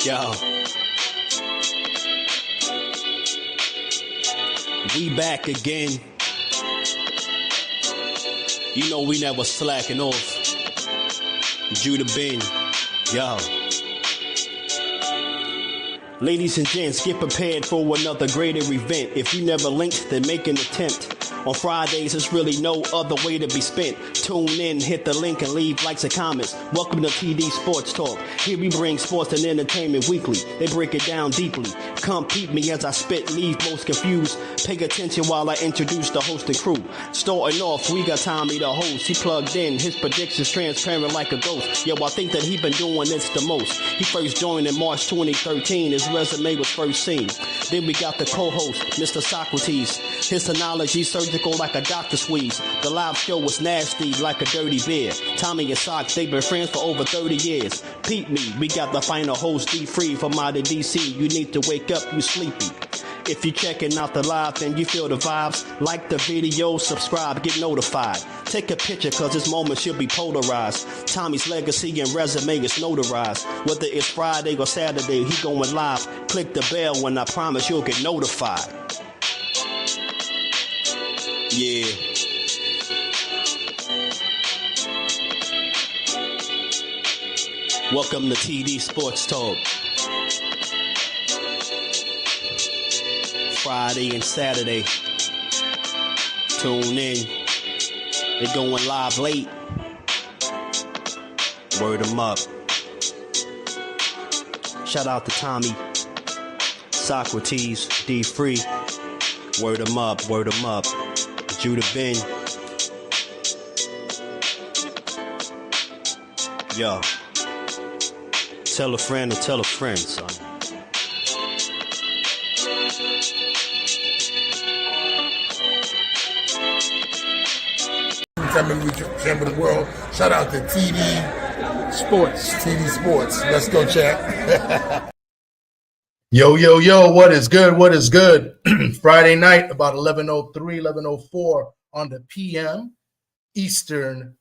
Yo. We back again. You know we never slacking off. Judah Ben. Yo. Ladies and gents, get prepared for another greater event. If you never linked, then make an attempt. On Fridays, there's really no other way to be spent. Tune in, hit the link, and leave likes and comments. Welcome to TD Sports Talk. Here we bring sports and entertainment weekly. They break it down deeply. Come peep me as I spit, leave most confused. Pay attention while I introduce the host and crew. Starting off, we got Tommy the host. He plugged in, his predictions transparent like a ghost. Yo, I think that he been doing this the most. He first joined in March 2013. His resume was first seen. Then we got the co-host, Mr. Socrates. His analogy surgical like a doctor squeeze. The live show was nasty like a dirty beer. Tommy and Sock, they've been friends for over 30 years. Peep me, we got the final host D-Free from out of DC. You need to wake up, you sleepy. If you're checking out the live and you feel the vibes, like the video, subscribe, get notified. Take a picture cause this moment should be polarized. Tommy's legacy and resume is notarized. Whether it's Friday or Saturday, he going live. Click the bell and I promise you'll get notified. Yeah. Welcome to TD Sports Talk. Friday and Saturday. Tune in. They're going live late. Word them up. Shout out to Tommy, Socrates, D-Free. Word them up, word them up. Judah Ben. Yo. Tell a friend or tell a friend, son. Champion of the world. Shout out to TD Sports. TD Sports. Let's go, chat. Yo, what is good? What is good? Friday night, about 11:03, 11:04 on the PM Eastern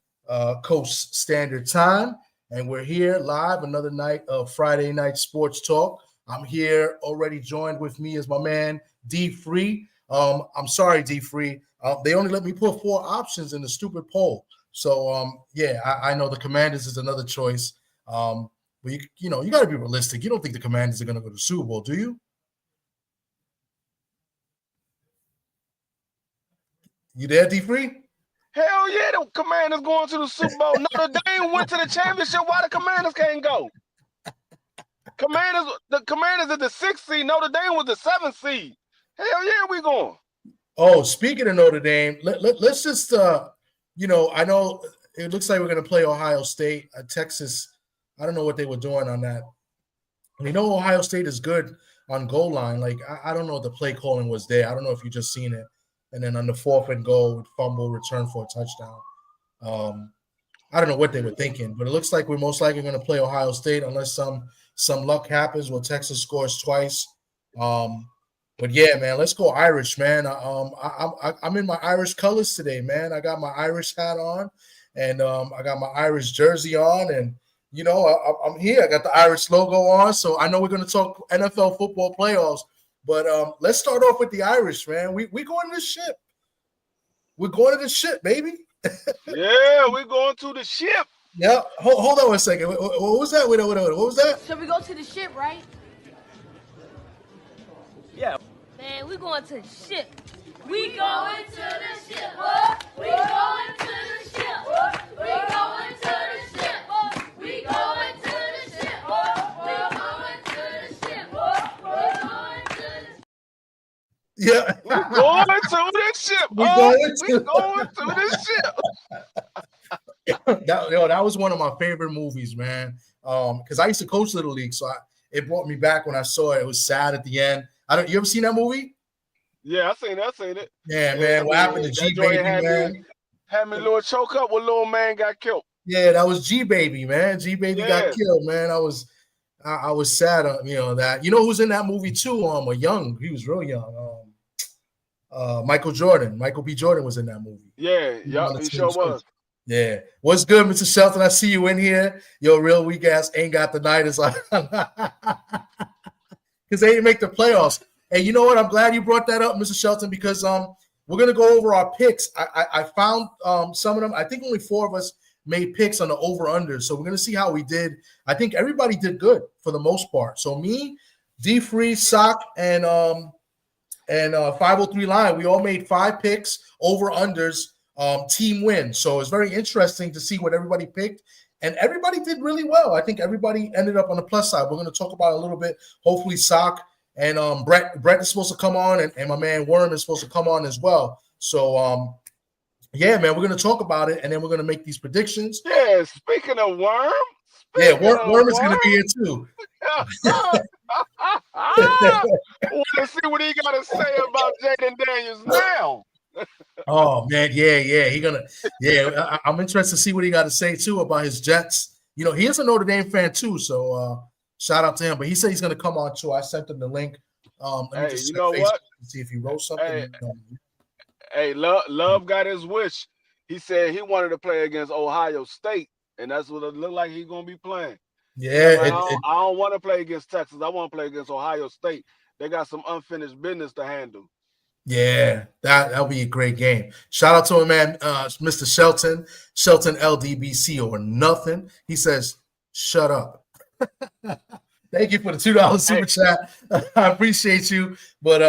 Coast Standard Time. And we're here live, another night of Friday Night Sports Talk. I'm here already joined with me is my man, D-Free. I'm sorry, D-Free. They only let me put 4 options in the stupid poll. So, yeah, I know the Commanders is another choice. But, you got to be realistic. You don't think the Commanders are going to go to the Super Bowl, do you? You there, D-Free? Hell yeah, the Commanders going to the Super Bowl. Notre Dame went to the championship. Why the Commanders can't go? The Commanders are the 6th seed. Notre Dame was the 7th seed. Hell yeah, we going. Oh, speaking of Notre Dame, let's just, I know it looks like we're going to play Ohio State. Texas, I don't know what they were doing on that. We know Ohio State is good on goal line. Like, I don't know if the play calling was there. I don't know if you just seen it. And then on the 4th and goal, fumble, return for a touchdown. I don't know what they were thinking, but it looks like we're most likely going to play Ohio State unless some luck happens where Texas scores twice. But yeah, man, let's go Irish, man. I'm in my Irish colors today, man. I got my Irish hat on, and I got my Irish jersey on, and I'm here. I got the Irish logo on, so I know we're going to talk NFL football playoffs. But let's start off with the Irish, man. We going to the ship. We're going to the ship, baby. Yeah, we're going to the ship. Yeah. Hold on a second. What was that? Wait, what was that? So we go to the ship, right? Yeah. Man, we going to the ship. We going to the ship. What? We going to the ship. What? We going to the ship. What? We going to the ship. What? We going to the ship. What? We going to the Yeah. We're going to the ship. We're going to the ship. That was one of my favorite movies, man. Because I used to coach Little League, so it brought me back when I saw it. It was sad at the end. You ever seen that movie? Yeah, I seen it. Yeah, man. What happened to G Baby, man? Had me a little choke up when little man got killed. Yeah, that was G Baby, man. G Baby got killed, man. I was sad on that. You know who's in that movie too? He was real young. Michael Jordan. Michael B. Jordan was in that movie. Yeah, he sure was. Yeah. What's good, Mr. Shelton? I see you in here. Yo, real weak ass ain't got the Niners on. Because they didn't make the playoffs. Hey, you know what? I'm glad you brought that up, Mr. Shelton, because we're gonna go over our picks. I found some of them. I think only 4 of us made picks on the over-under. So we're gonna see how we did. I think everybody did good for the most part. So me, D Free, Sock, and 503 Line, we all made 5 picks, over-unders, team win. So it's very interesting to see what everybody picked. And everybody did really well. I think everybody ended up on the plus side. We're going to talk about it a little bit. Hopefully, Sock and Brett is supposed to come on, and my man Worm is supposed to come on as well. So, yeah, man, we're going to talk about it, and then we're going to make these predictions. Yeah, speaking of Worm. Worm is going to be here too. I want to see what he got to say about Jaden Daniels now. Oh man, yeah. I'm interested to see what he got to say too about his Jets. You know, he is a Notre Dame fan too, so shout out to him. But he said he's going to come on too. I sent him the link. Let me just you know Facebook what? See if he wrote something. Hey, Love got his wish. He said he wanted to play against Ohio State, and that's what it looked like he's going to be playing. Yeah, I don't want to play against Texas. I want to play against Ohio State. They got some unfinished business to handle. Yeah, that'll be a great game. Shout out to him, man, Mr. Shelton LDBC or nothing. He says, "Shut up." Thank you for the $2 super chat. I appreciate you, but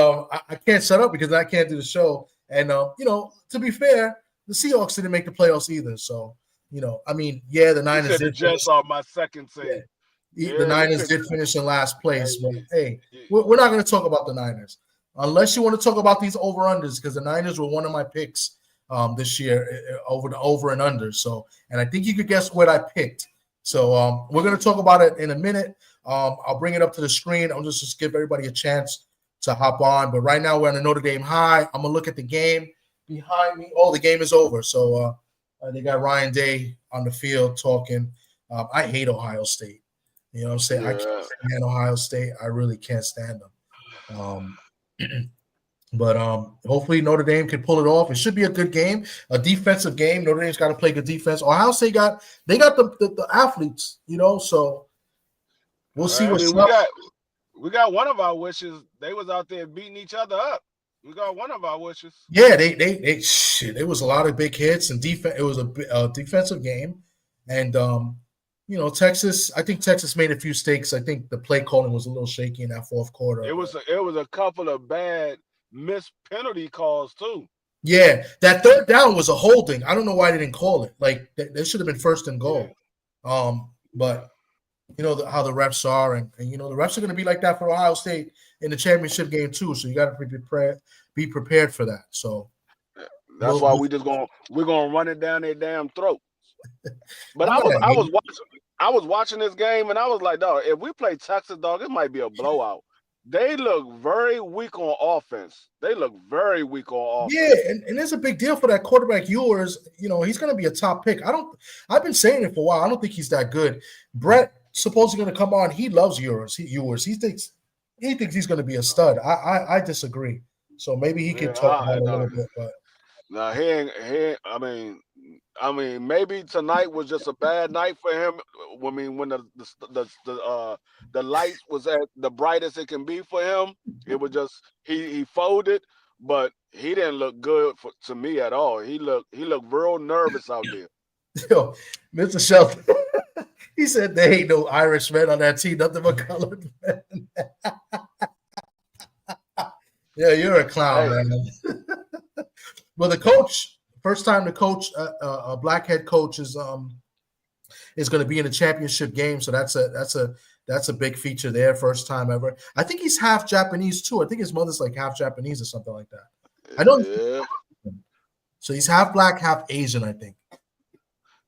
I can't shut up because I can't do the show. And you know, to be fair, the Seahawks didn't make the playoffs either. So you know, I mean, yeah, the Niners did. Just are my second team. Yeah. The Niners did finish in last place, but hey, we're not going to talk about the Niners. Unless you want to talk about these over-unders, because the Niners were one of my picks this year over the over and under. So, and I think you could guess what I picked. So we're going to talk about it in a minute. I'll bring it up to the screen. I'll just give everybody a chance to hop on. But right now we're on the Notre Dame high. I'm going to look at the game behind me. Oh, the game is over. So they got Ryan Day on the field talking. I hate Ohio State. You know what I'm saying? Yeah. I can't stand Ohio State. I really can't stand them. But hopefully Notre Dame can pull it off. It should be a good game, a defensive game. Notre Dame's got to play good defense. Ohio State got the athletes, you know. So we'll see what's up. We got one of our wishes. They was out there beating each other up. We got one of our wishes. Yeah, they shit. It was a lot of big hits and defense. It was a defensive game, and you know, Texas. I think Texas made a few mistakes. I think the play calling was a little shaky in that fourth quarter. It was a couple of bad missed penalty calls too. Yeah, that third down was a holding. I don't know why they didn't call it. Like there should have been first and goal. Yeah. But you know how the refs are, and you know the refs are going to be like that for Ohio State in the championship game too. So you got to be prepared for that. So that's why we're gonna run it down their damn throat. But I was watching this game and I was like, dog, if we play Texas, dog, it might be a blowout. They look very weak on offense. Yeah, and there's a big deal for that quarterback Ewers. You know, he's going to be a top pick. I've been saying it for a while. I don't think he's that good. Brett supposedly going to come on. He loves Ewers. He thinks he's going to be a stud. I disagree. So maybe he can talk about it a little bit. But no, he ain't. I mean, maybe tonight was just a bad night for him. I mean, when the light was at the brightest it can be for him, it was just he folded, but he didn't look good to me at all. He looked real nervous out there. Yo, Mr. Shelton, he said there ain't no Irishman on that team, nothing but colored men. Yeah, you're a clown, man. Well, the coach. First time the coach, a black head coach, is going to be in a championship game, so that's a big feature there. First time ever. I think he's half Japanese too. I think his mother's like half Japanese or something like that. I don't. Yeah. So he's half black, half Asian. I think.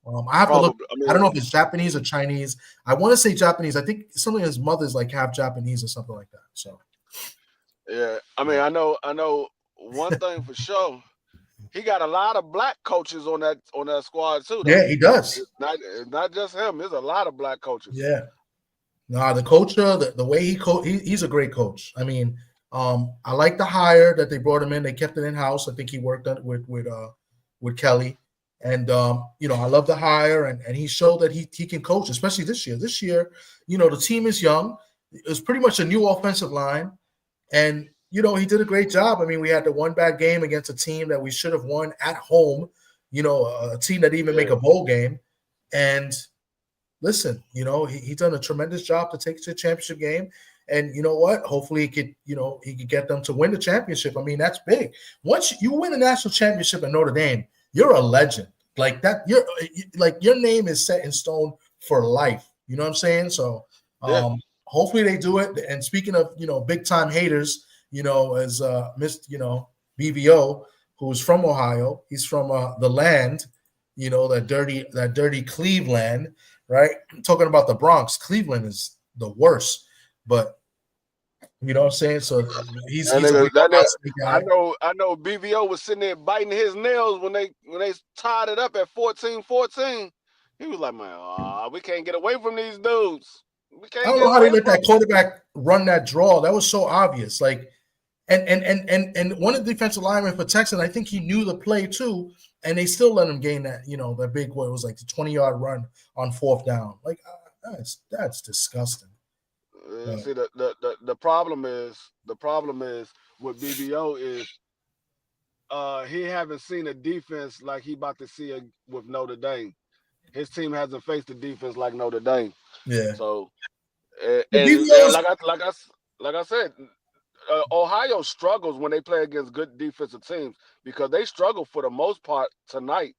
I have to look. I don't know if it's Japanese or Chinese. I want to say Japanese. I think something his mother's like half Japanese or something like that. So. Yeah, I mean, I know one thing for sure. He got a lot of black coaches on that squad too. Yeah, he does. It's not just him. There's a lot of black coaches. Yeah. No, the culture, the way he's a great coach. I mean, I like the hire that they brought him in. They kept it in house. I think he worked on with Kelly, And I love the hire, and he showed that he can coach, especially this year. This year, the team is young. It's pretty much a new offensive line, and he did a great job. I mean, we had the one bad game against a team that we should have won at home. A team that didn't even make a bowl game. And listen, he done a tremendous job to take to the championship game. And you know what? Hopefully he could get them to win the championship. I mean, that's big. Once you win a national championship at Notre Dame, you're a legend. Like that, your name is set in stone for life. You know what I'm saying? So hopefully they do it. And speaking of, big time haters, as BVO, who's from Ohio, he's from the land, that dirty Cleveland, right? I'm talking about the Bronx. Cleveland is the worst, but you know what I'm saying? So he's a big guy. I know BVO was sitting there biting his nails when they tied it up at 14-14. He was like, man, we can't get away from these dudes. I don't know how they let that quarterback run that draw. That was so obvious. Like, and one of the defensive linemen for Texas, I think he knew the play too, and they still let him gain that, that big, what it was like the 20-yard run on 4th down. Like, that's disgusting. See, the problem is with BVO is he haven't seen a defense like he about to see with Notre Dame. His team hasn't faced a defense like Notre Dame. Yeah. So, and like I said, Ohio struggles when they play against good defensive teams because they struggle for the most part tonight.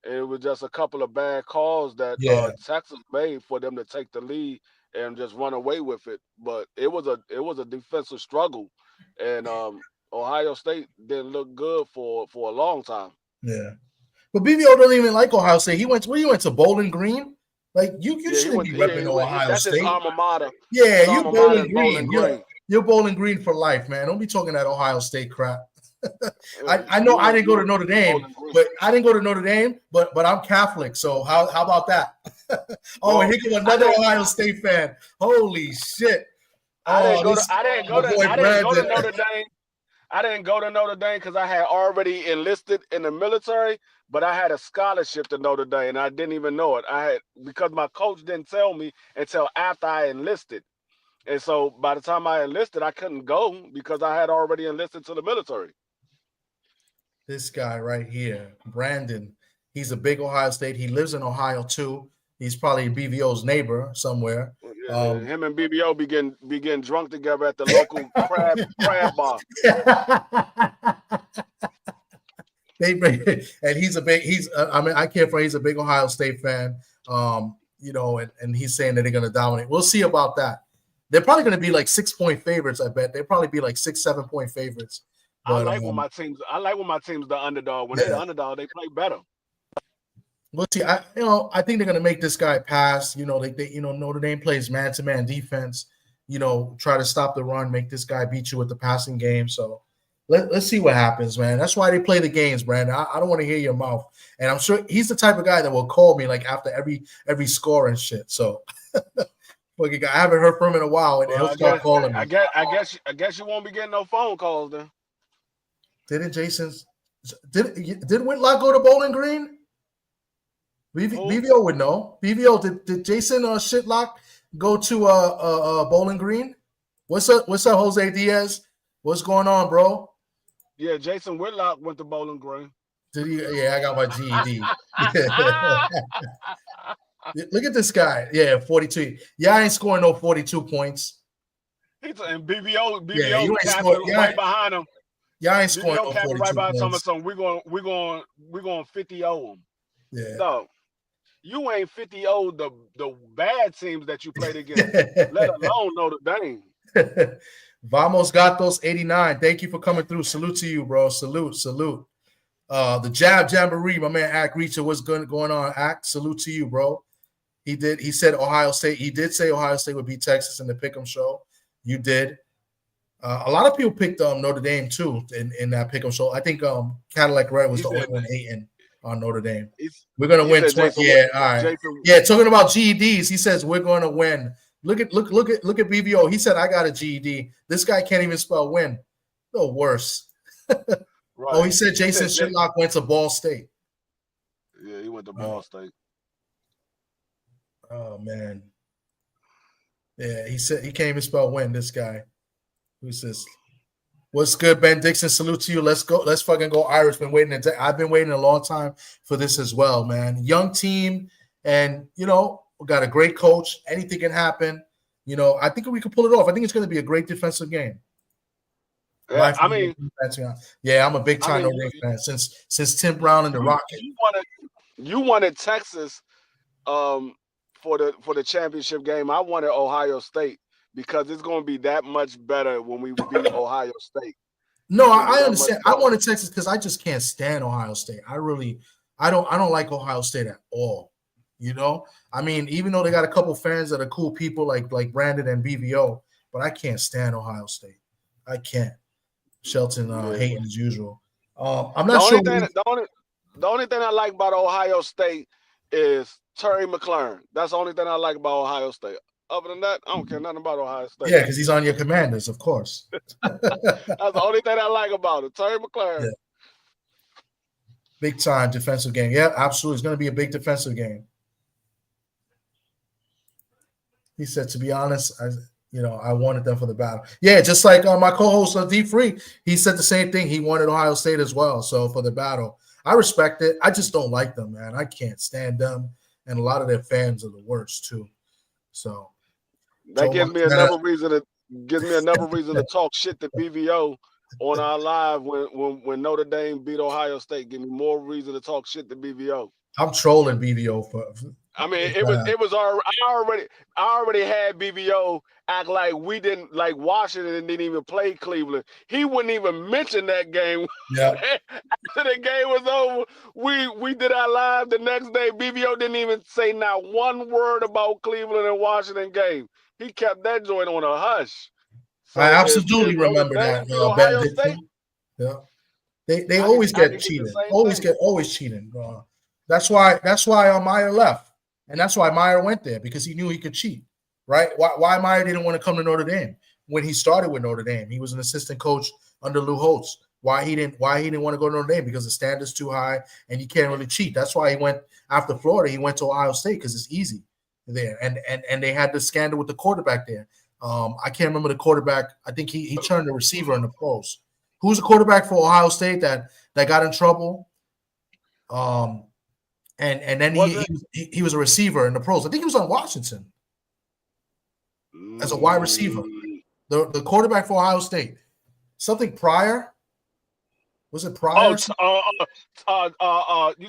It was just a couple of bad calls that Texas made for them to take the lead and just run away with it. But it was a defensive struggle, and Ohio State didn't look good for a long time. Yeah, but BVO don't even like Ohio State. He went to Bowling Green. Like you shouldn't be repping Ohio that's State. His alma mater. Yeah, you Bowling Green. You're Bowling Green for life, man. Don't be talking that Ohio State crap. I know I didn't go to Notre Dame, but I'm Catholic. So how about that? And here comes another Ohio State fan. Holy shit! I didn't go to Notre Dame. I didn't go to Notre Dame because I had already enlisted in the military, but I had a scholarship to Notre Dame, and I didn't even know it. Because my coach didn't tell me until after I enlisted. And so by the time I enlisted, I couldn't go because I had already enlisted to the military. This guy right here, Brandon, he's a big Ohio State. He lives in Ohio too. He's probably BVO's neighbor somewhere. Him and BVO begin drunk together at the local crab bar. And he's a big. I can't for. He's a big Ohio State fan. And he's saying that they're going to dominate. We'll see about that. They're probably going to be like 6-point favorites. I bet they'll probably be like 6-7 point favorites. But, I like when my team's the underdog. When they're the underdog, they play better. We'll see. I think they're gonna make this guy pass. Notre Dame plays man-to-man defense. Try to stop the run, make this guy beat you with the passing game. So let's see what happens, man. That's why they play the games, Brandon. I don't want to hear your mouth. And I'm sure he's the type of guy that will call me like after every score and shit. So I haven't heard from him in a while, and he'll start calling me. I guess you won't be getting no phone calls then. Did Whitlock go to Bowling Green? BVO would know. BVO, did Jason Shitlock go to Bowling Green? What's up, Jose Diaz? What's going on, bro? Yeah, Jason Whitlock went to Bowling Green. Did he? Yeah, I got my GED. Look at this guy. Yeah, 42. Yeah, I ain't scoring no 42 points. And BVO right behind him. Yeah, I ain't scoring no 42 right by points. We're going 50-0 them. Yeah. No, you ain't 50-0 the bad teams that you played against, let alone Notre Dame. Vamos Gatos 89. Thank you for coming through. Salute to you, bro. Salute. The Jab Jamboree, my man Ack Reacher, what's going on? Ack, salute to you, bro. He said Ohio State. He did say Ohio State would beat Texas in the Pick'em show. You did. A lot of people picked Notre Dame too in that Pick'em show. I think Cadillac Red was the only one hating on Notre Dame. We're gonna win 20. Yeah, all right. Yeah, talking about GEDs, he says we're going to win. Look at BVO. He said I got a GED. This guy can't even spell win. No worse. Right. Oh, he said Jason Shitlock went to Ball State. went to Ball State. Oh man. Yeah, he said he can't even spell win. This guy who says, "What's good, Ben Dixon? Salute to you. Let's go. Let's fucking go Irish." I've been waiting a long time for this as well, man. Young team, and we got a great coach. Anything can happen. I think we can pull it off. I think it's going to be a great defensive game. Yeah, I'm a big time Notre Dame fan since Tim Brown and the Rocket. You wanted Texas for the championship game. I wanted Ohio State because it's going to be that much better when we beat Ohio State. No, I understand. I wanted Texas because I just can't stand Ohio State. I don't like Ohio State at all. I mean, even though they got a couple fans that are cool people like Brandon and BVO, but I can't stand Ohio State. I can't. Shelton hating as usual. I'm not sure. The only thing I like about Ohio State is Terry McLaurin. That's the only thing I like about Ohio State. Other than that, I don't care nothing about Ohio State. Yeah, because he's on your Commanders, of course. That's the only thing I like about it. Terry McLaurin. Yeah. Big time defensive game. Yeah, absolutely. It's going to be a big defensive game. He said, to be honest, I wanted them for the battle. Yeah, just like my co-host D Free, he said the same thing. He wanted Ohio State as well. So for the battle, I respect it. I just don't like them, man. I can't stand them, and a lot of their fans are the worst too. So that gives me another reason to talk shit to BVO on our live when Notre Dame beat Ohio State. Give me more reason to talk shit to BVO. I'm trolling BVO for. I mean, it was I already had BVO act like we didn't like Washington didn't even play Cleveland. He wouldn't even mention that game. Yeah. After the game was over, we did our live the next day. BVO didn't even say not one word about Cleveland and Washington game. He kept that joint on a hush. So I absolutely remember that. Ohio State. Yeah. They always get cheated. Always cheating. That's why Meyer left. And that's why Meyer went there, because he knew he could cheat, right? Why Meyer didn't want to come to Notre Dame when he started with Notre Dame? He was an assistant coach under Lou Holtz. Why he didn't want to go to Notre Dame? Because the standard's too high and you can't really cheat. That's why he went after Florida. He went to Ohio State because it's easy there. And they had the scandal with the quarterback there. I can't remember the quarterback. I think he turned the receiver in the pros. Who's the quarterback for Ohio State that got in trouble? And then he was a receiver in the pros. I think he was on Washington as a wide receiver. The quarterback for Ohio State. Something Pryor? Was it Pryor? You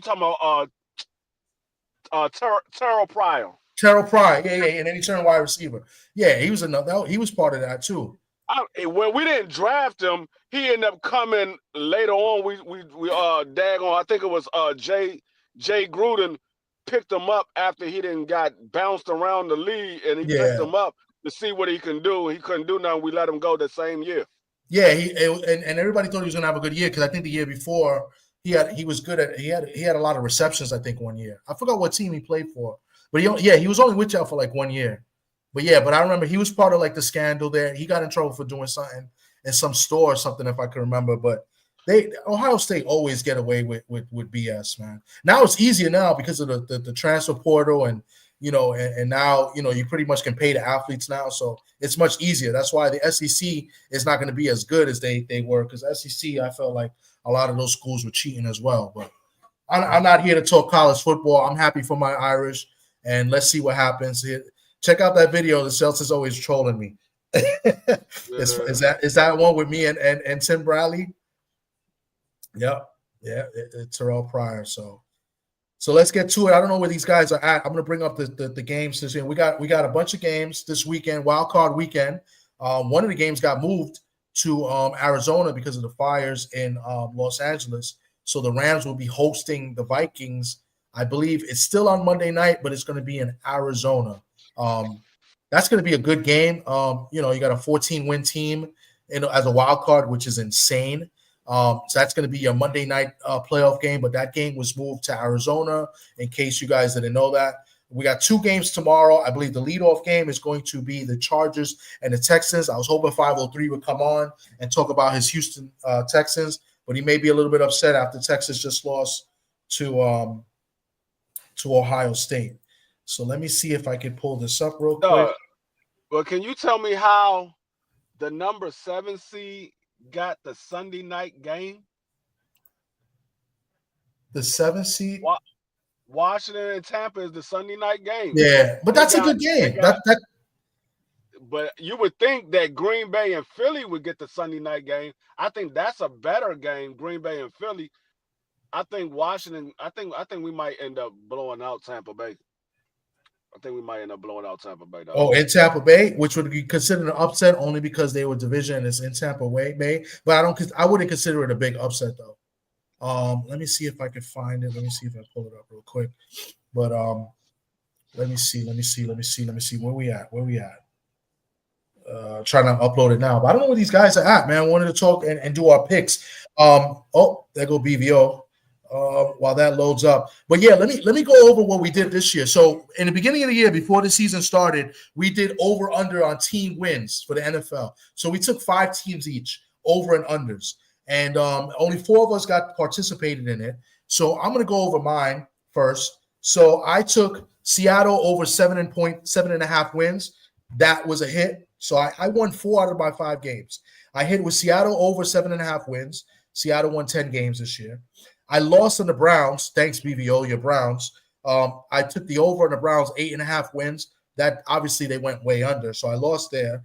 talking about Terrell Pryor. Terrell Pryor, yeah. And then he turned wide receiver. Yeah, he was part of that too. When we didn't draft him, he ended up coming later on. We I think it was Jay Gruden picked him up after he didn't got bounced around the league, and he picked him up to see what he can do. He couldn't do nothing. We let him go the same year. Yeah, and everybody thought he was gonna have a good year because I think the year before he was good at he had a lot of receptions. I think one year I forgot what team he played for, but he was only with y'all for like 1 year. But I remember he was part of like the scandal there. He got in trouble for doing something in some store or something, if I can remember, but. Ohio State always get away with BS, man. Now it's easier now because of the transfer portal and now you pretty much can pay the athletes now, so it's much easier. That's why the SEC is not going to be as good as they were, because SEC I felt like a lot of those schools were cheating as well. But I'm not here to talk college football. I'm happy for my Irish, and let's see what happens here. Check out that video. The Celtics always trolling me. Is that one with me and Tim Bradley? Yep. Yeah, it's Terrell Pryor. So let's get to it. I don't know where these guys are at. I'm going to bring up the games this year. We got a bunch of games this weekend, wild card weekend. One of the games got moved to Arizona because of the fires in Los Angeles. So the Rams will be hosting the Vikings. I believe it's still on Monday night, but it's going to be in Arizona. That's going to be a good game. You got a 14-win team as a wild card, which is insane. So that's going to be a Monday night playoff game, but that game was moved to Arizona in case you guys didn't know that. We got 2 games tomorrow. I believe the leadoff game is going to be the Chargers and the Texans. I was hoping 503 would come on and talk about his Houston Texans, but he may be a little bit upset after Texas just lost to to Ohio State. So let me see if I can pull this up real quick. Well, can you tell me how the number 7 seed got the Sunday night game? The 7th seed? Washington and Tampa is the Sunday night game. Yeah, but that's a good game. But you would think that Green Bay and Philly would get the Sunday night game. I think that's a better game, Green Bay and Philly. I think Washington, I think we might end up blowing out Tampa Bay. Though. Oh, in Tampa Bay, which would be considered an upset only because they were division and it's in Tampa Bay. But I wouldn't consider it a big upset though. Let me see if I can find it. Let me see if I pull it up real quick. But let me see. Where we at? Trying to upload it now, but I don't know where these guys are at, man. I wanted to talk and do our picks. Oh, there go BVO. While that loads up, but yeah, let me go over what we did this year. So in the beginning of the year, before the season started, we did over under on team wins for the NFL. So we took 5 teams each, over and unders, and only 4 of us got participated in it. So I'm gonna go over mine first. So I took Seattle over 7.5 wins. That was a hit. So I won 4 out of my 5 games. I hit with Seattle over 7.5 wins. Seattle won 10 games this year. I lost on the Browns. Thanks, BVO, your Browns. I took the over on the Browns, 8.5 wins. That obviously they went way under, so I lost there.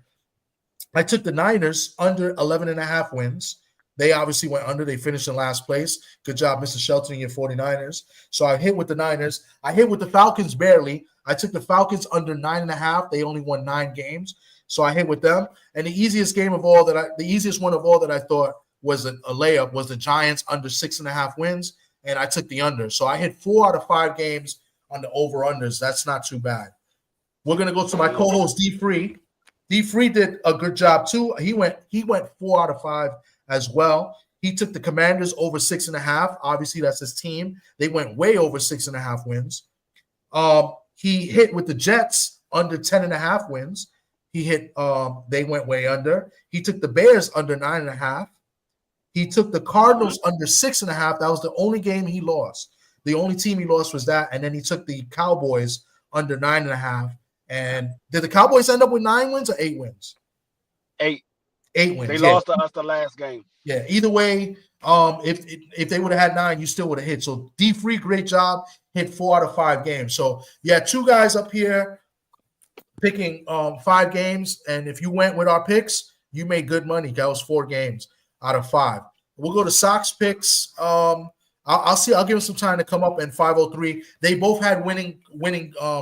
I took the Niners under 11.5 wins. They obviously went under. They finished in last place. Good job, Mr. Shelton and your 49ers. So I hit with the Niners. I hit with the Falcons barely. I took the Falcons under 9.5. They only won 9 games. So I hit with them. And the easiest one of all that I thought was a layup was the Giants under 6.5 wins, and I took the under. So I hit 4 out of 5 games on the over-unders. That's not too bad. We're going to go to my co-host, D Free. D Free did a good job too. He went 4 out of 5 as well. He took the Commanders over 6.5. Obviously, that's his team. They went way over 6.5 wins. He hit with the Jets under 10.5 wins. He hit they went way under. He took the Bears under 9.5. He took the Cardinals under 6.5. That was the only game he lost. The only team he lost was that. And then he took the Cowboys under 9.5. And did the Cowboys end up with 9 wins or 8 wins? 8. 8 wins. They lost to us the last game. Yeah. Either way, if they would have had 9, you still would have hit. So D Free, great job. Hit 4 out of 5 games. So yeah, 2 guys up here picking 5 games. And if you went with our picks, you made good money. That was 4 games out of 5. We'll go to Sox picks. I'll see. I'll give them some time to come up in 503. They both had winning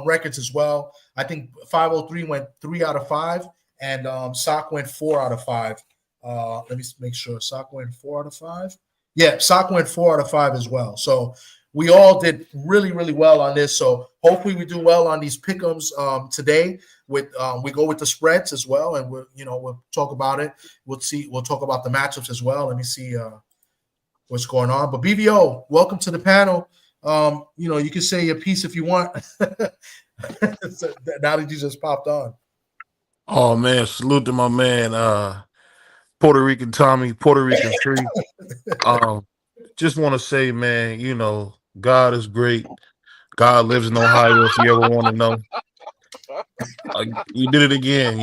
records as well. I think 503 went 3 out of 5, and Sock went 4 out of 5. Let me make sure. Sock went 4 out of 5. Yeah, Sock went 4 out of 5 as well. So we all did really, really well on this. So hopefully we do well on these pick'ems today. With we go with the spreads as well, and we'll talk about it. We'll talk about the matchups as well. Let me see what's going on. But BVO, welcome to the panel. You can say your piece if you want. So, now that you just popped on. Oh man, salute to my man, Puerto Rican Tommy, Puerto Rican Free. Just want to say, man, God is great. God lives in Ohio. If you ever want to know, we did it again.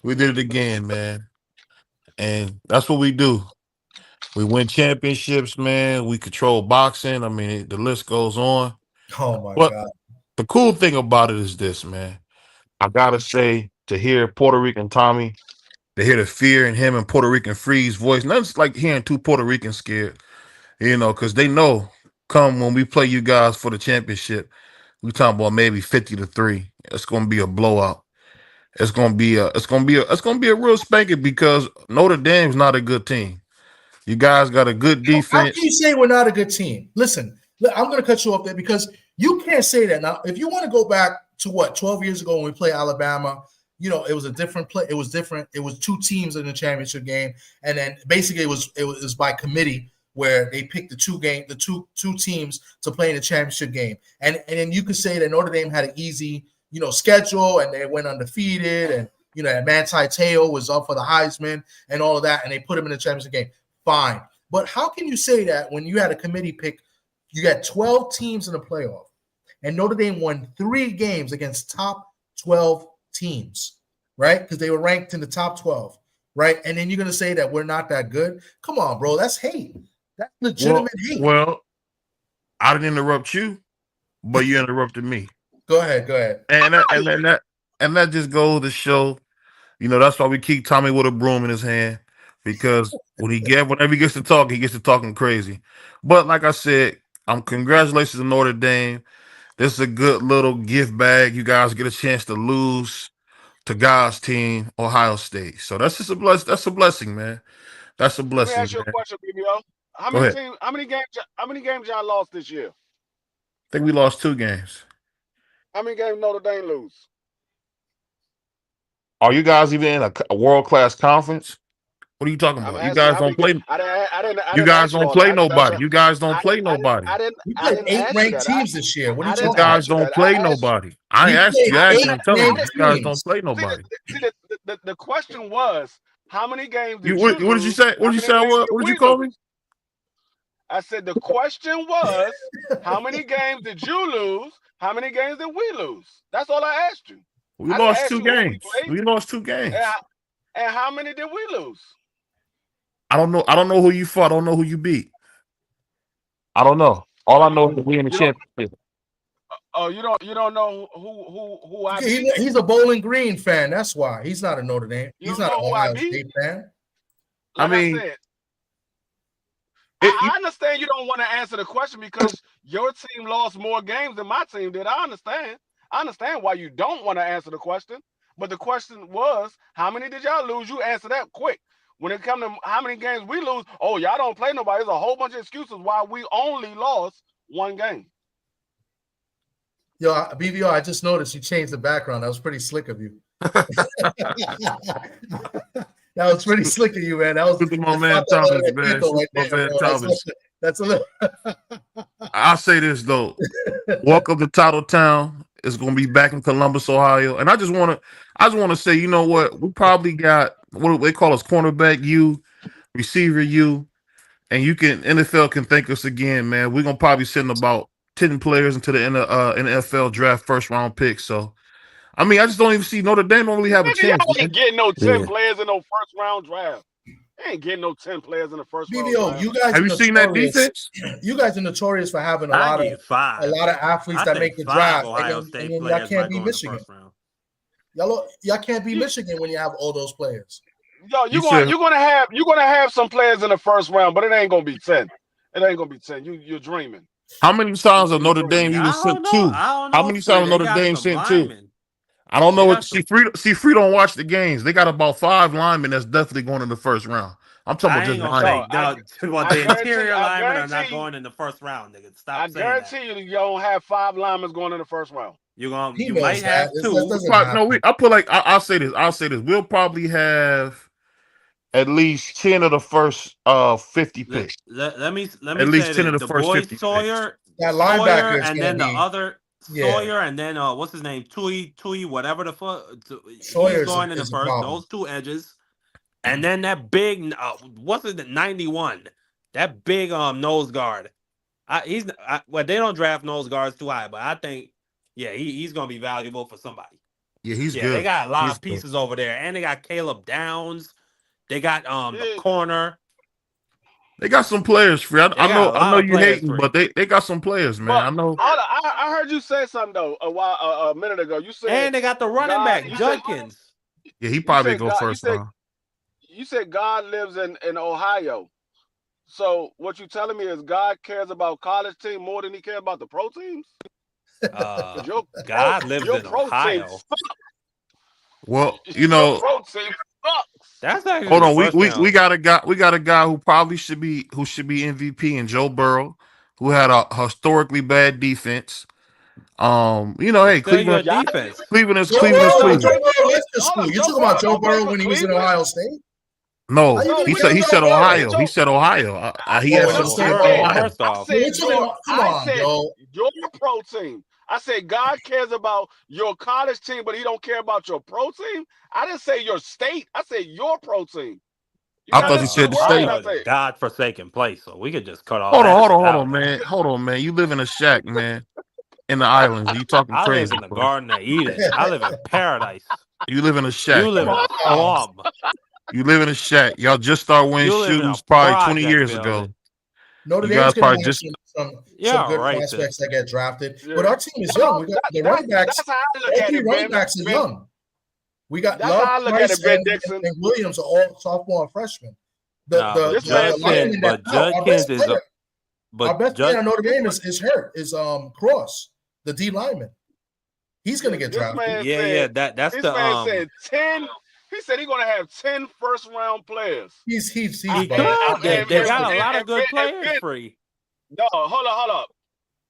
We did it again, man, and that's what we do. We win championships, man. We control boxing. I mean, the list goes on. Oh my But God! the cool thing about it is this, man. I gotta say, to hear Puerto Rican Tommy, to hear the fear in him and Puerto Rican Free's voice, nothing's like hearing 2 Puerto Ricans scared, because they know come when we play you guys for the championship, we talking about maybe 50-3. It's gonna be a blowout. It's gonna be a real spanking because Notre Dame's not a good team. You guys got a good defense. How can you say we're not a good team? Listen, I'm going to cut you off there because you can't say that. Now, if you want to go back to 12 years ago when we played Alabama, it was a different play. It was different. It was 2 teams in the championship game, and then basically it was by committee where they picked the two teams to play in the championship game, and then you could say that Notre Dame had an easy schedule and they went undefeated, and Manti Te'o was up for the Heisman and all of that, and they put him in the championship game. Fine. But how can you say that when you had a committee pick, you got 12 teams in the playoff, and Notre Dame won 3 games against top 12 teams, right? Because they were ranked in the top 12, right? And then you're going to say that we're not that good? Come on, bro. That's hate. That's legitimate hate. Well, I didn't interrupt you, but you interrupted me. Go ahead. And that just goes to show, that's why we keep Tommy with a broom in his hand, because whenever he gets to talk, he gets to talking crazy. But like I said, congratulations to Notre Dame. This is a good little gift bag. You guys get a chance to lose to God's team, Ohio State. So that's just a blessing. That's a blessing, man. That's a blessing. Let me ask you a question, BBO. How many games y'all lost this year? I think we lost 2 games. How many games Notre Dame lose? Are you guys even in a world-class conference? What are you talking about? You guys don't play. You guys don't play nobody. You guys don't play nobody. We played 8 ranked teams this year. What are you talking about? You guys don't play nobody. I asked you. I'm telling you, you guys don't play nobody. The question was, how many games did what did you say? What did you say? What did you call me? I said the question was, how many games did you lose? How many games did we lose? That's all I asked you. We lost 2 games. We lost 2 games. And how many did we lose? I don't know. I don't know who you fought. I don't know who you beat. I don't know. All I know is that we in the championship. Oh, you don't know who I beat? He's a Bowling Green fan. That's why. He's not a Notre Dame. He's not an Ohio State fan. Like I said, I understand you don't want to answer the question because your team lost more games than my team did. I understand why you don't want to answer the question. But the question was, how many did y'all lose? You answer that quick. When it comes to how many games we lose, oh, y'all don't play nobody. There's a whole bunch of excuses why we only lost 1 game. Yo, BVO, I just noticed you changed the background. That was pretty slick of you. That was pretty slick of you, man. That was my man Thomas, man. That's a little. I'll say this though. Welcome to Titletown. It's gonna be back in Columbus, Ohio. And I just wanna say, you know what? We probably got what they call us cornerback U, receiver U, and NFL can thank us again, man. We're gonna probably send about 10 players into the NFL draft first round pick. So I mean, I just don't even see Notre Dame don't really have a chance. You ain't getting no 10 players in no first round draft. You ain't getting no 10 players in the first round draft. You guys have you seen that defense? You guys are notorious for having a lot of athletes that make the draft, and then y'all can't be Michigan. Y'all can't be Michigan when you have all those players. Yo, you're gonna have some players in the first round, but it ain't gonna be 10. It ain't gonna be 10. You're dreaming. How many times have Notre Dame even sent 2? How many times Notre Dame sent 2? I don't know. See, Free don't watch the games. They got about 5 linemen that's definitely going in the first round. I'm talking about just linemen. The interior linemen are not going in the first round, nigga. Stop. I guarantee you don't have 5 linemen going in the first round. You might have 2. I'll say this. We'll probably have at least 10 of the first 50 picks. Let me at least 10 of the first 50 Sawyer, picks. That linebacker, and then the other. Sawyer and then what's his name? Tui, whatever the fuck. He's going in the first. Those 2 edges, and then that big what's it? 91. That big nose guard. They don't draft nose guards too high, but I think he's gonna be valuable for somebody. Yeah, he's good. They got a lot of pieces over there, and they got Caleb Downs. They got the corner. They got some players, Free. I know you hating, but they got some players, man. I know. I heard you say something though a minute ago. You said, and they got the running back Judkins. Yeah, he probably go first round. You said God lives in Ohio. So what you telling me is God cares about college team more than he cares about the pro teams? God lives in Ohio. Well, pro team sucks. That's actually hold on. We got a guy who probably should be MVP in Joe Burrow, who had a historically bad defense. Hey, Cleveland is Cleveland. You talking about Joe Burrow when he was in Ohio State? No, he said Ohio. He said Ohio. He had some Ohio. Come on, your pro team. I said God cares about your college team, but he don't care about your pro team. I didn't say your state. I said your pro team. I thought you said the state. God-forsaken place, so we could just cut off. Hold on, man. You live in a shack, man. in the islands. You talking I crazy? live in the Garden of Eden. I live in paradise. You live in a shack. You live in a slum. You live in a shack. Y'all just start winning shoes probably 20 years ago. Notre Dame's going to have some good prospects that get drafted. Yeah. But our team is young. We got the running backs. All three running backs are young. We got Love, Price, and Williams are all sophomore and freshmen. Our best player on Notre Dame is hurt. Is Cross, the D lineman. He's going to get drafted. That's this man said 10. He said he's going to have 10 first-round players. They got a lot of good players free. No, hold up.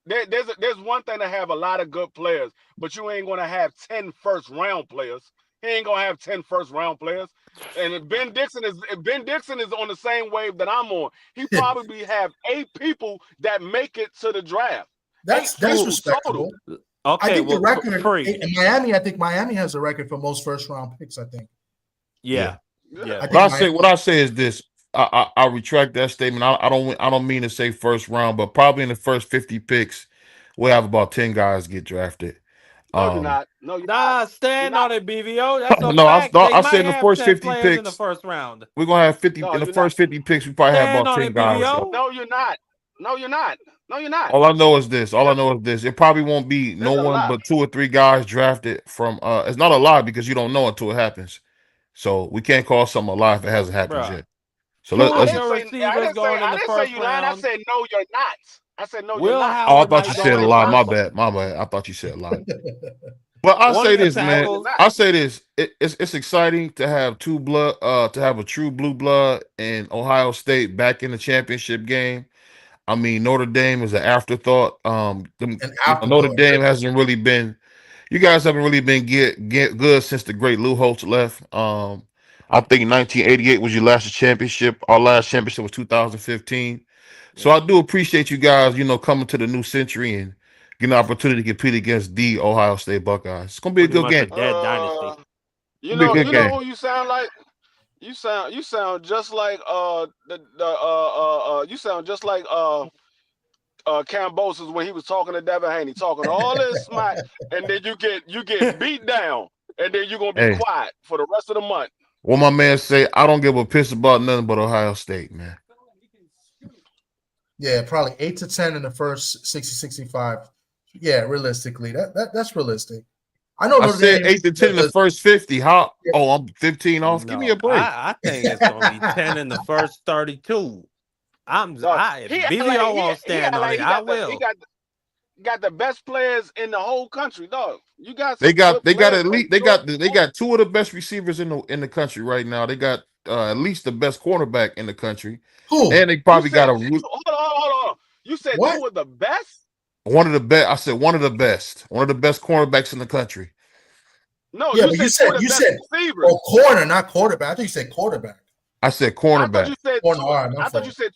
There's one thing to have a lot of good players, but you ain't going to have 10 first-round players. He ain't going to have 10 first-round players. And Ben Dixon is on the same wave that I'm on. He probably have 8 people that make it to the draft. That's respectable. Okay, I think the record in Miami. I think Miami has a record for most first-round picks. I think. Yeah. What I say is this. I retract that statement. I don't mean to say first round, but probably in the first 50 picks, we'll have about 10 guys get drafted. No, you're not. No, you're not. Stand on it, BVO. That's a no, fact. I said in the first 50 picks in the first round. We're gonna have 50 in the first 50 picks. We probably have about 10 guys. No, you're not. No, you're not. No, you're not. All I know is this. It probably won't be no one but 2 or 3 guys drafted from. It's not a lie because you don't know until it happens. So we can't call something a lie if it hasn't happened yet. So let's. I didn't say you lying. I said no, you're not. I said no, you're not. Oh, I thought you said a lie. My bad. I thought you said a lie. But I say this, man. I say this. It's exciting to have to have a true blue blood in Ohio State back in the championship game. I mean, Notre Dame is an afterthought. Notre Dame hasn't really been. You guys haven't really been get good since the great Lou Holtz left. I think 1988 was your last championship. Our last championship was 2015. So I do appreciate you guys, coming to the new century and getting an opportunity to compete against the Ohio State Buckeyes. It's gonna be a good game. Dead dynasty. You know who you sound like? You sound just like you sound just like Cambosis when he was talking to Devin Haney, talking all this smack, and then you get beat down, and then you're gonna be quiet for the rest of the month. Well, my man say, I don't give a piss about nothing but Ohio State, man. Yeah, probably 8 to 10 in the first 60-65. Yeah, realistically, that's realistic. I know. I said 8 to 10 in the first 50. How? Oh, I'm 15 off. Give me a break. I think it's gonna be 10 in the first 32. BVO won't stand on it. I will. He got the best players in the whole country, dog. You guys. They got elite. They got 2 of the best receivers in the country right now. They got at least the best cornerback in the country. Who? And they probably got a. Hold on. You said what? 2 of the best. One of the best. I said one of the best. One of the best cornerbacks in the country. No, yeah, you said corner, not quarterback. I think you said quarterback. I said cornerback. I thought you said.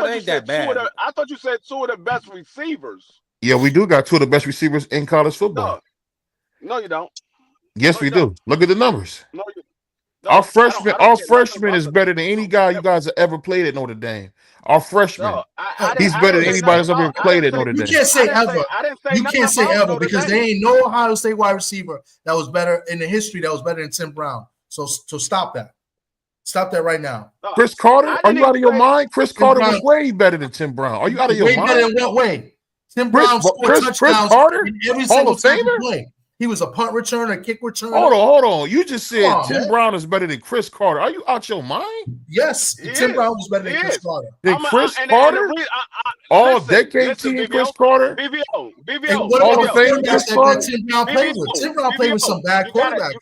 Ain't that bad? I thought you said 2 of the best receivers. Yeah, we do got 2 of the best receivers in college football. No, you don't. Yes, we do. Look at the numbers. No, our freshman is better than any guy you guys have ever played at Notre Dame. Our freshman, he's better than anybody that's ever played at Notre Dame. You can't say ever. You can't say ever because there ain't no Ohio State wide receiver that was better in the history that was better than Tim Brown. So stop that. Stop that right now. Chris Carter, are you out of your mind? Chris Carter was way better than Tim Brown. Are you out of your mind? Way better in what way? Tim Brown scored touchdowns in every single time he played. He was a punt returner, a kick returner. Hold on. You just said Tim Brown is better than Chris Carter. Are you out your mind? Yes, Tim Brown was better than Chris Carter. Chris Carter? All decade team Chris Carter? BVO. What about the quarterbacks that Tim Brown played with? Tim Brown played with some bad quarterbacks.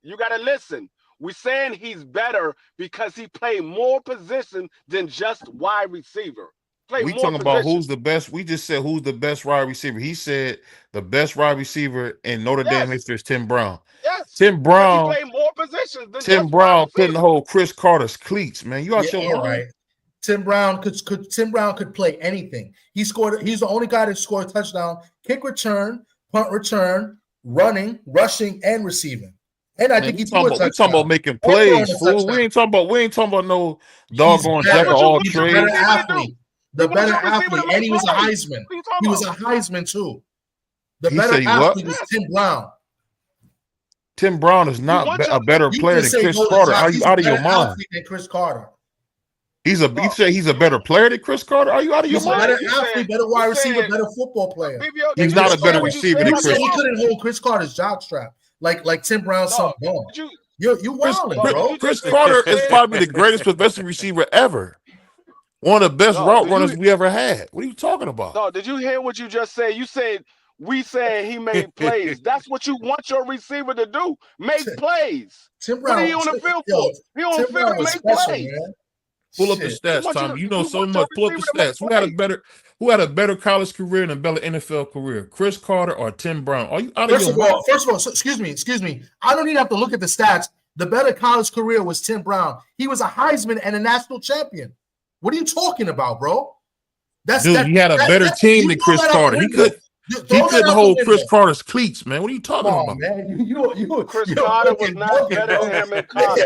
You gotta listen. We're saying he's better because he played more position than just wide receiver. We talking about who's the best. We just said who's the best wide receiver. He said the best wide receiver in Notre Dame history is Tim Brown. Yes. Tim Brown. He played more positions than Tim Brown couldn't hold Chris Carter's cleats, man. You out your mind. Right. Tim Brown could play anything. He's the only guy that scored a touchdown, kick return, punt return, running, rushing, and receiving. And I think he's talking about making plays, fool. We ain't talking about no doggone jack of all trades. The better athlete, and he was a Heisman. He was a Heisman too. The better athlete is Tim Brown. Tim Brown is not a better player than Chris Carter. Are you out of your mind? Than Chris Carter. You say he's a better player than Chris Carter? Are you out of your mind? Better athlete, better wide receiver, better football player. He's not a better receiver than Chris Carter. He couldn't hold Chris Carter's jockstrap like Tim Brown. You wilding, bro. Chris Carter is probably the greatest professional receiver ever. One of the best route runners we ever had. What are you talking about? No, did you hear what you just said? You said we said he made plays. That's what you want your receiver to do. Make plays. Tim Brown, what are you on the field for? He on the field to make plays. Man. Pull up the stats, Tommy. You know so much. Pull up the stats. Who had a better college career and a better NFL career? Chris Carter or Tim Brown? Are you out of your mind? First of all, excuse me. I don't even have to look at the stats. The better college career was Tim Brown. He was a Heisman and a national champion. What are you talking about, bro? He had a better team than Chris Carter. He couldn't hold Chris Carter's cleats, man. What are you talking about? Man. Chris Carter was not better than him in college.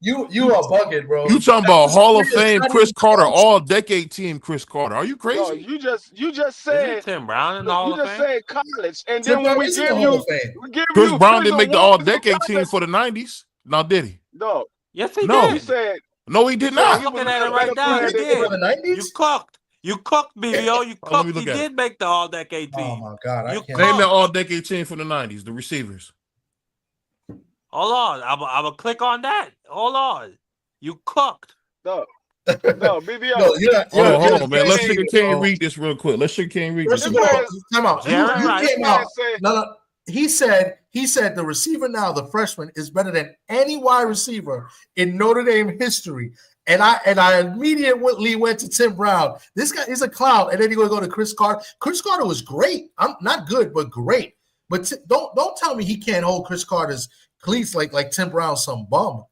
You are bugging, bro. You talking about Hall of Fame Chris Carter, all decade team Chris Carter. Are you crazy? No, you just said Tim Brown in the Hall of Fame? You just said college, and then when we give Chris Brown didn't make the all decade team for the 90s. Now did he? No. Yes, he did. He said no, he did not. I'm looking at it right now. He did. You cooked, BBO. You cooked. He did make the all-decade team. Oh, my God. Name the all-decade team from the 90s, the receivers. Hold on. I'm going to click on that. Hold on. You cooked. No, BBO. Hold on, man. Let's Sugar King read this real quick. Let's Sugar King read this. First of all, time out. You came out. No. He said the receiver now, the freshman, is better than any wide receiver in Notre Dame history. And I immediately went to Tim Brown. This guy is a clown. And then you go to Chris Carter. Chris Carter was great. I'm not good, but great. But don't tell me he can't hold Chris Carter's cleats like Tim Brown, some bum.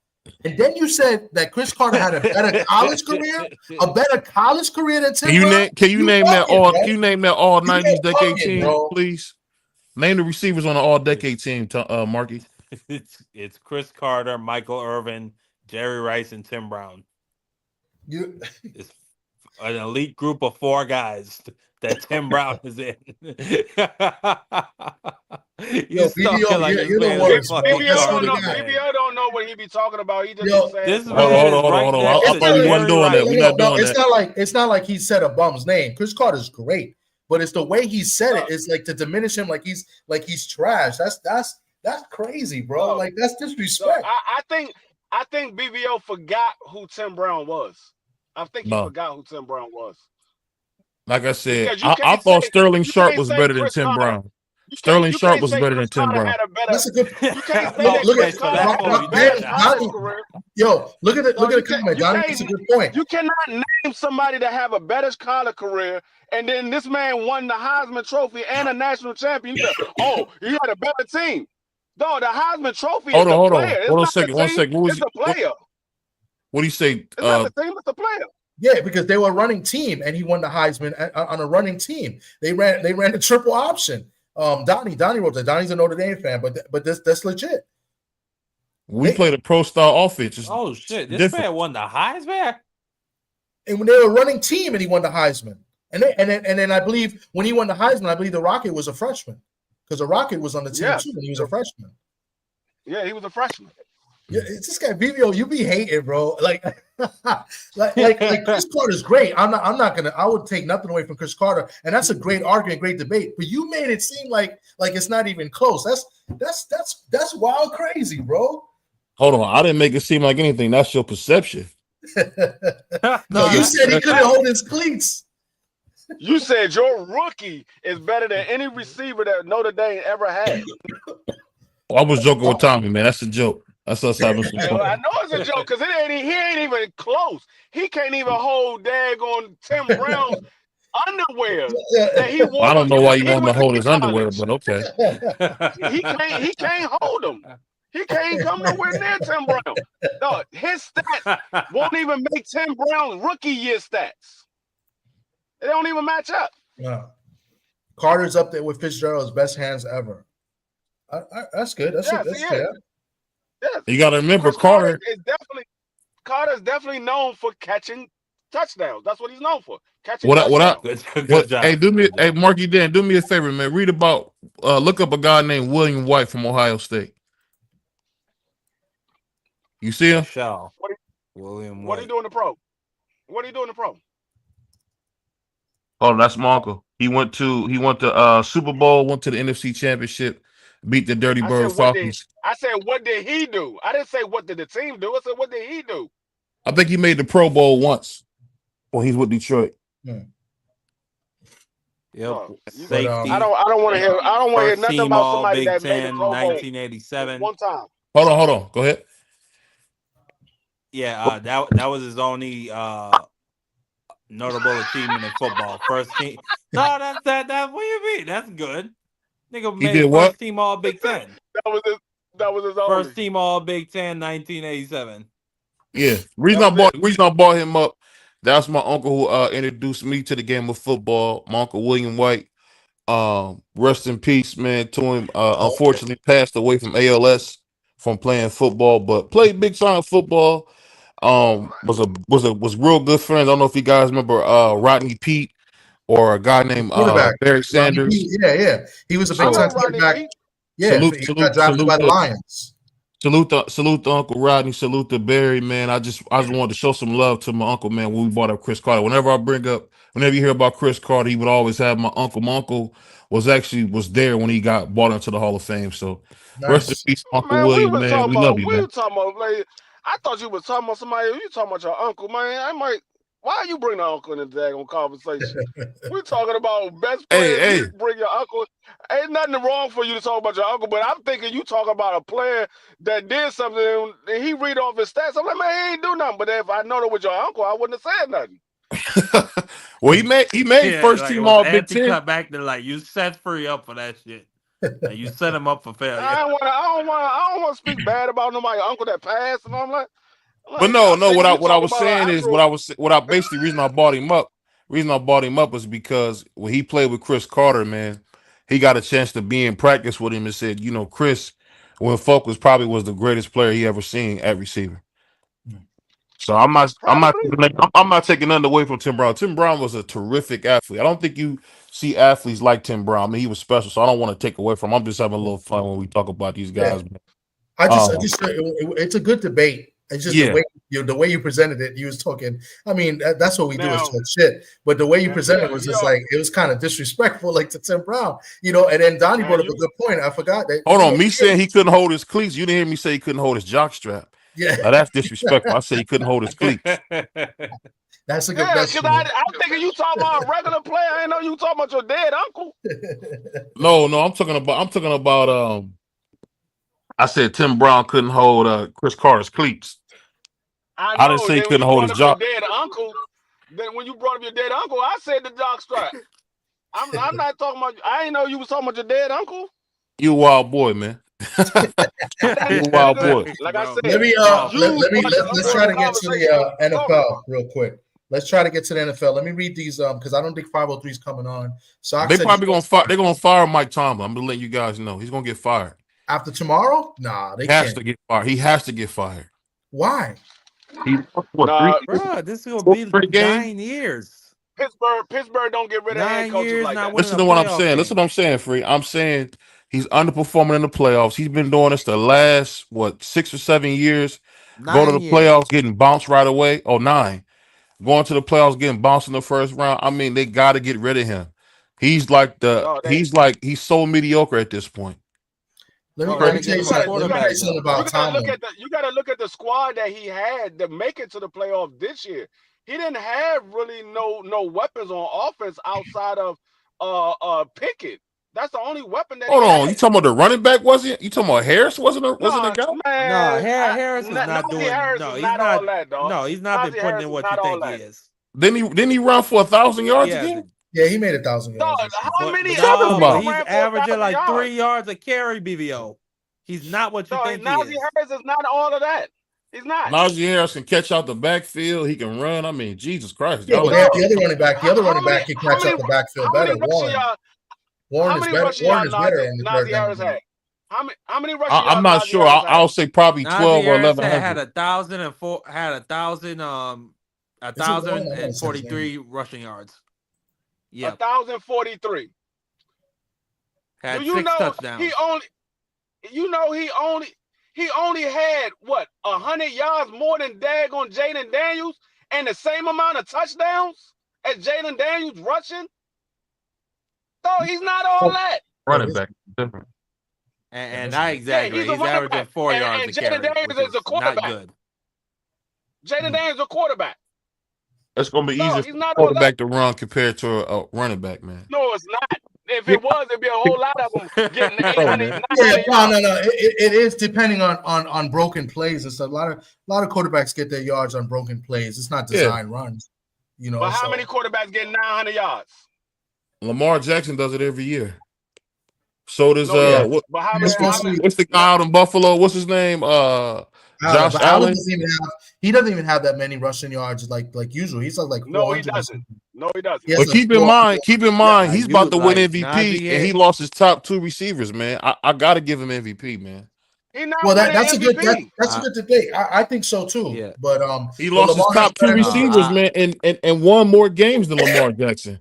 And then you said that Chris Carter had a better college career, than Tim Brown. Can you name that all 90s decade team, please? Name the receivers on the all-decade team, Marky. It's Chris Carter, Michael Irvin, Jerry Rice, and Tim Brown. It's an elite group of 4 guys that Tim Brown is in. BBO don't know what he be talking about. He just saying. Hold on. I thought we weren't doing that. We're not doing that. It's not like he said a bum's name. Chris Carter's great. But it's the way he said it. It's like to diminish him, like he's trash. That's crazy, bro. Like that's disrespect. I think BBO forgot who Tim Brown was. I think he forgot who Tim Brown was. Like I said, I thought Sterling Sharp was better than Tim Brown. Sterling Sharp was better than Tim Brown. That's a good. You can't say look at the comment, Donnie. That's a good point. You cannot name somebody to have a better college career, and then this man won the Heisman Trophy and a national champion. You say, oh, he had a better team. No, the Heisman Trophy. Hold on a second. It's the player. What do you say? It's not the team. It's the player. Yeah, because they were a running team, and he won the Heisman on a running team. They ran the triple option. Donnie wrote that. Donnie's a Notre Dame fan, but that's legit. We played a pro-style offense. Oh shit! This man won the Heisman. And when they were a running team, and he won the Heisman, and then I believe when he won the Heisman, I believe the Rocket was a freshman because the Rocket was on the team too, and he was a freshman. Yeah, he was a freshman. Yeah, it's this guy BBO. You be hating, bro. Like Chris Carter's great. I would take nothing away from Chris Carter, and that's a great argument, great debate. But you made it seem like it's not even close. That's wild crazy, bro. Hold on, I didn't make it seem like anything. That's your perception. No, you said he couldn't hold his cleats. You said your rookie is better than any receiver that Notre Dame ever had. I was joking with Tommy, man. That's a joke. That's us having some fun. I know it's a joke because he ain't even close. He can't even hold daggone Tim Brown's underwear that he wore. I don't know why you want him to hold his underwear, but okay. He can't hold them. He can't come nowhere near Tim Brown. No, his stats won't even make Tim Brown's rookie year stats. They don't even match up. Yeah. Carter's up there with Fitzgerald's best hands ever. That's good. That's fair. Yes. You got to remember, Carter's definitely known for catching touchdowns. That's what he's known for, Catching touchdowns. Good job. Hey, Marky Dan, do me a favor, man. Read about, look up a guy named William White from Ohio State. You see him? William White. What are you doing in the pro? What are you doing in the pro? Oh, that's my uncle. He went to Super Bowl, went to the NFC Championship, beat the Dirty Bird Falcons. I said, what did he do? I didn't say what did the team do. I said, what did he do? I think he made the Pro Bowl once when he's with Detroit. Yep. Safety. I don't want to hear. I don't want to hear nothing about somebody Big that 10, made the Pro Bowl 1987. One time. Hold on. Go ahead. Yeah, that was his only notable achievement in football. First team. No, that's that. What do you mean? That's good. Nigga made did what? First team All Big Ten. That was his only. First team All Big Ten, 1987. Yeah. Reason I brought him up. That's my uncle who introduced me to the game of football. My uncle William White. Rest in peace, man. To him. Unfortunately, passed away from ALS from playing football, but played big time football. Was real good friends. I don't know if you guys remember Rodney Peete or a guy named Barry Sanders. Yeah. He was a big time quarterback. Yeah, he got drafted by the Lions. Salute to Uncle Rodney. Salute to Barry, man. I just wanted to show some love to my uncle, man, when we brought up Cris Carter. Whenever you hear about Cris Carter, he would always have my uncle. My uncle was there when he got brought into the Hall of Fame. So rest in peace, Uncle William, man. We love you, man. I thought you was talking about somebody. You talking about your uncle, man. Why you bring the uncle in the daggone conversation? We're talking about best players. Hey. You bring your uncle. Ain't nothing wrong for you to talk about your uncle, but I'm thinking you talking about a player that did something and he read off his stats. I'm like, man, he ain't do nothing. But if I know that was your uncle, I wouldn't have said nothing. Well, he made first team All Big Ten. Cut back to you set Free up for that shit. You set him up for failure. I don't want to speak bad about nobody's uncle that passed, and I'm like. But no. What I was saying is basically reason I brought him up is because when he played with Cris Carter, man, he got a chance to be in practice with him and said, Cris, when folk was the greatest player he ever seen at receiver. So I'm not taking nothing away from Tim Brown. Tim Brown was a terrific athlete. I don't think you see athletes like Tim Brown. I mean, he was special, so I don't want to take away from him. I'm just having a little fun when we talk about these guys. Yeah. It's a good debate. It's just the way you presented it. You was talking. I mean, that's what we do is talk shit. But the way you presented it was just it was kind of disrespectful, to Tim Brown. And then Donnie brought up a good point. I forgot that. Hold on, me saying he couldn't hold his cleats. You didn't hear me say he couldn't hold his jock strap. Yeah, now, that's disrespectful. I said he couldn't hold his cleats. That's a good. Because I'm thinking you talking about a regular player. I didn't know you talking about your dead uncle. No, I'm talking about. I said Tim Brown couldn't hold Cris Carter's cleats. I didn't say he couldn't hold his jock. Dead uncle. Then when you brought up your dead uncle, I said the jock strap. I'm not talking about. I didn't know you was talking about your dead uncle. You a wild boy, man. You a wild boy. Like I said, let's try to get to the NFL real quick. Let's try to get to the NFL. Let me read these because I don't think 503 is coming on. So they probably gonna fire. They're gonna fire Mike Tomlin. I'm gonna let you guys know he's gonna get fired after tomorrow. Nah, he has to get fired. He has to get fired. Why? Bro, this is gonna be 9 years. Pittsburgh don't get rid of head coaches like that. Listen to what I'm saying. Listen to what I'm saying, Free. I'm saying he's underperforming in the playoffs. He's been doing this the last 6 or 7 years. Go to the playoffs, getting bounced right away. 9. Going to the playoffs, getting bounced in the first round. I mean, they got to get rid of him. He's he's so mediocre at this point. Let me tell you something about Tomlin. You got to look at the squad that he had to make it to the playoffs this year. He didn't have really no weapons on offense outside of Pickett. That's the only weapon that. Hold on, you talking about the running back? Wasn't you talking about Harris? Wasn't a guy? No, Harris is not doing. No, he's not all that, dog. No, he's not been putting in what you think he is. Didn't he run for 1,000 yards again? Yeah, he made 1,000 yards. How many? He's averaging like 3 yards a carry. BVO. He's not what you think he is. Najee Harris is not all of that. He's not. Najee Harris can catch out the backfield. He can run. I mean, Jesus Christ. Yeah, the other running back can catch out the backfield better. Warren is better in the third down. How many rushes? I'm not sure. I'll say probably 12 or 11. Had 1,004. Had 1,000 1,043 rushing yards. Yeah. 1,043. Had Do you 6 know touchdowns. he only had what 100 yards more than daggone Jaden Daniels and the same amount of touchdowns as Jaden Daniels rushing? So he's not all that. Running back different. And I exaggerate. Yeah, he's averaging 4 yards and a Jaden carry, Daniels is a quarterback. not good. Jaden Daniels is a quarterback. It's gonna be easier for a quarterback to run compared to a running back, man. No, it's not. If it was, it'd be a whole lot of them getting 800. No. It is depending on broken plays. It's a lot of quarterbacks get their yards on broken plays. It's not design runs, you know. But how many quarterbacks get 900 yards? Lamar Jackson does it every year. So does what's the guy out in Buffalo? What's his name? Josh Allen. He doesn't even have that many rushing yards like usual. He's like no, he doesn't. No, he doesn't. But keep in mind, he's about to win MVP, and he lost his top 2 receivers, man. I got to give him MVP, man. That's a good debate. I think so too. Yeah. But he lost his top 2 receivers, man, and won more games than Lamar Jackson.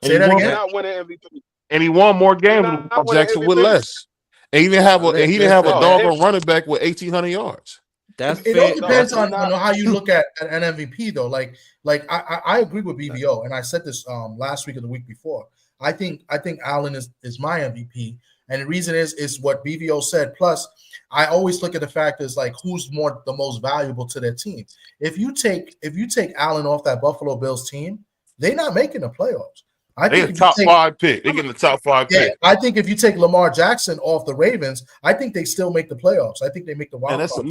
Say that again. Not winning MVP. And he won more games than Lamar Jackson with less. And he didn't have a doggone running back with 1,800 yards. It all depends on how you look at an MVP though. Like I agree with BBO, and I said this last week or the week before. I think Allen is my MVP, and the reason is what BBO said. Plus, I always look at the factors like who's the most valuable to their team. If you take Allen off that Buffalo Bills team, they're not making the playoffs. They're a top 5 pick. They're getting the top 5 pick. I think if you take Lamar Jackson off the Ravens, I think they still make the playoffs. I think they make the wild card. That's Hell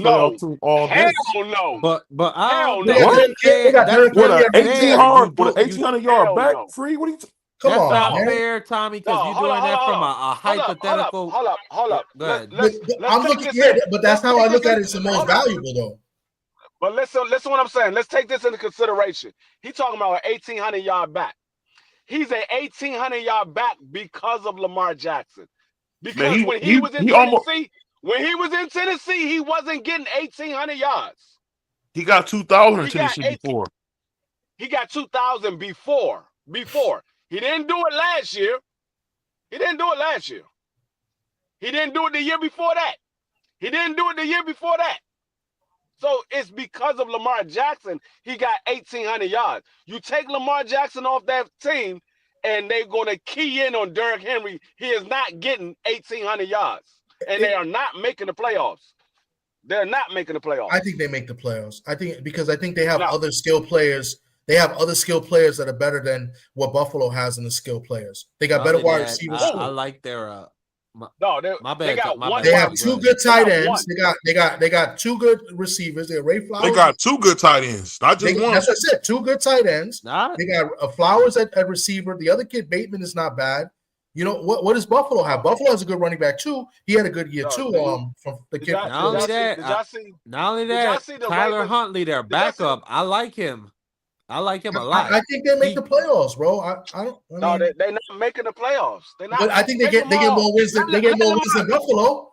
no. But hell no. With an 1,800 yard back free? What are you? Come on, that's not fair, Tommy, because you're doing that from a hypothetical. Hold up. Go ahead. I'm looking here, but that's how I look at it. It's the most valuable, though. But listen what I'm saying. Let's take this into consideration. He's talking about an 1,800 yard back. He's an 1,800 yard back because of Lamar Jackson. Because when he was in Tennessee, he wasn't getting 1,800 yards. He got 2,000 in Tennessee before. He got 2,000 before. He didn't do it last year. He didn't do it the year before that. So it's because of Lamar Jackson, he got 1,800 yards. You take Lamar Jackson off that team, and they're going to key in on Derrick Henry. He is not getting 1,800 yards, and they are not making the playoffs. They're not making the playoffs. I think they make the playoffs. I think they have other skill players. They have other skill players that are better than what Buffalo has in the skill players. They got better wide receivers. I like their they have 2 good tight ends. They got 2 good receivers. They got Ray Flowers. They got 2 good tight ends. Not just one. That's what I said. 2 good tight ends. They got Flowers at receiver. The other kid, Bateman, is not bad. You know what does Buffalo have? Buffalo has a good running back too. He had a good year too. From the kid. Not only that, Tyler Huntley, their backup. I like him. a lot. I think they make the playoffs, bro. They're not making the playoffs. They're not. But I think they get more wins than Buffalo.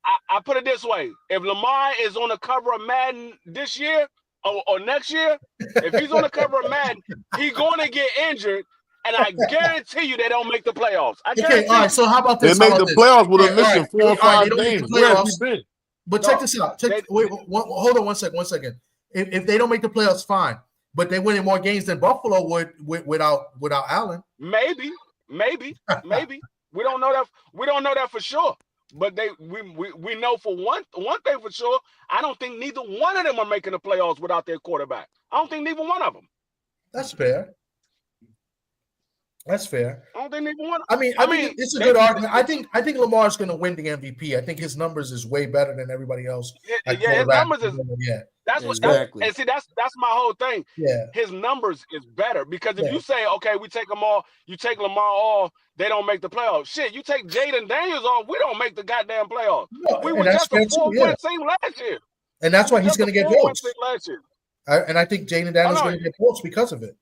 I put it this way: if Lamar is on the cover of Madden this year or next year, if he's on the cover of Madden, he's going to get injured. And I guarantee you they don't make the playoffs. Okay, all right. So how about this? They make the playoffs with a missing 4 or 5 games. Where have you been? But check this out. Hold on 1 second. If they don't make the playoffs, fine. But they winning more games than Buffalo would without Allen. Maybe. We don't know that. We don't know that for sure. But we know for one thing for sure. I don't think neither one of them are making the playoffs without their quarterback. I don't think neither one of them. That's fair. I don't think neither one. I mean, it's a good argument. I think Lamar's going to win the MVP. I think his numbers is way better than everybody else. His numbers is. That's what exactly. And see, that's my whole thing. Yeah, his numbers is better because if you say, okay, we take them all, you take Lamar off, they don't make the playoffs. Shit, you take Jaden Daniels off, we don't make the goddamn playoffs. No, we were just a 4-point team last year, and that's why he's going to get votes last year. And I think Jaden Daniels is going to get votes because of it.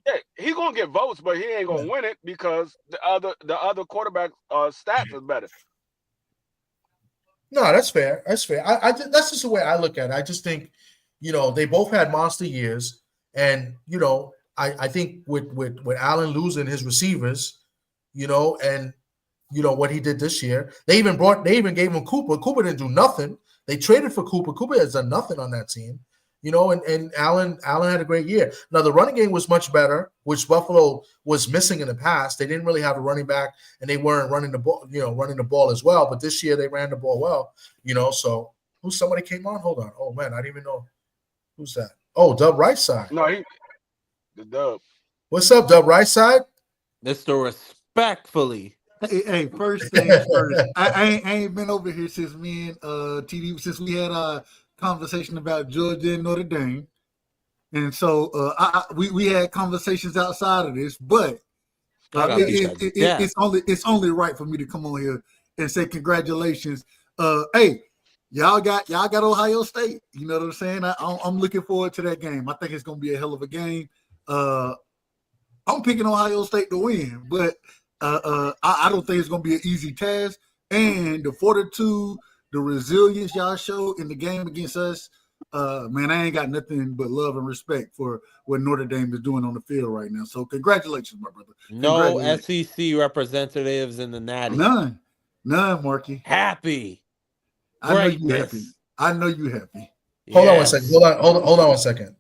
Yeah, he's gonna get votes, but he ain't gonna win it because the other quarterback stats is better. No, that's fair. That's fair. That's just the way I look at it. I just think, they both had monster years, and I think with Allen losing his receivers, and what he did this year, they even gave him Cooper. Cooper didn't do nothing. They traded for Cooper. Cooper has done nothing on that team, and Allen had a great year. Now the running game was much better, which Buffalo was missing in the past. They didn't really have a running back, and they weren't running the ball as well. But this year they ran the ball well, So somebody came on? Hold on. Oh man, I didn't even know who's that. Oh, Dub Right Side. No, the Dub. What's up, Dub Right Side? Mr. Respectfully. Hey, first things first. I ain't been over here since me and TD, since we had a conversation about Georgia and Notre Dame, and so we had conversations outside of this, but it's only right for me to come on here and say congratulations. Hey, y'all got Ohio State. You know what I'm saying? I'm looking forward to that game. I think it's gonna be a hell of a game. I'm picking Ohio State to win, but I don't think it's going to be an easy task. And the fortitude, the resilience y'all show in the game against us, man, I ain't got nothing but love and respect for what Notre Dame is doing on the field right now. So congratulations, my brother. No SEC representatives in the Natty. None, Marky. Happy. I know you happy. I know you happy. Hold on one second. Hold on one second.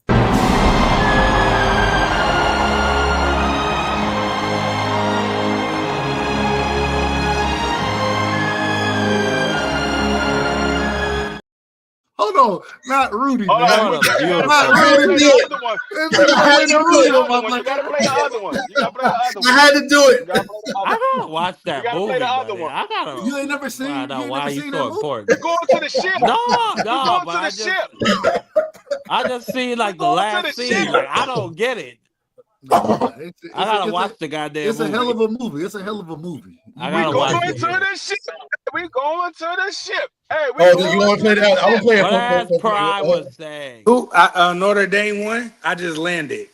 Hold on, not Rudy. Hold on. Not Rudy. Rudy. You gotta play the other one. I had to do it. I gotta watch that movie. Play the other one. You ain't never seen. Why you so important? You're going to the ship. No, but I just seen like the last scene. Like I don't get it. I gotta watch the goddamn. It's a hell of a movie. It's a hell of a movie. I gotta watch it. We going to the ship. Hey, you want to play that? I'm gonna play it. What as Pride was saying. Who? Notre Dame won. I just landed.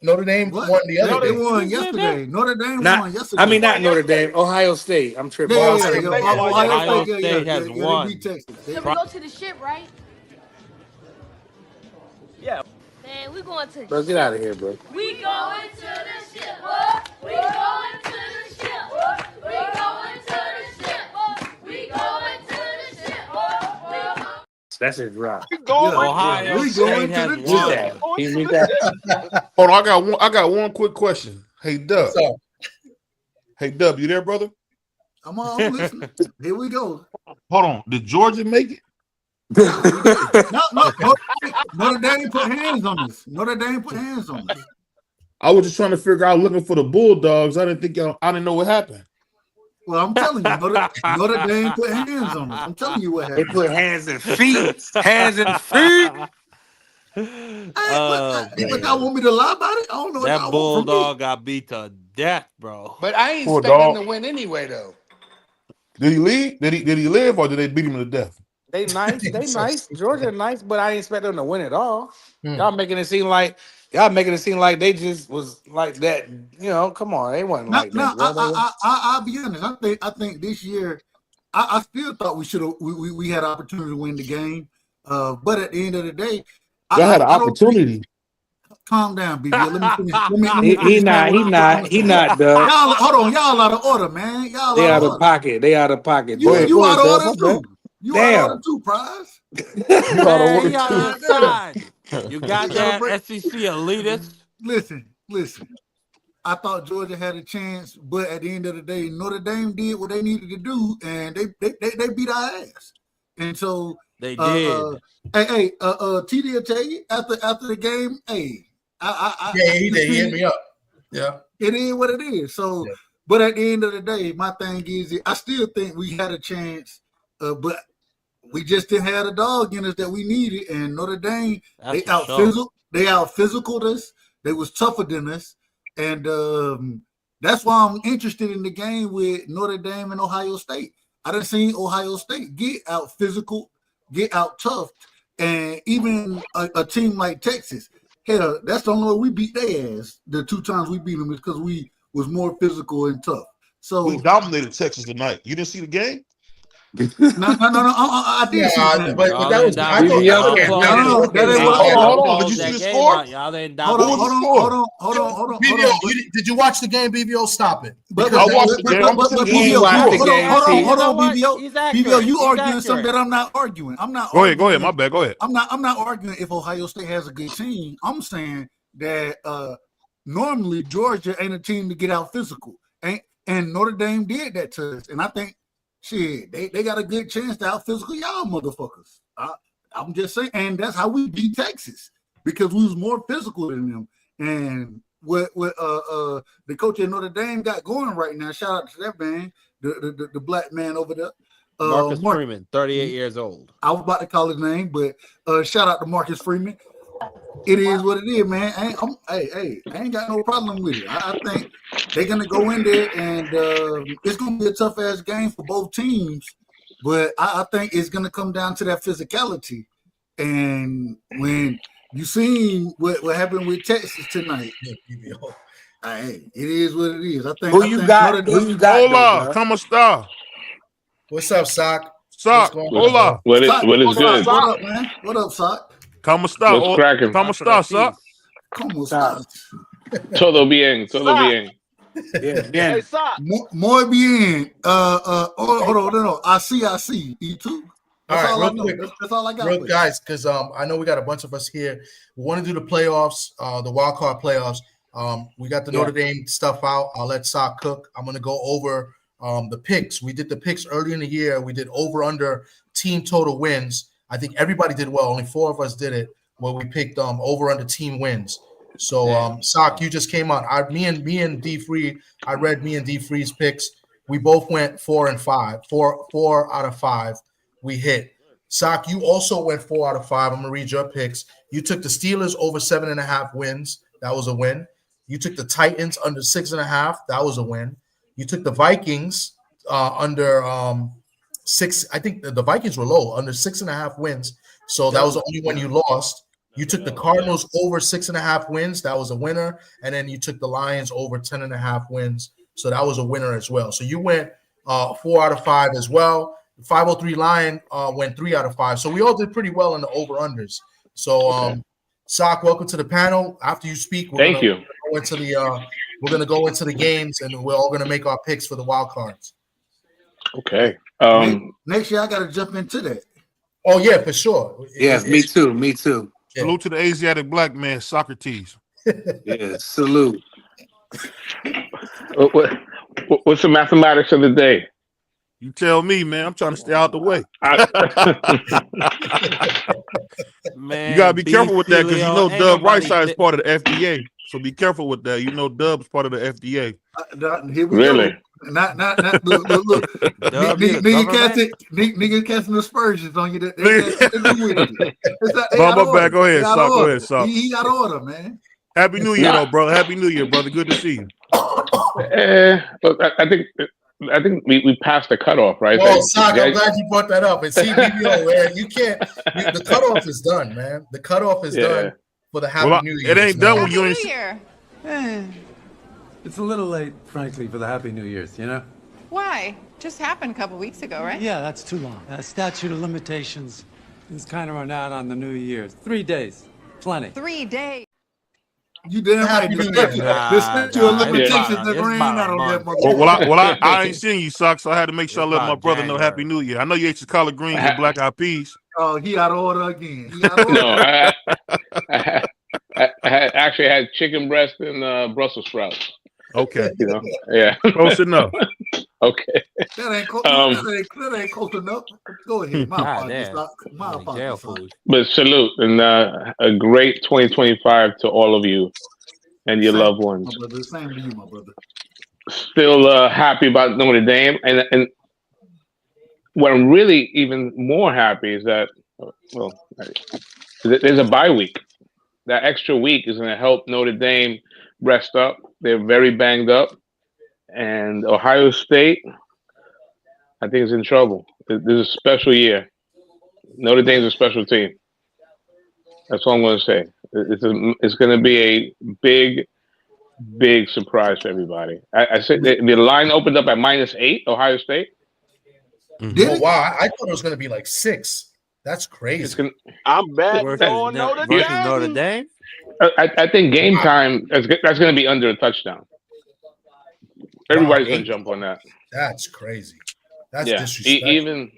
Notre Dame won the other day. They won yesterday. Notre Dame won yesterday. I mean, not Notre Dame. Ohio State. I'm tripping. Ohio State has won. So we go to the ship, right? Yeah. Man, we going to the Bro, ship. get out of here, bro. We going to the ship. We going to the ship. We going to the ship. We going to the ship. That's his drop. Ohio State has won. Can you read that? Hold on, I got one quick question. Hey Dub. Hey Dub, you there, brother? I'm listening. Here we go. Hold on. Did Georgia make it? No, Notre Dame put hands on us. Notre Dame put hands on us. I was just trying to figure out, looking for the Bulldogs. I didn't know what happened. Well, I'm telling you, Notre Dame put hands on us. I'm telling you what happened. They put hands and feet. Hands and feet. But y'all want me to lie about it? I don't know. That Bulldog got beat to death, bro. But I ain't expecting him to win anyway, though. Did he leave? Did he live, or did they beat him to death? They nice. They nice. Georgia nice, but I ain't expect them to win at all. Y'all making it seem like they just was like that. Come on, they wasn't like that. I'll be honest. I think this year, I still thought we should have. We had an opportunity to win the game, but at the end of the day, I had an opportunity. Calm down, BB. Let me finish. He not. Doug. Y'all, hold on. Y'all out of order, man. They out of pocket. They out of pocket. You out of order too. You out of order too, Prize. You got that SEC elitist. Listen. I thought Georgia had a chance, but at the end of the day, Notre Dame did what they needed to do, and they beat our ass. And so they did. TD will tell you after the game. Hey, he did. He hit me up. Yeah, it is what it is. So, but at the end of the day, my thing is, I still think we had a chance, but we just didn't have the dog in us that we needed. And Notre Dame, they out physicaled us. They was tougher than us, and that's why I'm interested in the game with Notre Dame and Ohio State. I done seen Ohio State get out physical, get out tough, and even a team like Texas. Hell, that's the only way we beat their ass. The 2 times we beat them is because we was more physical and tough. So we dominated Texas tonight. You didn't see the game? No. I did see that. But that was I thought hold on. Did you see the score? Hold on. Did you watch the game, BVO? Stop it. I watched the game. Hold on, BVO. You arguing something that I'm not arguing. I'm not. Go ahead. My bad. Go ahead. I'm not arguing if Ohio State has a good team. I'm saying that normally Georgia ain't a team to get out physical, and Notre Dame did that to us. And I think, shit, they got a good chance to out physical y'all motherfuckers. I'm just saying, and that's how we beat Texas, because we was more physical than them. And what the coach at Notre Dame got going right now, shout out to that man, the black man over there. Marcus Freeman, 38 years old. I was about to call his name, but shout out to Marcus Freeman. It is what it is, man. I ain't got no problem with it. I think they're gonna go in there, and it's gonna be a tough ass game for both teams. But I think it's gonna come down to that physicality. And when you seen what happened with Texas tonight, it is what it is. I think. Who you got? Hola, come on, star. What's up, Sock? Sock, hola. What is good? What up, man? What up, Sock? ¿Cómo está? What's cracking? ¿Cómo está, Sock? ¿Cómo estás? Todo bien. Yeah. Hey, Sock. Muy bien. Hold on. No. I see. You too. That's all right, I know. That's all I got. Real guys, because I know we got a bunch of us here. We want to do the playoffs, the wild card playoffs. We got the Notre Dame stuff out. I'll let Sock cook. I'm gonna go over the picks. We did the picks early in the year. We did over under team total wins. I think everybody did well. Only 4 of us did it, where we picked over under team wins. So Sock, you just came on. Me and D Free. I read me and D Free's picks. We both went 4 and 5. 4 out of 5. We hit. Sock, you also went 4 out of 5. I'm gonna read your picks. You took the Steelers over 7.5 wins. That was a win. You took the Titans under 6.5. That was a win. You took the Vikings under 6. I think the Vikings were low, under 6.5 wins. So that was the only one you lost. You took the Cardinals over 6.5 wins. That was a winner. And then you took the Lions over 10.5 wins. So that was a winner as well. So you went 4 out of 5 as well. The 503 Lion went 3 out of 5. So we all did pretty well in the over-unders. So, Sock, welcome to the panel. After you speak, we're going to go into the games, and we're all going to make our picks for the wild cards. Okay. Next year, I got to jump into that. Oh, yeah, for sure. Yes, me too. Yeah. Salute to the Asiatic black man, Socrates. Yeah, salute. What's the mathematics of the day? You tell me, man. I'm trying to stay out the way. Man, you gotta be careful with that, because you know Dub Rightside is part of the FDA. So be careful with that. You know Dub's part of the FDA. Here we really? Go. Not look. Nigga casting aspersions on you. Mama back. Go ahead, Sock. Go ahead, Sock. He got order, man. Happy New Year, though, brother. Happy New Year, brother. Good to see you. But I think we passed the cutoff, right? Well, Sock, I'm glad you brought that up. And CBBO, man, you can't. The cutoff is done, man. The cutoff is done for the Happy New Year. It ain't done when you ain't. It's a little late, frankly, for the Happy New Year's, you know? Why? Just happened a couple weeks ago, right? Yeah, that's too long. Statute of limitations is kind of run out on the New Year's. 3 days. Plenty. 3 days. You damn right. The statute of limitations that ran out on that motherfucker. Well, I ain't seen you, Sock, so I had to make sure I let my brother know Happy New Year. I know you ate your collard greens and black eyed peas. Oh, he out of order again. No, I actually had chicken breast and Brussels sprouts. Okay. You know, yeah. Close enough. Okay. That ain't close enough. Go ahead. My apologies. But salute and a great 2025 to all of you and your loved ones. My brother. Same to you, my brother. Still happy about Notre Dame, and what I'm really even more happy is that there's a bye week. That extra week is going to help Notre Dame rest up. They're very banged up. And Ohio State, I think, is in trouble. This is a special year. Notre Dame's a special team. That's all I'm going to say. It's going to be a big surprise for everybody. I said the line opened up at -8, Ohio State. Oh, wow, I thought it was going to be like 6. That's crazy. I'm betting on Notre Dame. I think game time that's going to be under a touchdown. Everybody's going to jump on that. That's crazy. That's disrespectful.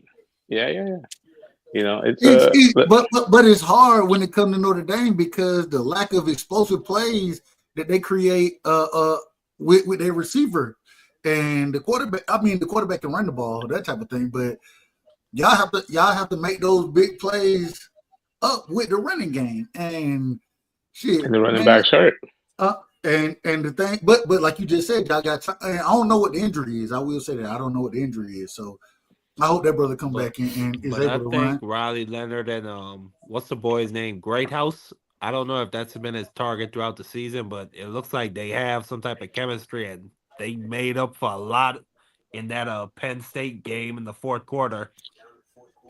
You know, it's but it's hard when it comes to Notre Dame because the lack of explosive plays that they create with their receiver and the quarterback. I mean, the quarterback can run the ball, that type of thing. But y'all have to make those big plays up with the running game and shit. And the running back's hurt. And the thing, but like you just said, y'all got. I don't know what the injury is. I will say that I don't know what the injury is. So I hope that brother come back and is able to run. I think Riley Leonard and what's the boy's name? Greathouse. I don't know if that's been his target throughout the season, but it looks like they have some type of chemistry and they made up for a lot in that Penn State game in the fourth quarter.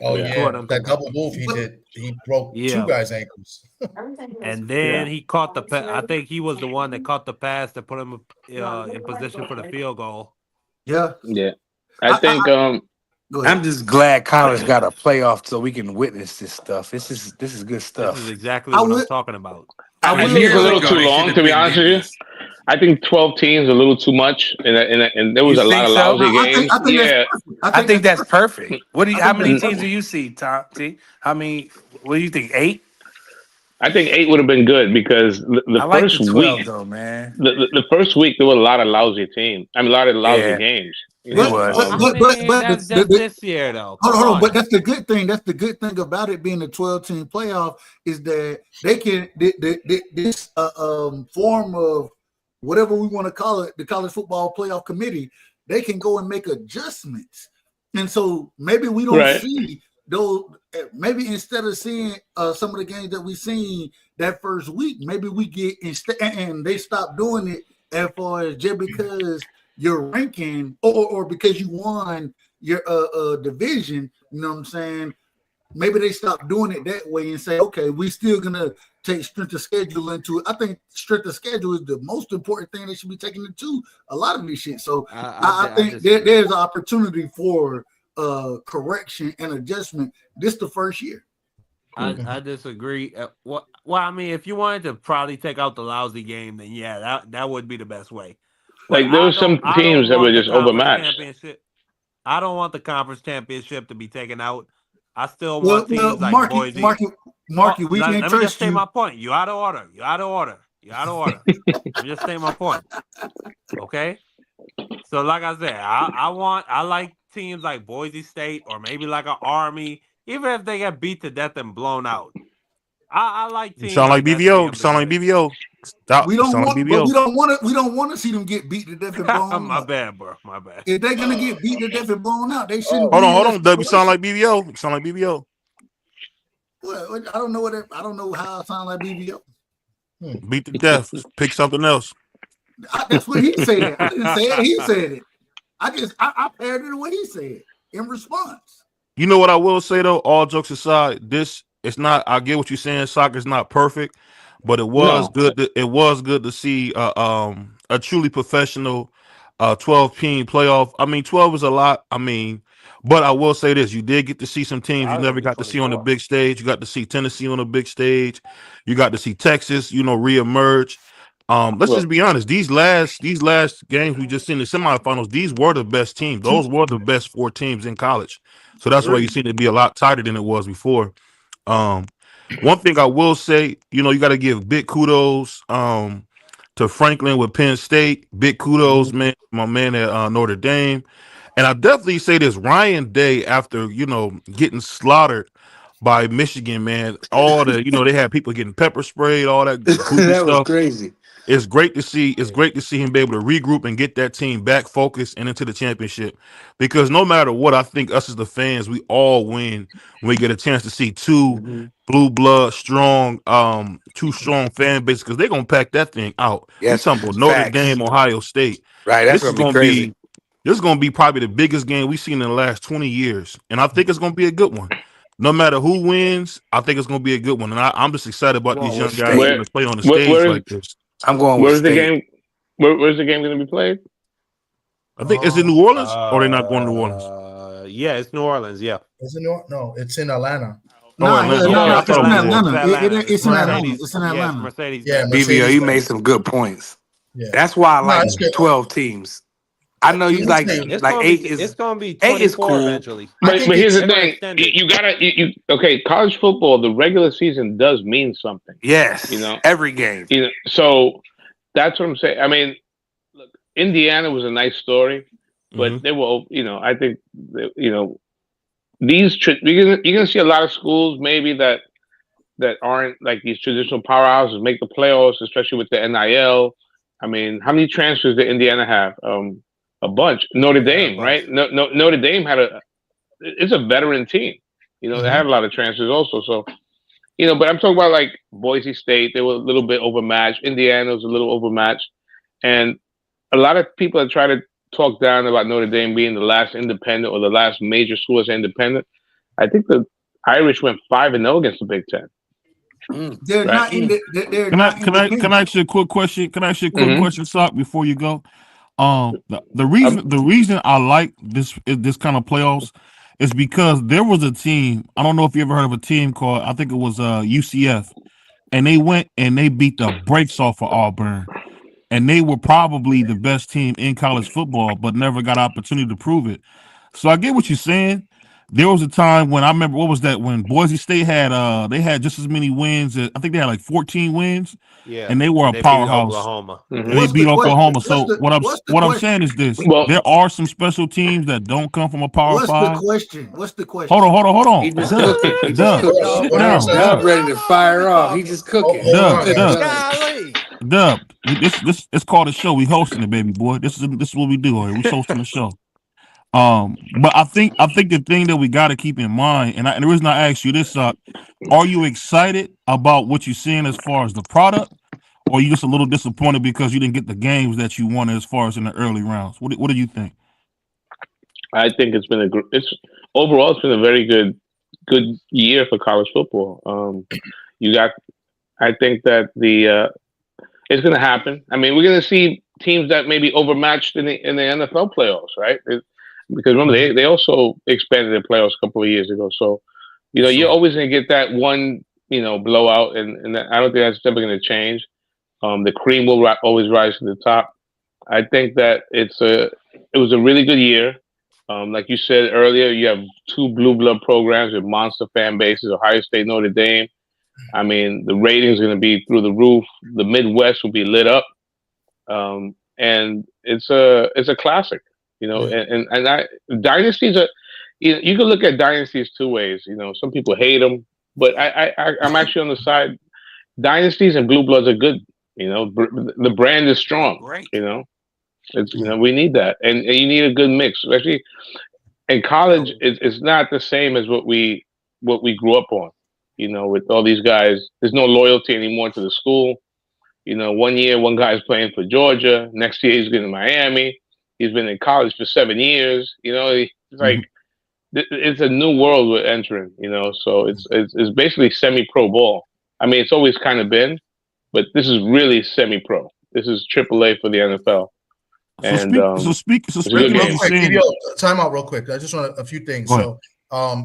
Oh yeah, that double move he did. He broke 2 guys' ankles. And then he caught the pass. I think he was the one that caught the pass to put him in position for the field goal. Yeah. I think I'm just glad college got a playoff so we can witness this stuff. This is good stuff. This is exactly what I'm talking about. I think it's a little too long, to be honest with you. I think 12 teams is a little too much, and there was a lot of lousy games. I think that's perfect. How many teams do you see, Tom? What do you think? 8? I think 8 would have been good because the first 12, week, though, man. The first week there were a lot of lousy teams. I mean, a lot of lousy games. But that's this year though. Hold on, but that's the good thing. That's the good thing about it being a 12-team playoff is that they can this form of whatever we want to call it, the college football playoff committee. They can go and make adjustments, and so maybe we don't see those. Maybe instead of seeing some of the games that we seen that first week, maybe we get instead, and they stop doing it as far as just because your ranking or because you won your division, you know what I'm saying? Maybe they stop doing it that way and say, okay, we're still gonna take strength of schedule into it. I think strength of schedule is the most important thing they should be taking into a lot of this shit. So I think there's an opportunity for correction and adjustment. This the first year. I disagree. Well, I mean, if you wanted to probably take out the lousy game, then yeah, that would be the best way. Like there were some teams that were just overmatched. I don't want the conference championship to be taken out. I still want teams like Boise. Marky, we can let me just say my point. You out of order. Let me just say my point. Okay. So like I said, I like teams like Boise State or maybe like an Army, even if they get beat to death and blown out. I like teams. Sound like BBO. Sound like BBO. Stop. We don't want to see them get beat to death and blown out. My bad, bro. My bad. If they're gonna get beat to death and blown out, they shouldn't. Hold on. Doug, you sound like BBO. Sound like BBO. Well, I don't know how I sound like BBO. Beat to death. Pick something else. That's what he said. I didn't say it. He said it. I paired it the way he said in response. You know what I will say though? All jokes aside, it's not. I get what you're saying. Soccer's not perfect, but it was good. It was good to see a truly professional 12-team playoff. I mean, 12 is a lot. I mean, but I will say this: you did get to see some teams you never got to see on the big stage. You got to see Tennessee on the big stage. You got to see Texas, reemerge. Let's just be honest. These last games we just seen the semifinals. These were the best teams. Those were the best 4 teams in college. So that's why you see it be a lot tighter than it was before. One thing I will say, you got to give big kudos to Franklin with Penn State. Big kudos, man, my man at Notre Dame. And I definitely say this, Ryan Day, after, getting slaughtered by Michigan, man, all the, they had people getting pepper sprayed, all that that stuff. Was crazy. It's great to see. It's great to see him be able to regroup and get that team back focused and into the championship. Because no matter what, I think us as the fans, we all win when we get a chance to see two blue blood, strong fan bases because they're gonna pack that thing out. Yes, we're talking about Notre Dame, Ohio State. Right, that's gonna be crazy. This is gonna be probably the biggest game we've seen in the last 20 years, and I think it's gonna be a good one. No matter who wins, I think it's gonna be a good one, and I'm just excited about these young guys going to play on the stage like this. I'm going. Where's the game? Where's the game going to be played? I think is it New Orleans or are they not going to New Orleans? Yeah, it's New Orleans. Yeah. Is it no? It's in Atlanta. It's in Atlanta. It's in Atlanta. It's in Atlanta. Mercedes. Yeah, BVO, you made some good points. Yeah. That's why I like 12 teams. I know you like 8 is. It's gonna be 8 is cool. eventually. But here's the thing: you gotta. Okay, college football, the regular season does mean something. Yes, every game. So that's what I'm saying. I mean, look, Indiana was a nice story, but they were. I think these you're gonna see a lot of schools maybe that aren't like these traditional powerhouses make the playoffs, especially with the NIL. I mean, how many transfers did Indiana have? A bunch. Notre Dame, right? Notre Dame it's a veteran team. They had a lot of transfers also. So, but I'm talking about like Boise State. They were a little bit overmatched. Indiana was a little overmatched, and a lot of people that try to talk down about Notre Dame being the last independent or the last major school as independent. I think the Irish went 5-0 against the Big Ten. They're not in the. Can I ask you a quick question? Can I ask you a quick question, Sock, before you go? The reason I like this kind of playoffs is because there was a team. I don't know if you ever heard of a team called, I think it was UCF, and they went and they beat the brakes off of Auburn, and they were probably the best team in college football, but never got opportunity to prove it. So I get what you're saying. There was a time when I remember, what was that, when Boise State had they had just as many wins. I think they had like 14 wins. Yeah, and they were a powerhouse. Oklahoma. They beat Oklahoma. So what I'm saying is this: there are some special teams that don't come from a Power 5. What's the question? Hold on. He just cooking. Dub ready to fire off. He just cooking. Dub. This it's called a show. We hosting it, baby boy. This is what we do. We hosting the show. But I think the thing that we got to keep in mind, and the reason I asked you this, are you excited about what you're seeing as far as the product, or are you just a little disappointed because you didn't get the games that you wanted as far as in the early rounds? What do you think? I think it's been overall it's been a very good year for college football. I think that it's going to happen. I mean, we're going to see teams that may be overmatched in the NFL playoffs, right? Because remember, they also expanded their playoffs a couple of years ago. So, you're always going to get that one, blowout, and I don't think that's ever going to change. The cream will always rise to the top. I think that it was a really good year. Like you said earlier, you have 2 blue blood programs with monster fan bases, Ohio State, Notre Dame. I mean, the ratings are going to be through the roof. The Midwest will be lit up. And it's a classic. Dynasties are, you can look at dynasties 2 ways. Some people hate them, but I'm actually on the side. Dynasties and blue bloods are good. The brand is strong. Great. It's we need that, and you need a good mix, especially in college. It's not the same as what we grew up on. With all these guys, there's no loyalty anymore to the school. 1 year, one guy's playing for Georgia. Next year, he's going to Miami. He's been in college for 7 years. It's like it's a new world we're entering. So it's basically semi-pro ball. I mean, it's always kind of been, but this is really semi-pro. This is AAA for the NFL. Speaking time out real quick. I just want a few things. So,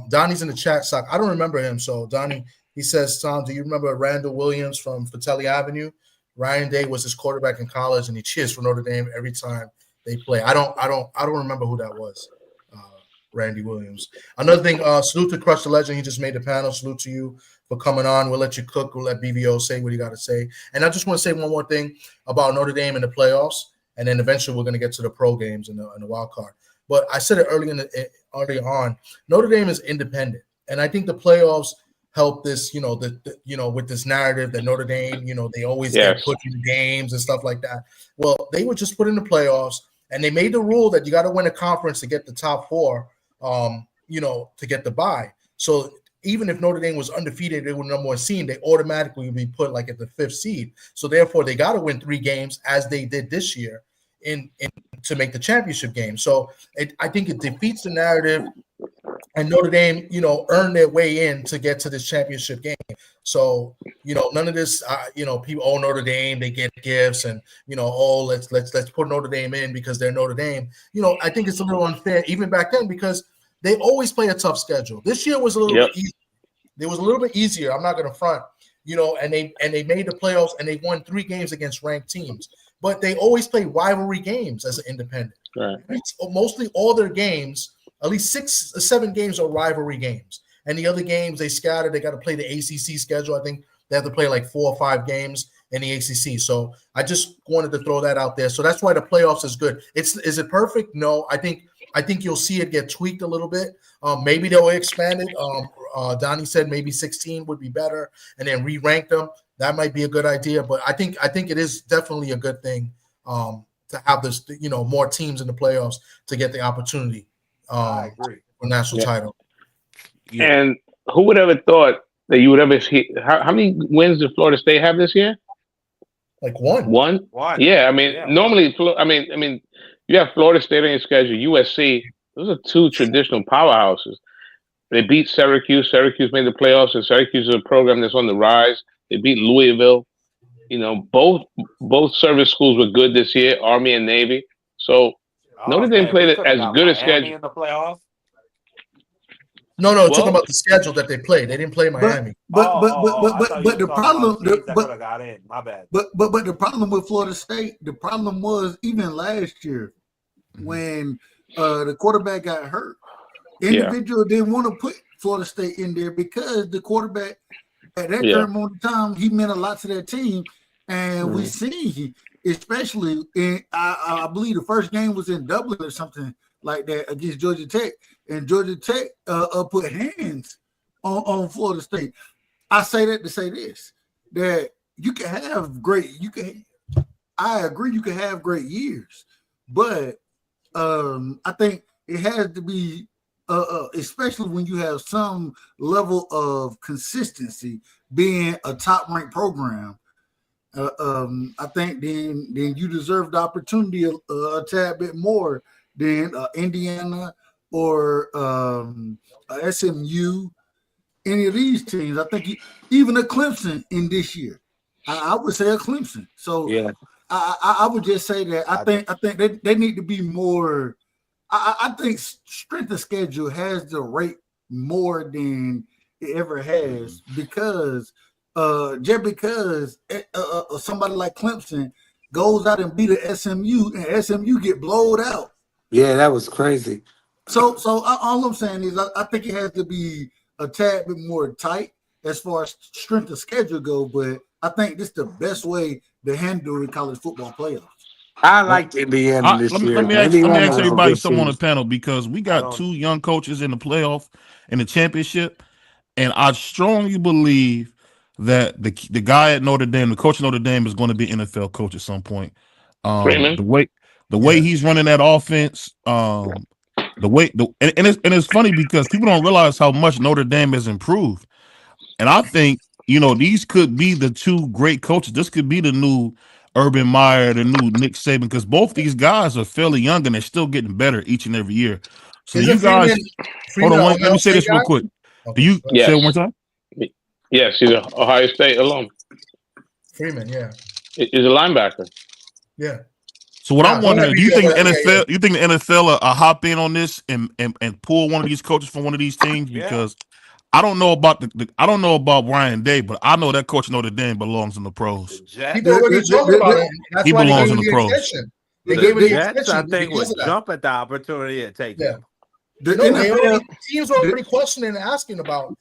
Donnie's in the chat. Sock. I don't remember him. So, Donnie, he says, Tom, do you remember Randall Williams from Fratelli Avenue? Ryan Day was his quarterback in college, and he cheers for Notre Dame every time they play. I don't remember who that was. Randy Williams. Another thing, salute to Crush the Legend. He just made the panel. Salute to you for coming on. We'll let you cook. We'll let BVO say what he got to say. And I just want to say one more thing about Notre Dame in the playoffs, and then eventually we're going to get to the pro games and the wild card. But I said it early on. Notre Dame is independent, and I think the playoffs help this. With this narrative that Notre Dame, they always get put in games and stuff like that. Well, they were just put in the playoffs, and they made the rule that you got to win a conference to get the top 4. To get the bye. So even if Notre Dame was undefeated, they were number 1 seed, they automatically would be put like at the 5th seed. So therefore, they got to win 3 games as they did this year in to make the championship game. So I think it defeats the narrative, and Notre Dame, earned their way in to get to this championship game. So none of this, people, Notre Dame, they get gifts, and let's put Notre Dame in because they're Notre Dame. I think it's a little unfair even back then because they always play a tough schedule. This year was a little bit easier. It was a little bit easier. I'm not going to front, and they made the playoffs and they won 3 games against ranked teams. But they always play rivalry games as an independent. Right. Mostly all their games, at least 6 or 7 games are rivalry games. And the other games they scatter. They got to play the ACC schedule. I think they have to play like 4 or 5 games in the ACC. So I just wanted to throw that out there. So that's why the playoffs is good. Is it perfect? No. I think you'll see it get tweaked a little bit. Maybe they'll expand it. Donnie said maybe 16 would be better, and then re-rank them. That might be a good idea. But I think it is definitely a good thing to have this, more teams in the playoffs to get the opportunity I agree. for national title. Yeah. And who would ever thought that you would ever hit? How many wins did Florida State have this year? Like one. One? Yeah, I mean, normally, I mean, you have Florida State on your schedule, USC. Those are 2 traditional powerhouses. They beat Syracuse. Syracuse made the playoffs, and Syracuse is a program that's on the rise. They beat Louisville. Both service schools were good this year, Army and Navy. So Notre Dame played it as good a schedule. In the playoffs? No, talking about the schedule that they played. They didn't play Miami. But the problem, got in. My bad. But the problem with Florida State, the problem was even last year when the quarterback got hurt. Individual didn't want to put Florida State in there because the quarterback at that current time, he meant a lot to that team, and we see, especially in I believe the first game was in Dublin or something like that against Georgia Tech, and Georgia Tech put hands on Florida State. I say that to say this, that I agree you can have great years, but I think it has to be especially when you have some level of consistency being a top-ranked program. I think then you deserve the opportunity a tad bit more than Indiana or SMU, any of these teams. I think even a Clemson in this year. I would say a Clemson. So I would just say that I think they need to be more. I think strength of schedule has the rate more than it ever has because somebody like Clemson goes out and beat a SMU and SMU get blowed out. Yeah, that was crazy. So all I'm saying is I think it has to be a tad bit more tight as far as strength of schedule go, but I think this is the best way to handle the college football playoffs. I liked Indiana this year. Let me ask everybody something on the panel because we got 2 young coaches in the playoff in the championship, and I strongly believe that the guy at Notre Dame, the coach of Notre Dame, is going to be an NFL coach at some point. The way he's running that offense, and it's funny because people don't realize how much Notre Dame has improved, and I think these could be the 2 great coaches. This could be the new Urban Meyer, the new Nick Saban, because both these guys are fairly young and they're still getting better each and every year. So you guys, hold on, let me say this real quick. Do you say it one more time? Yes, he's an Ohio State alum. Freeman, yeah. He's a linebacker. Yeah. So what I'm wondering, do you think the NFL, you think the NFL will hop in on this and pull one of these coaches from one of these teams? Because I don't know about I don't know about Ryan Day, but I know that coach Notre Dame belongs in the pros. People already talking about it. He belongs in the pros. They gave it the Jets, I think, would jump at the opportunity to take him. Teams are already questioning and asking about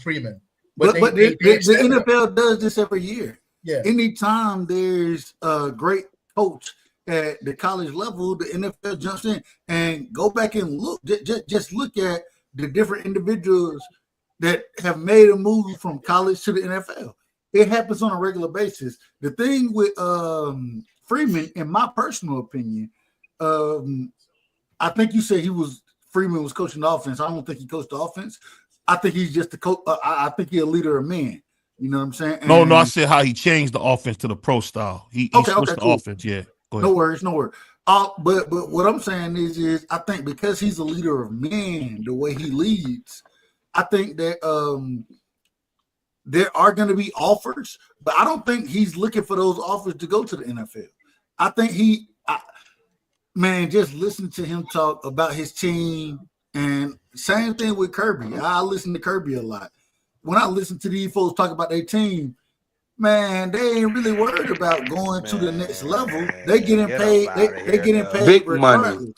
Freeman. But the NFL does this every year. Yeah. Anytime there's a great coach at the college level, the NFL jumps in and go back and look. Just look at the different individuals that have made a move from college to the NFL. It happens on a regular basis. The thing with Freeman, in my personal opinion, I think you said Freeman was coaching the offense. I don't think he coached the offense. I think he's just a coach. I think he's a leader of men. You know what I'm saying? No, I said how he changed the offense to the pro style. He switched the offense. Yeah, go ahead. No worries. But what I'm saying is I think because he's a leader of men, the way he leads, I think that there are going to be offers, but I don't think he's looking for those offers to go to the NFL. I think just listen to him talk about his team And same thing with Kirby. I listen to Kirby a lot. When I listen to these folks talk about their team, man, they ain't really worried about going to the next level. They getting paid. They getting paid big money.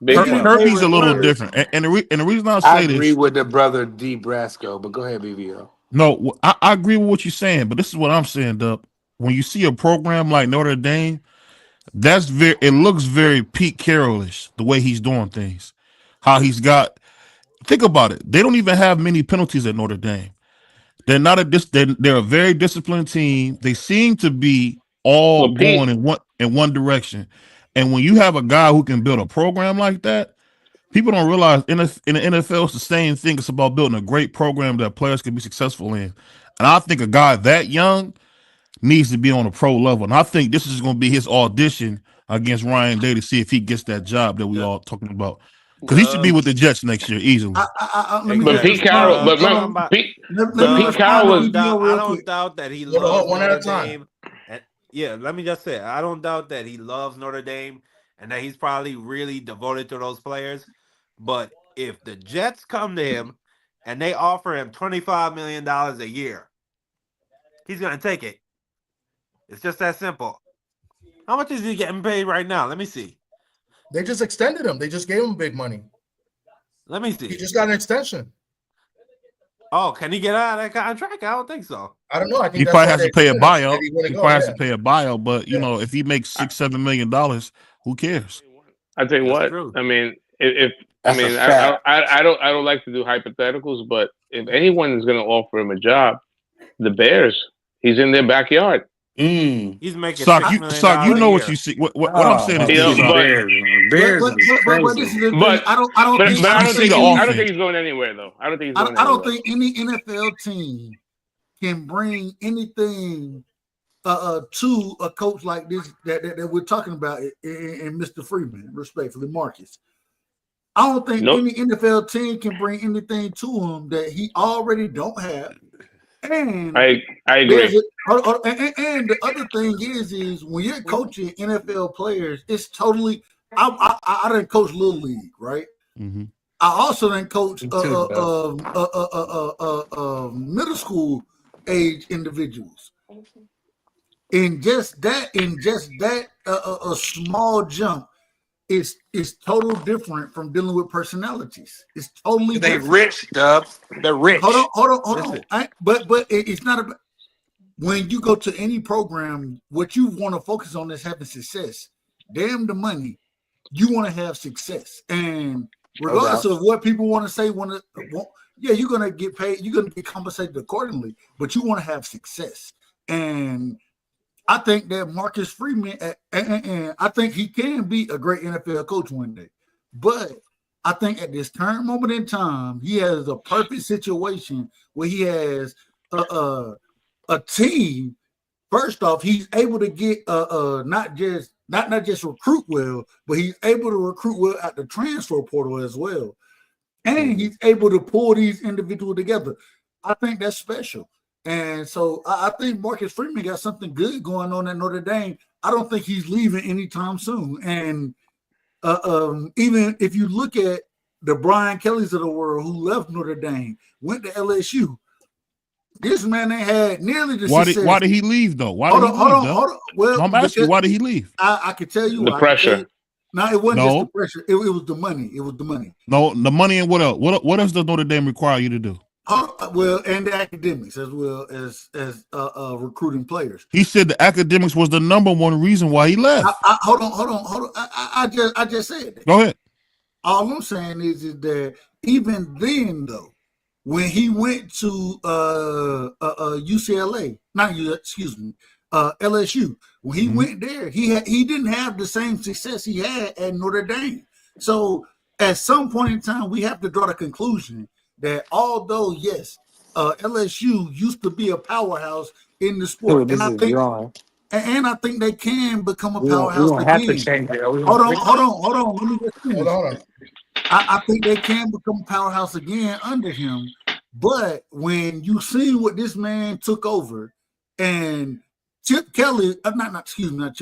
Kirby's a little different, and the reason I agree with the brother D Brasco, but go ahead, BBO. No, I agree with what you're saying, but this is what I'm saying, Dub. When you see a program like Notre Dame, it looks very Pete Carroll-ish, the way he's doing things. How he's got, think about it. They don't even have many penalties at Notre Dame. They're they're a very disciplined team. They seem to be all going in one direction. And when you have a guy who can build a program like that, people don't realize in the NFL, it's the same thing. It's about building a great program that players can be successful in. And I think a guy that young needs to be on a pro level. And I think this is going to be his audition against Ryan Day to see if he gets that job that we all talking about. Because he should be with the Jets next year easily. But Pete Carroll, Pete Carroll was. I don't doubt that he loves Notre Dame. Yeah, let me just say, I don't doubt that he loves Notre Dame and that he's probably really devoted to those players. But if the Jets come to him and they offer him $25 million a year, he's going to take it. It's just that simple. How much is he getting paid right now? Let me see. They just extended him. They just gave him big money. Let me see. He just got an extension. Oh, can he get out of that contract? I don't think so. I don't know. I think he probably has to pay a buyout. He probably has to pay a buyout, but you know, if he makes $6-7 million, who cares? I tell you what. True. I mean, I don't like to do hypotheticals, but if anyone is going to offer him a job, the Bears. He's in their backyard. He's making Sock, you know what you see. What I'm saying is, Bears. But I don't think he's going anywhere, though. I don't think think any NFL team can bring anything to a coach like this that we're talking about in Mr. Freeman, respectfully, Marcus. I don't think any NFL team can bring anything to him that he already don't have. And I agree. And the other thing is when you're coaching NFL players, it's totally. I didn't coach Little League, right? Mm-hmm. I also didn't coach middle school age individuals. In just that, a small jump is totally different from dealing with personalities. It's totally different. Rich, Dub. They're rich. Hold on. But it's not about when you go to any program, what you want to focus on is having success. Damn the money. You want to have success. And regardless of what people want to say, you're gonna get paid, you're gonna get compensated accordingly, but you want to have success. And I think that Marcus Freeman, and I think he can be a great NFL coach one day. But I think at this current moment in time, he has a perfect situation where he has a team. First off, he's able to get not just recruit well, but he's able to recruit well at the transfer portal as well. And he's able to pull these individuals together. I think that's special. And so I think Marcus Freeman got something good going on at Notre Dame. I don't think he's leaving anytime soon. And even if you look at the Brian Kellys of the world who left Notre Dame, went to LSU, this man ain't had nearly the success. Why did he leave, though? Hold on. Well, I'm asking you, why did he leave? I can tell you the why. Pressure. No, it wasn't just the pressure. It was the money. It was the money. No, the money and what else? What else does Notre Dame require you to do? Well, and the academics as well as recruiting players. He said the academics was the number one reason why he left. Hold on. I just said that. Go ahead. All I'm saying is that even then, though, when he went to UCLA, LSU, when he went there, he didn't have the same success he had at Notre Dame. So at some point in time, we have to draw the conclusion that although, yes, LSU used to be a powerhouse in the sport, and I think they can become a powerhouse again. Have to change it. Hold on. Let me just finish. Hold on. I think they can become a powerhouse again under him. But when you see what this man took over and Chip Kelly,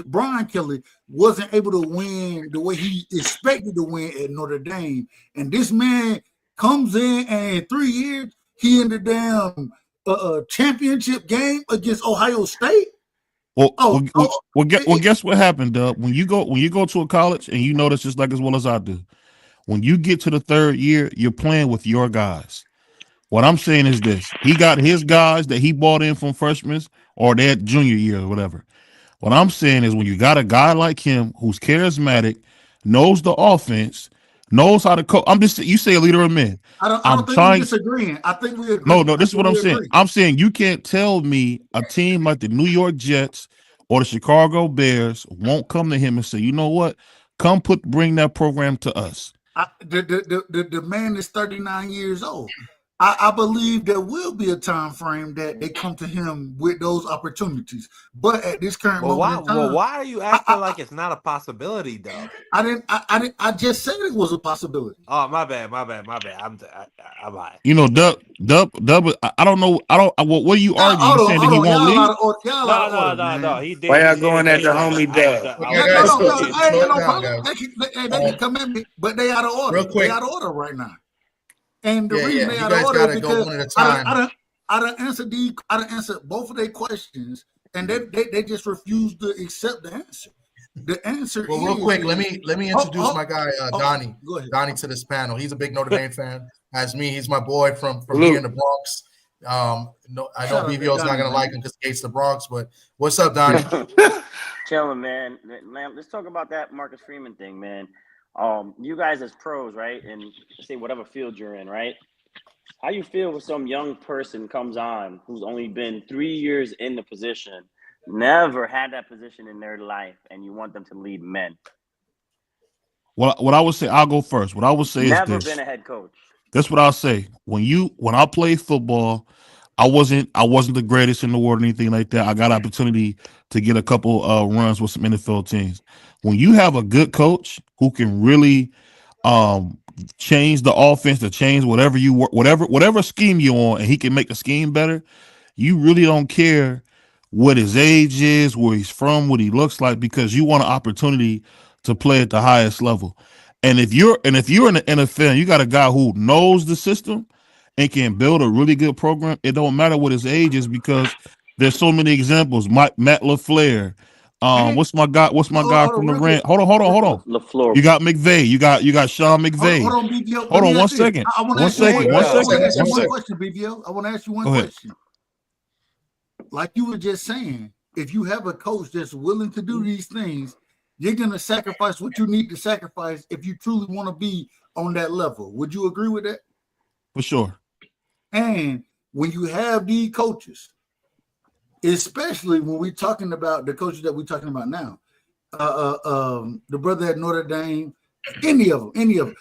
Brian Kelly wasn't able to win the way he expected to win at Notre Dame. And this man comes in and in 3 years, he in the damn championship game against Ohio State. Guess what happened, Dub? When you go to a college, and you know this just like as well as I do, when you get to the 3rd year, you're playing with your guys. What I'm saying is this: he got his guys that he bought in from freshmen or their junior year or whatever. What I'm saying is when you got a guy like him who's charismatic, knows the offense, knows how to coach. You say a leader of men. I don't think we're disagreeing. I think we agree. No, this is what I'm saying. I'm saying you can't tell me a team like the New York Jets or the Chicago Bears won't come to him and say, you know what? Bring that program to us. The man is 39 years old. I believe there will be a time frame that they come to him with those opportunities. But at this current moment in time, why are you acting like it's not a possibility, though? I just said it was a possibility. Oh, my bad. I'm lying. You know, Dub. I don't know. What are you arguing? You saying that he won't leave? No. He did. Why y'all going at the homie Dub? They can come at me, but they out of order. Real quick. They out of order right now. And the reason they out of order is because I done answered both of their questions, and they just refused to accept the answer. The answer. Well, real quick, let me introduce my guy Donnie. Go ahead. Donnie to this panel. He's a big Notre Dame fan, as me. He's my boy from here in the Bronx. I know BVO's not gonna like him because he hates the Bronx, but what's up, Donnie? Chilling, man. Let's talk about that Marcus Freeman thing, man. You guys as pros, right? And say whatever field you're in, right? How you feel when some young person comes on who's only been 3 years in the position, never had that position in their life, and you want them to lead men? Well, what I would say, I'll go first. What I would say never is this. Been a head coach. That's what I'll say. When I played football, I wasn't the greatest in the world or anything like that. I got opportunity to get a couple runs with some NFL teams. When you have a good coach who can really change the offense, to change whatever scheme you're on, and he can make the scheme better, you really don't care what his age is, where he's from, what he looks like, because you want an opportunity to play at the highest level. And if you're in the NFL and you got a guy who knows the system and can build a really good program, it don't matter what his age is, because there's so many examples. Matt LaFleur. What's my guy from the Rams? Hold on. LaFleur. You got McVay. You got Sean McVay. Hold on, BVO. Hold on 1 second. One second. One question, BVO. I want to ask you one question. Like you were just saying, if you have a coach that's willing to do these things, you're going to sacrifice what you need to sacrifice if you truly want to be on that level. Would you agree with that? For sure. And when you have these coaches, especially when we're talking about the coaches that we're talking about now, the brother at Notre Dame, any of them,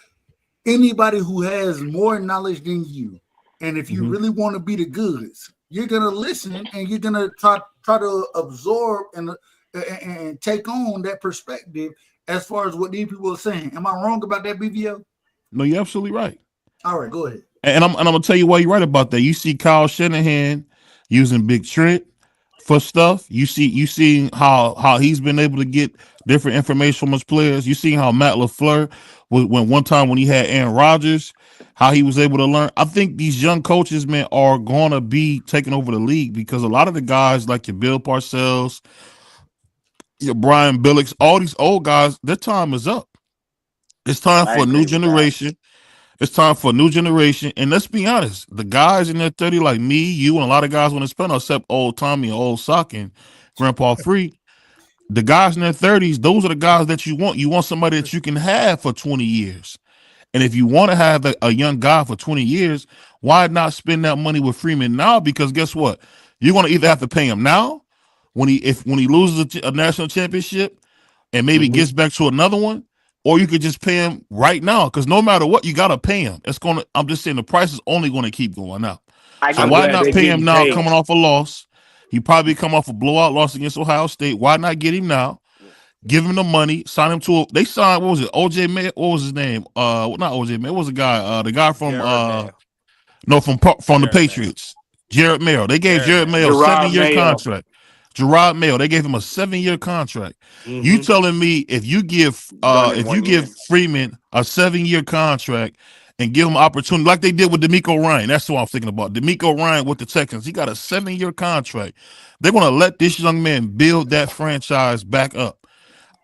anybody who has more knowledge than you, and if you really want to be the goods, you're gonna listen and you're gonna try to absorb and take on that perspective as far as what these people are saying. Am I wrong about that, BVO? No, you're absolutely right. All right, go ahead. And I'm gonna tell you why you're right about that. You see Kyle Shanahan using Big Trent for stuff. You see how he's been able to get different information from his players. You see how Matt LaFleur when one time when he had Aaron Rodgers, how he was able to learn. I think these young coaches, man, are gonna be taking over the league, because a lot of the guys like your Bill Parcells, your Brian Billick, all these old guys, their time is up. It's time for a new generation. It's time for a new generation. And let's be honest, the guys in their 30, like me, you, and a lot of guys on this panel, except old Tommy and old Sock and Grandpa Free, the guys in their 30s, those are the guys that you want. You want somebody that you can have for 20 years. And if you want to have a young guy for 20 years, why not spend that money with Freeman now? Because guess what? You're going to either have to pay him now when he loses a national championship and maybe gets back to another one, or you could just pay him right now, because no matter what, you got to pay him. I'm just saying the price is only going to keep going up. So why not pay him now coming off a loss? He probably come off a blowout loss against Ohio State. Why not get him now? Give him the money, sign him to they signed, what was it? OJ Mayer, what was his name? Not OJ Mayer, what was the guy? The guy from from the Patriots. Jared Mayo. They gave Jared Mayo a 7-year contract. Gerard Mayo, they gave him a 7-year contract. Mm-hmm. You telling me if you give Freeman a 7-year contract and give him opportunity like they did with D'Amico Ryan, that's what I'm thinking about. D'Amico Ryan with the Texans, he got a 7-year contract. They're gonna let this young man build that franchise back up.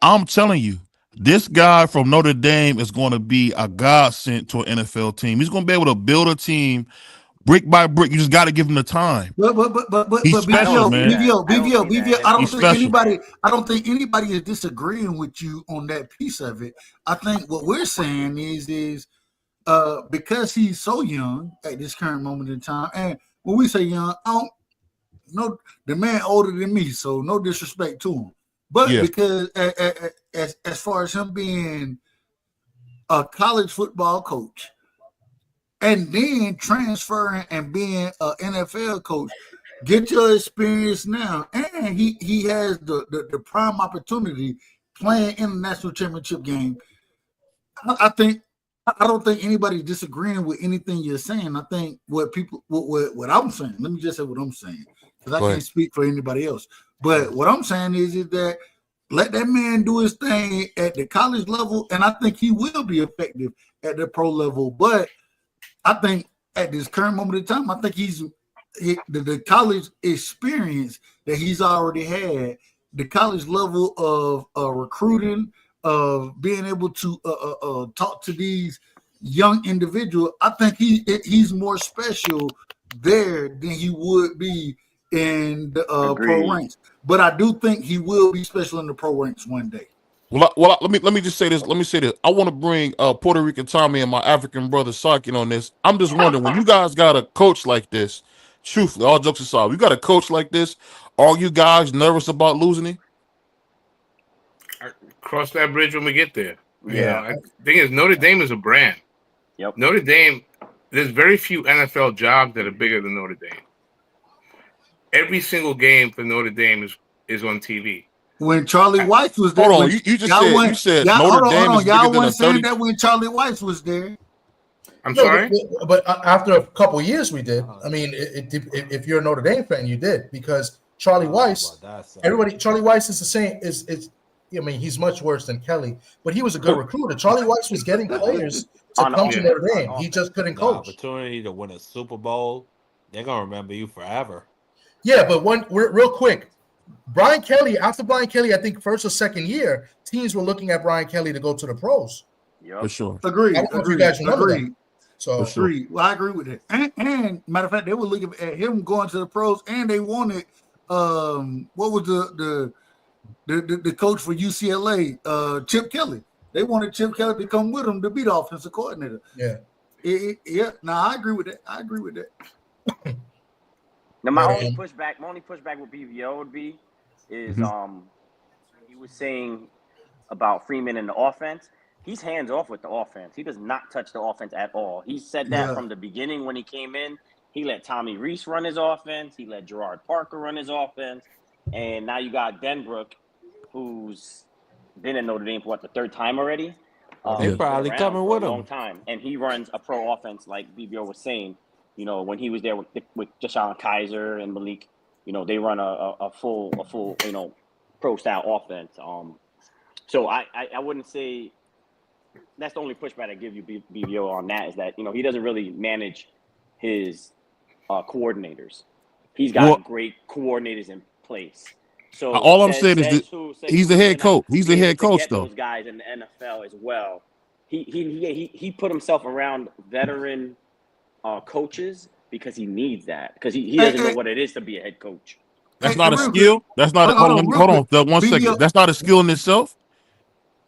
I'm telling you, this guy from Notre Dame is going to be a godsend to an NFL team. He's going to be able to build a team brick by brick. You just got to give him the time. But He's special, man. BVO. I don't think anybody is disagreeing with you on that piece of it. I think what we're saying is because he's so young at this current moment in time, and when we say young, I don't know the man older than me, so no disrespect to him. But because as far as him being a college football coach and then transferring and being an NFL coach, get your experience now. And he has the prime opportunity playing in the national championship game. I don't think anybody's disagreeing with anything you're saying. I think what I'm saying, let me just say what I'm saying, because I can't speak for anybody else. But what I'm saying is that let that man do his thing at the college level, and I think he will be effective at the pro level. But I think at this current moment in time, I think the college experience that he's already had, the college level of recruiting, of being able to talk to these young individuals, I think he's more special there than he would be in the pro ranks. But I do think he will be special in the pro ranks one day. Well, let me just say this. I want to bring Puerto Rican Tommy and my African brother Sarkin on this. I'm just wondering, when you guys got a coach like this, truthfully, all jokes aside, you got a coach like this, are you guys nervous about losing him? Cross that bridge when we get there. Yeah. The thing is, Notre Dame is a brand. Yep. Notre Dame, there's very few NFL jobs that are bigger than Notre Dame. Every single game for Notre Dame is on TV. When Charlie Weiss was there, hold on, you said Notre Dame is y'all bigger than weren't saying that when Charlie Weiss was there. I'm sorry, but after a couple of years, we did. I mean, if you're a Notre Dame fan, you did, because Charlie Weiss. Charlie Weiss is the same. I mean, he's much worse than Kelly, but he was a good recruiter. Charlie Weiss was getting players to come to Notre Dame. He just couldn't coach. The opportunity to win a Super Bowl, they're gonna remember you forever. Yeah, but real quick, Brian Kelly. After Brian Kelly, I think first or second year, teams were looking at Brian Kelly to go to the pros. Yeah, for sure. Agreed. I don't know if you guys remember that. So agree. Well, I agree with it. And matter of fact, they were looking at him going to the pros, and they wanted what was the coach for UCLA, Chip Kelly. They wanted Chip Kelly to come with them to be the offensive coordinator. Yeah. No, I agree with that. Now, my only pushback with BVO would be is he was saying about Freeman and the offense. He's hands off with the offense. He does not touch the offense at all. He said that from the beginning when he came in. He let Tommy Reese run his offense. He let Gerard Parker run his offense. And now you got Denbrook, who's been in Notre Dame for the third time already. They probably coming with him. A long time, and he runs a pro offense like BBO was saying. You know, when he was there with Deshaun Kaiser and Malik, you know, they run a full pro style offense. So I wouldn't say that's the only pushback I give you, BBO, on that, is that, you know, he doesn't really manage his coordinators. He's got great coordinators in place. So all I'm saying is that he's the head coach. He's the head coach, though. Those guys in the NFL as well. He put himself around veteran coaches because he needs that, because he doesn't know what it is to be a head coach. That's not a skill. That's not. Hold on. 1 second. That's not a skill in itself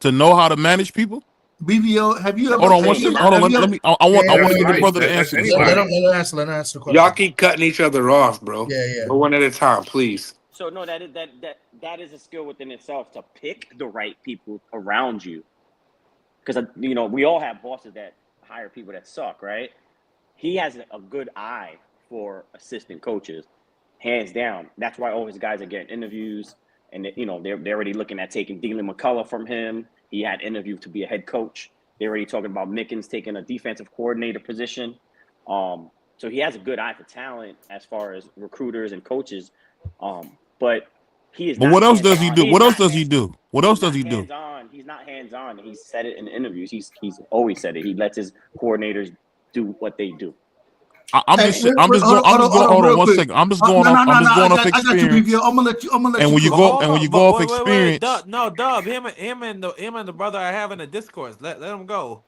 to know how to manage people. BVO, have you ever? Hold on 1 second. Hold on. Let me. I want to get the brother to answer. Let him answer the question. Y'all keep cutting each other off, bro. Yeah. Go one at a time, please. So no, that is a skill within itself, to pick the right people around you. Because you know, we all have bosses that hire people that suck, right? He has a good eye for assistant coaches, hands down. That's why all his guys are getting interviews, and you know, they're already looking at taking Dylan McCullough from him. He had interviewed to be a head coach. They're already talking about Mickens taking a defensive coordinator position. So he has a good eye for talent as far as recruiters and coaches. But He is. But not what else does he hands-on. do? He's What else not does he do? What else does he do? hands-on. He's not hands-on. He's said it in interviews. He's always said it. He lets his coordinators do what they do. I'm just going. Hold on 1 second. I'm just going off experience. I'm gonna let you. And when you go off experience, Dub. Him and the brother are having a discourse. Let them go.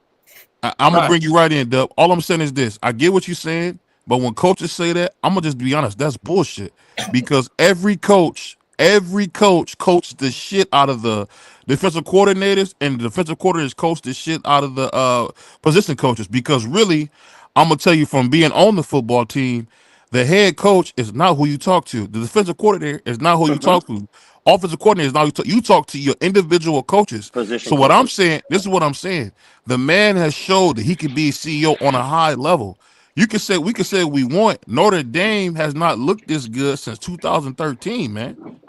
I'm gonna bring you right in, Dub. All I'm saying is this: I get what you're saying, but when coaches say that, I'm gonna just be honest. That's bullshit. Because every coach coached the shit out of the defensive coordinators, and the defensive coordinators coach the shit out of the position coaches. Because really, I'm gonna tell you from being on the football team, the head coach is not who you talk to. The defensive coordinator is not who you talk to. Offensive coordinator is not who you talk to your individual coaches. Position What I'm coaches. saying, this is what I'm saying. The man has showed that he can be a CEO on a high level. We can say we want. Notre Dame has not looked this good since 2013, man.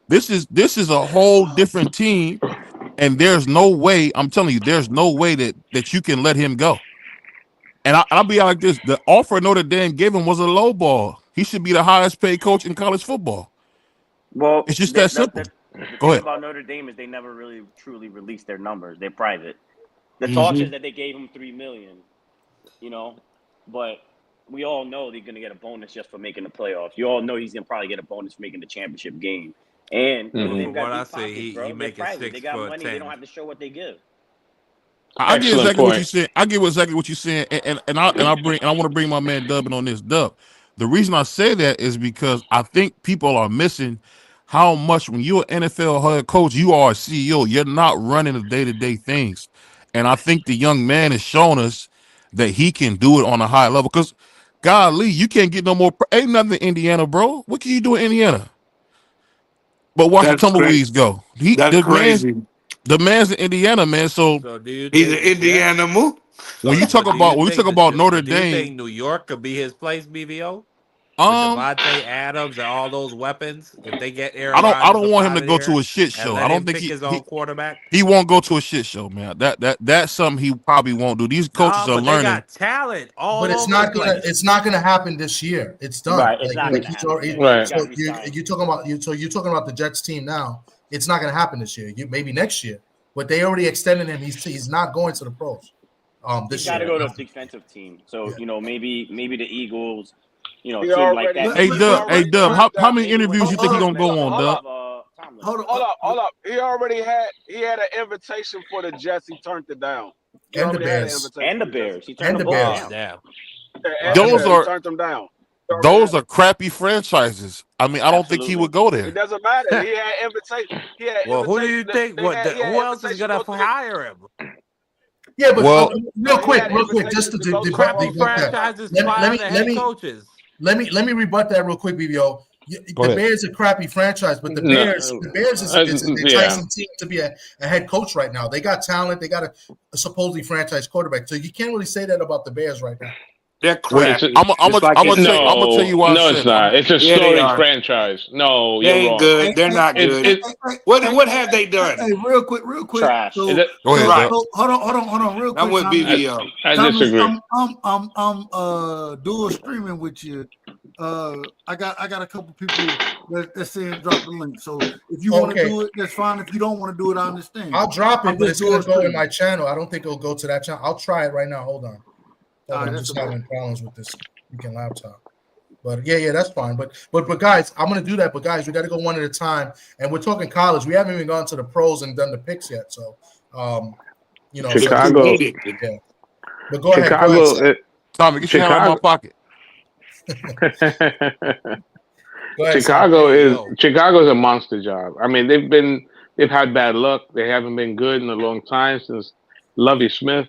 This is a whole different team, and there's no way. I'm telling you, there's no way that you can let him go. And I'll be like this: the offer Notre Dame gave him was a low ball. He should be the highest paid coach in college football. Well, it's just that simple. The Go thing ahead. about Notre Dame is they never really truly release their numbers. They're private. The talk is that they gave him $3 million, but we all know they're gonna get a bonus just for making the playoffs. You all know he's gonna probably get a bonus for making the championship game. And they've got deep pockets, he bro. They're making private. 6 They got for money. 10. They don't have to show what they give. I get exactly what you're saying. I get exactly what you're saying, and I want to bring my man Dub on this. Dub, the reason I say that is because I think people are missing how much when you're an NFL head coach, you are a CEO. You're not running the day-to-day things, and I think the young man has shown us that he can do it on a high level. Because, golly, you can't get no more. Ain't nothing in Indiana, bro. What can you do in Indiana? But watch the tumbleweeds go. That's crazy. The man's in Indiana, man. So he's an Indiana move. When you talk about Notre Do you Dame, think New York could be his place, BVO? With Devontae Adams and all those weapons, if they get Aaron I don't want him to Rodgers go up to a shit and show. let I don't him think pick his own quarterback. he won't go to a shit show, man. That's something he probably won't do. These coaches are But learning. they got talent all But it's over not the gonna. place. It's not gonna happen this year. It's done. Right, it's not gonna happen. Right. So you're talking about you're talking about the Jets team now. It's not gonna happen this year. Maybe next year. But they already extended him. He's not going to the pros. He's got to go to a defensive team. So maybe the Eagles. Team like that. Hey Dub, how many interviews you think he's gonna go on, Dub? Hold up. He had an invitation for the Jets. He turned it down. And the Bears. And the Bears. He And turned the them Bears. down. Those He turned them down. Those are crappy franchises. I mean, I don't think he would go there. It doesn't matter. He had invitation. Well, who do you think? Who else is gonna hire him? Yeah, but real quick, just to crappy rebut that. franchises fire the head coaches. Let me rebut that real quick, BBO. The Bears are a crappy franchise, but the Bears is an enticing team to be a head coach right now. They got talent. They got a supposedly franchise quarterback. So you can't really say that about the Bears right now. They're crap. I'm gonna tell you why. No, it's not. It's a storied franchise. No, they you're ain't wrong. good. They're not good. What have they done? Hey, real quick. Trash. So, Go ahead. right. Hold on, real quick. I'm with BVO. I disagree. I'm dual streaming with you. I got a couple people that's saying drop the link. So if you want to do it, that's fine. If you don't want to do it, I understand. I'll drop it, but it's gonna go in my channel. I don't think it'll go to that channel. I'll try it right now. Hold on. I'm just having problems with this freaking laptop. But yeah, that's fine. But guys, I'm gonna do that. But guys, we got to go one at a time. And we're talking college. We haven't even gone to the pros and done the picks yet. So, Chicago. Yeah. But go ahead. Tommy, get your hand out of my pocket. Chicago is a monster job. I mean, they've had bad luck. They haven't been good in a long time since Lovie Smith.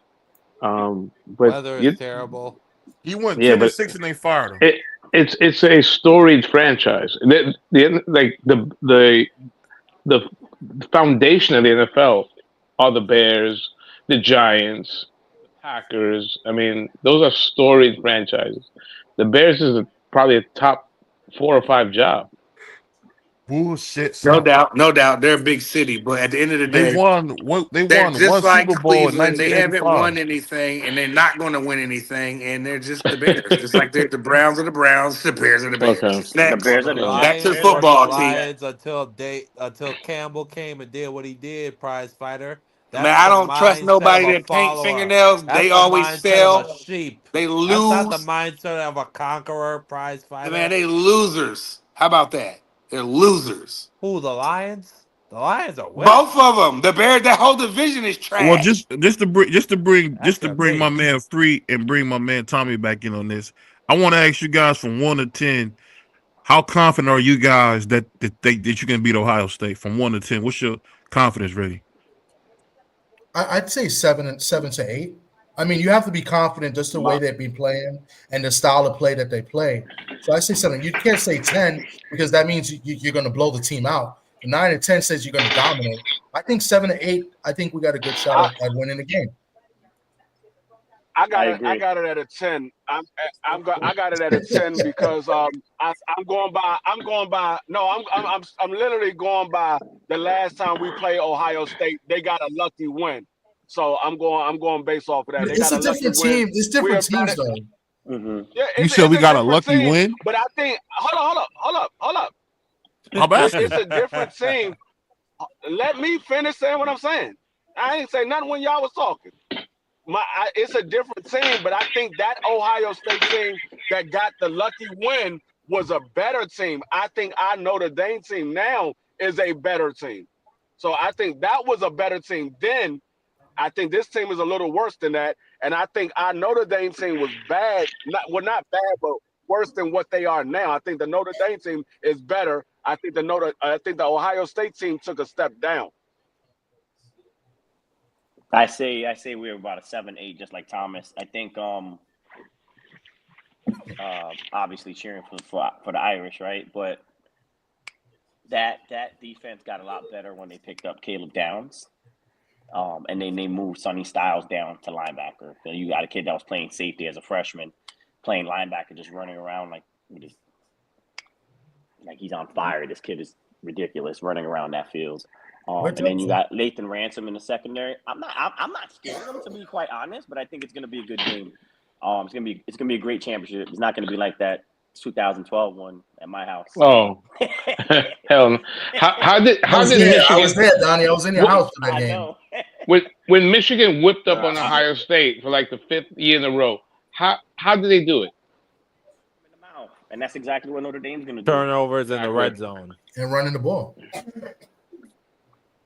But weather is terrible. He went 10-6 and they fired him. It's a storied franchise. The foundation of the NFL are the Bears, the Giants, the Packers. I mean, those are storied franchises. The Bears is probably a top 4 or 5 job. bullshit. No doubt. They're a big city, but at the end of the day, They won one just like Super Bowl in Cleveland. They haven't 1985. won anything, and they're not going to win anything. And they're just the Bears, just like they're the Browns are the Browns, the Bears are the Bears. Okay. The Bears are the That's a Lions football were the team. Lions until Campbell came and did what he did, prize fighter. Man, I don't trust nobody that paint fingernails. They always fail. A sheep. They lose. That's not the mindset of a conqueror, prize fighter. Man, they losers. How about that? They're losers. Who, the Lions? The Lions are winners. Both of them. The Bears. That whole division is trash. Well, just to bring my man Free and bring my man Tommy back in on this. I want to ask you guys from 1 to 10, how confident are you guys that you can beat Ohio State from 1 to 10? What's your confidence rating? I'd say 7 to 8. I mean, you have to be confident just the way they've been playing and the style of play that they play. So I say 7. You can't say 10 because that means you're going to blow the team out. 9 and 10 says you're going to dominate. I think 7 to 8. I think we got a good shot at winning the game. I got it at a 10. I got it at a 10 because I'm literally going by the last time we played Ohio State. They got a lucky win. So I'm going based off of that. It's a different team. It's different teams though. Mm-hmm. Yeah, you said we got a lucky win? But I think hold up. It's a different team. Let me finish saying what I'm saying. I ain't say nothing when y'all was talking. It's a different team, but I think that Ohio State team that got the lucky win was a better team. I think our Notre Dame team now is a better team. So I think that was a better team then. I think this team is a little worse than that. And I think our Notre Dame team was bad. Not bad, but worse than what they are now. I think the Notre Dame team is better. I think the Ohio State team took a step down. I say we're about a 7-8, just like Thomas. I think obviously cheering for the Irish, right? But that defense got a lot better when they picked up Caleb Downs. And then they moved Sonny Styles down to linebacker. So you got a kid that was playing safety as a freshman, playing linebacker, just running around like he's on fire. This kid is ridiculous, running around that field. And then you got Lathan Ransom in the secondary. I'm not scared of him, to be quite honest, but I think it's going to be a good game. It's gonna be a great championship. It's not going to be like that 2012 one at my house. Oh, hell! How did Michigan? I was there, Donnie. I was in your house for that game. When Michigan whipped up on Ohio State for like the 5th year in a row, how did they do it? And that's exactly what Notre Dame's going to do. Turnovers in the red zone and running the ball.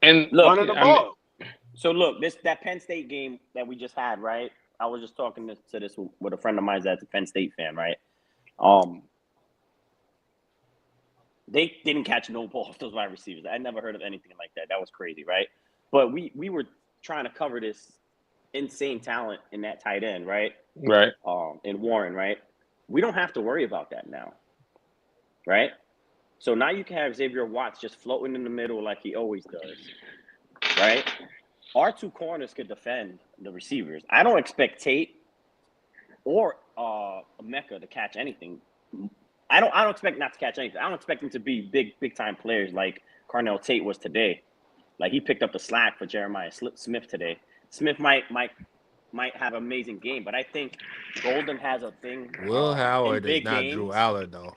And look, that Penn State game that we just had, right? I was just talking to this with a friend of mine that's a Penn State fan, right? They didn't catch no ball off those wide receivers. I never heard of anything like that. That was crazy, right? But we were trying to cover this insane talent in that tight end, right? Right. In Warren, right? We don't have to worry about that now, right? So now you can have Xavier Watts just floating in the middle like he always does, right? Our two corners could defend the receivers. I don't expect Tate or Mecca to catch anything. I don't expect not to catch anything. I don't expect them to be big time players like Carnell Tate was today. Like he picked up the slack for Jeremiah Smith today. Smith might have an amazing game, but I think Golden has a thing. Will Howard is not games. Drew Allen though.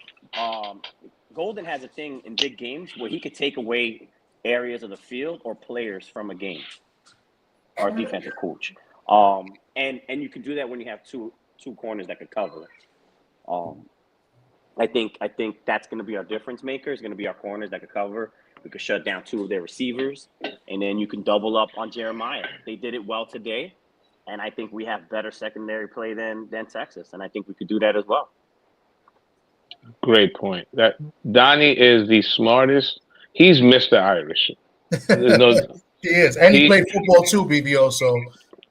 Golden has a thing in big games where he could take away areas of the field or players from a game. Our defensive coach, and you can do that when you have two corners that could cover. I think that's going to be our difference maker. It's going to be our corners that could cover. We could shut down 2 of their receivers, and then you can double up on Jeremiah. They did it well today, and I think we have better secondary play than Texas, and I think we could do that as well. Great point. That Donnie is the smartest. He's Mr. Irish. He is, and he played football too, BBO. So,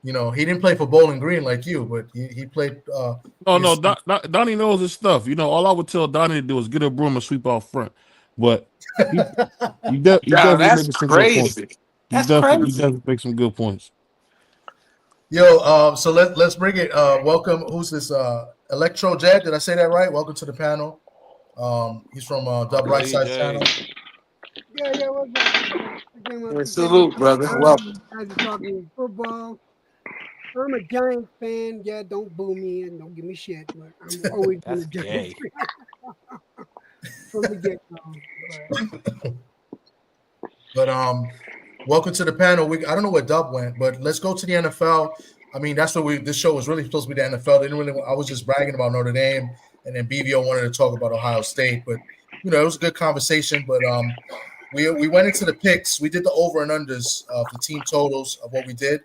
he didn't play for Bowling Green like you, but he played. Donnie knows his stuff. All I would tell Donnie to do is get a broom and sweep out front. But that's crazy. He does make some good points. Yo, so let's bring it. Welcome. Who's this? Electro Jed. Did I say that right? Welcome to the panel. He's from Dub Right Side channel. Yeah, what's up? Salute, brother. Welcome. Guys are talking football. I'm a Giants fan. Yeah, don't boo me and don't give me shit, but I'm always been a Giants fan from the get-go. But welcome to the panel. I don't know where Dub went, but let's go to the NFL. I mean, that's what this show was really supposed to be the NFL. I was just bragging about Notre Dame, and then BVO wanted to talk about Ohio State. But it was a good conversation. But we went into the picks. We did the over and unders of the team totals of what we did,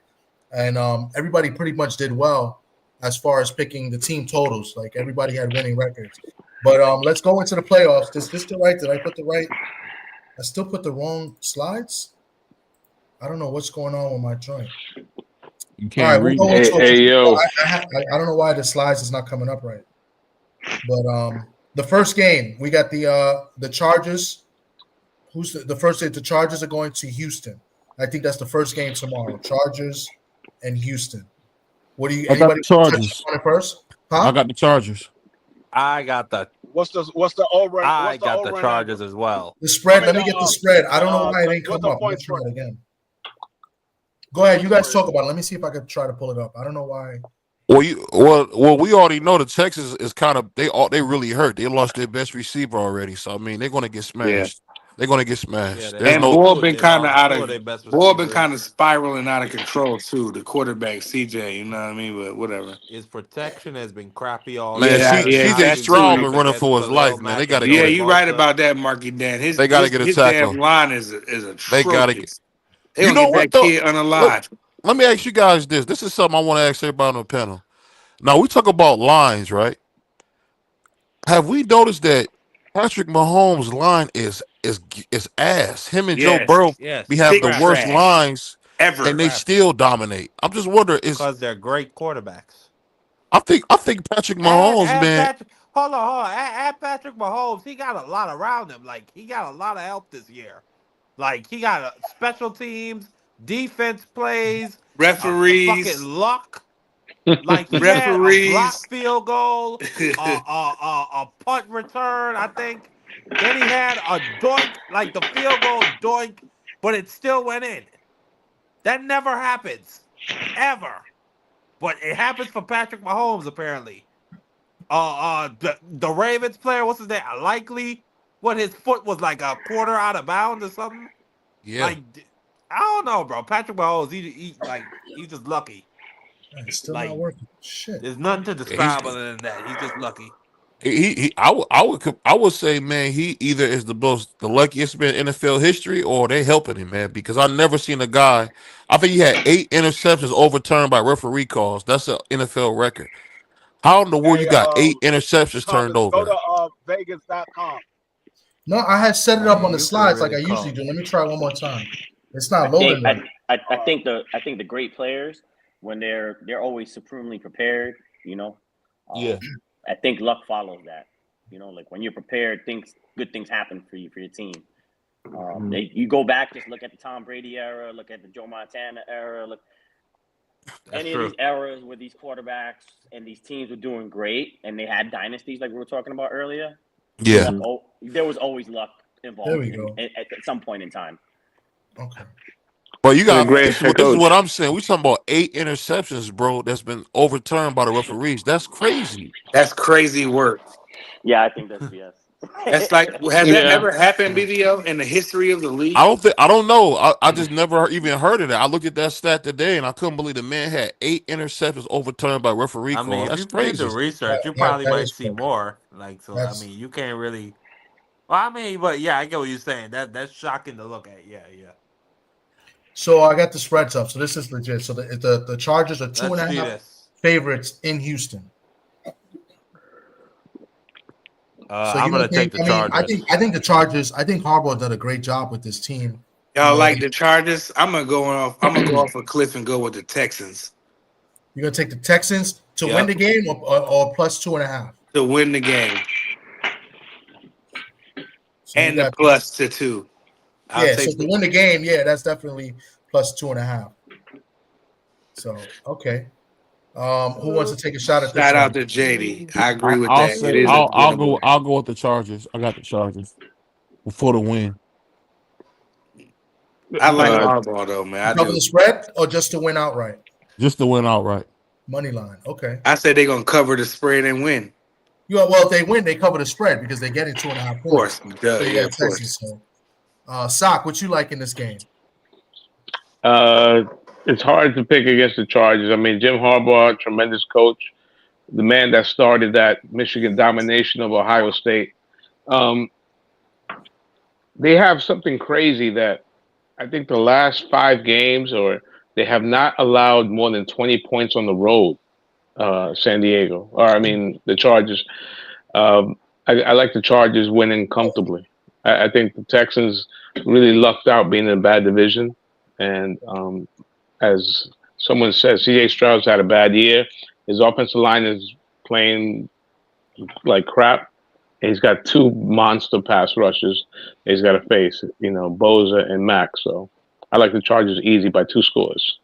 and everybody pretty much did well as far as picking the team totals. Like everybody had winning records. But let's go into the playoffs. Is this the right? Did I put the right? I still put the wrong slides. I don't know what's going on with my joint. You can't read. Yo. I don't know why the slides is not coming up right. But the first game, we got the Chargers. Who's the first? The Chargers are going to Houston. I think that's the first game tomorrow. Chargers and Houston. What do you? I got the Chargers on it first? Huh? I got the Chargers. I got the. What's the over? I got the Chargers as well. The spread. Let me get the spread. I don't know why it ain't come up. Let's try it again. Go ahead. You guys talk about it. Let me see if I can try to pull it up. I don't know why. Well, we already know the Texans is kind of they really hurt. They lost their best receiver already. So I mean, they're going to get smashed. Yeah. They're going to get smashed. Yeah, and Boyle been kind of spiraling out of control too. The quarterback CJ, you know what I mean? But whatever. His protection has been crappy all man. year. CJ Stroud been running for his life, man. They got to. Yeah, you're right about that, Marky Dan. They got to get a tackle. His damn line is atrocious. They got to get. You know what? That kid unalive. Let me ask you guys this. This is something I want to ask everybody on the panel. Now we talk about lines, right? Have we noticed that Patrick Mahomes' line is ass? Him and Joe Burrow, we have the worst lines ever, and they still dominate. I'm just wondering, because they're great quarterbacks. I think Patrick Mahomes, man. Hold on. At Patrick Mahomes, he got a lot around him. Like he got a lot of help this year. Like he got special teams, defense plays, referees, fucking luck. Like he referees, had a block field goal, a punt return, I think. Then he had a doink, like the field goal doink, but it still went in. That never happens, ever. But it happens for Patrick Mahomes apparently. The Ravens player, what's his name? Likely, what his foot was like a quarter out of bounds or something. Yeah. Like I don't know, bro. Patrick Mahomes, he's just lucky. It's still not working. Shit. There's nothing to describe other than that. He's just lucky. I would say, man, he either is the luckiest man in NFL history, or they helping him, man. Because I never seen a guy. I think he had 8 interceptions overturned by referee calls. That's an NFL record. How in the world you got 8 interceptions turned over? Go to Vegas.com. No, I had set it up on the slides like I usually do. Let me try one more time. It's not loading. I think the great players, when they're always supremely prepared, I think luck follows that. Like when you're prepared, good things happen for your team. You go back, just look at the Tom Brady era, look at the Joe Montana era, look any of these eras where these quarterbacks and these teams were doing great and they had dynasties like we were talking about earlier. Yeah, there was always luck involved. There we go. At some point in time. Okay. But you got this is what I'm saying. We talking about 8 interceptions, bro. That's been overturned by the referees. That's crazy. That's crazy work. Yeah, I think that's BS. That's like has that ever happened, BVO, in the history of the league? I don't know. I just never even heard of that. I looked at that stat today and I couldn't believe the man had 8 interceptions overturned by referee calls. That's if you crazy. did the research, you probably might see more. Like so, I mean, you can't really. Well, I mean, but yeah, I get what you're saying. That's shocking to look at. Yeah. So I got the spreads up. So this is legit. So the Chargers are 2.5 favorites in Houston. I'm gonna take the Chargers. I think the Chargers. I think Harbaugh did a great job with this team. Y'all like the Chargers? I'm gonna go off a cliff and go with the Texans. You're gonna take the Texans to win the game, or plus 2.5 to win the game, and the plus to 2. So to win the game, that's definitely plus 2.5. So okay. Who wants to take a shot at this? Shout out to JD. I agree with that. I'll go with the Chargers. I got the Chargers for the win. I like Harbaugh though, man. I Cover do. the spread or just to win outright? Just to win outright. Money line. Okay. I said they're gonna cover the spread and win. Yeah, well, if they win, they cover the spread because they're getting 2.5 points. Of course. So Yeah, of course. So, Sock, what you like in this game? It's hard to pick against the Chargers. I mean, Jim Harbaugh, tremendous coach, the man that started that Michigan domination of Ohio State. They have something crazy that I think the last 5 games, or they have not allowed more than 20 points on the road. San Diego, or I mean the Chargers. I like the Chargers winning comfortably. I think the Texans really lucked out being in a bad division, and as someone said, C.J. Stroud's had a bad year. His offensive line is playing like crap. He's got 2 monster pass rushers he's got to face, Bosa and Mack. So I like the Chargers easy by 2 scores.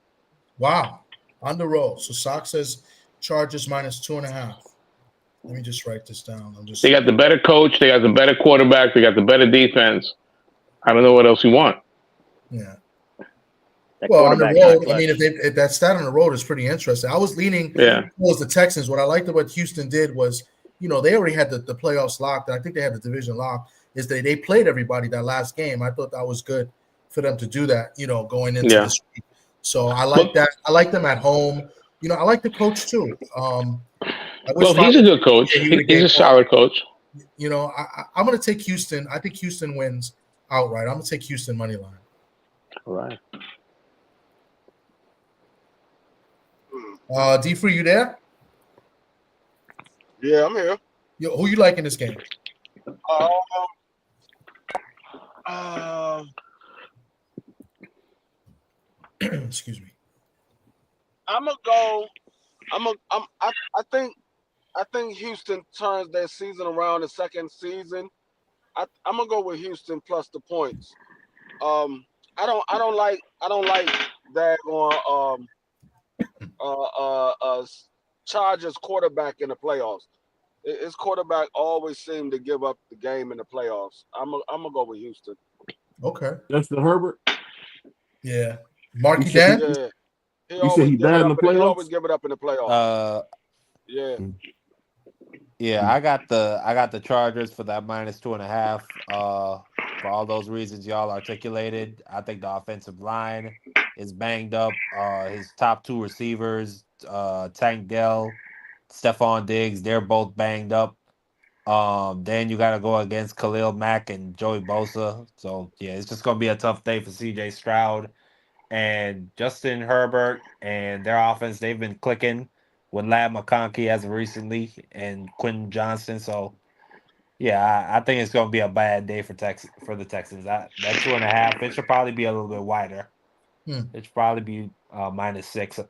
Wow, on the roll. So Sock says Chargers minus 2.5. Let me just write this down. They got the better coach. They got the better quarterback. They got the better defense. I don't know what else you want. Yeah. Well, on the road, I mean, if that stat on the road is pretty interesting. I was leaning towards the Texans. What I liked about what Houston did was, they already had the playoffs locked. I think they had the division locked. Is they played everybody that last game. I thought that was good for them to do that, going into this week. So I like that. I like them at home. I like the coach too. He's a good coach. He's a solid coach. I'm going to take Houston. I think Houston wins outright. I'm going to take Houston money line. All right. D-Free, you there? Yeah, I'm here. Who you like in this game? Excuse me. I'm gonna go. I think Houston turns their season around the second season. I'm gonna go with Houston plus the points. I don't like that on Chargers quarterback in the playoffs. His quarterback always seemed to give up the game in the playoffs. I'm gonna go with Houston. Okay. That's the Herbert. Yeah. Marky Dan. Yeah. You said he bad in the playoffs? He always give it up in the playoffs. Yeah. Yeah, I got the Chargers for that minus 2.5. For all those reasons y'all articulated. I think the offensive line is banged up. His top 2 receivers, Tank Dell, Stephon Diggs, they're both banged up. Then you got to go against Khalil Mack and Joey Bosa. So yeah, it's just gonna be a tough day for C.J. Stroud and Justin Herbert and their offense. They've been clicking with Lad McConkey as of recently and Quentin Johnson. So yeah, I think it's gonna be a bad day for the Texans. That 2.5, it should probably be a little bit wider. It should probably be -6.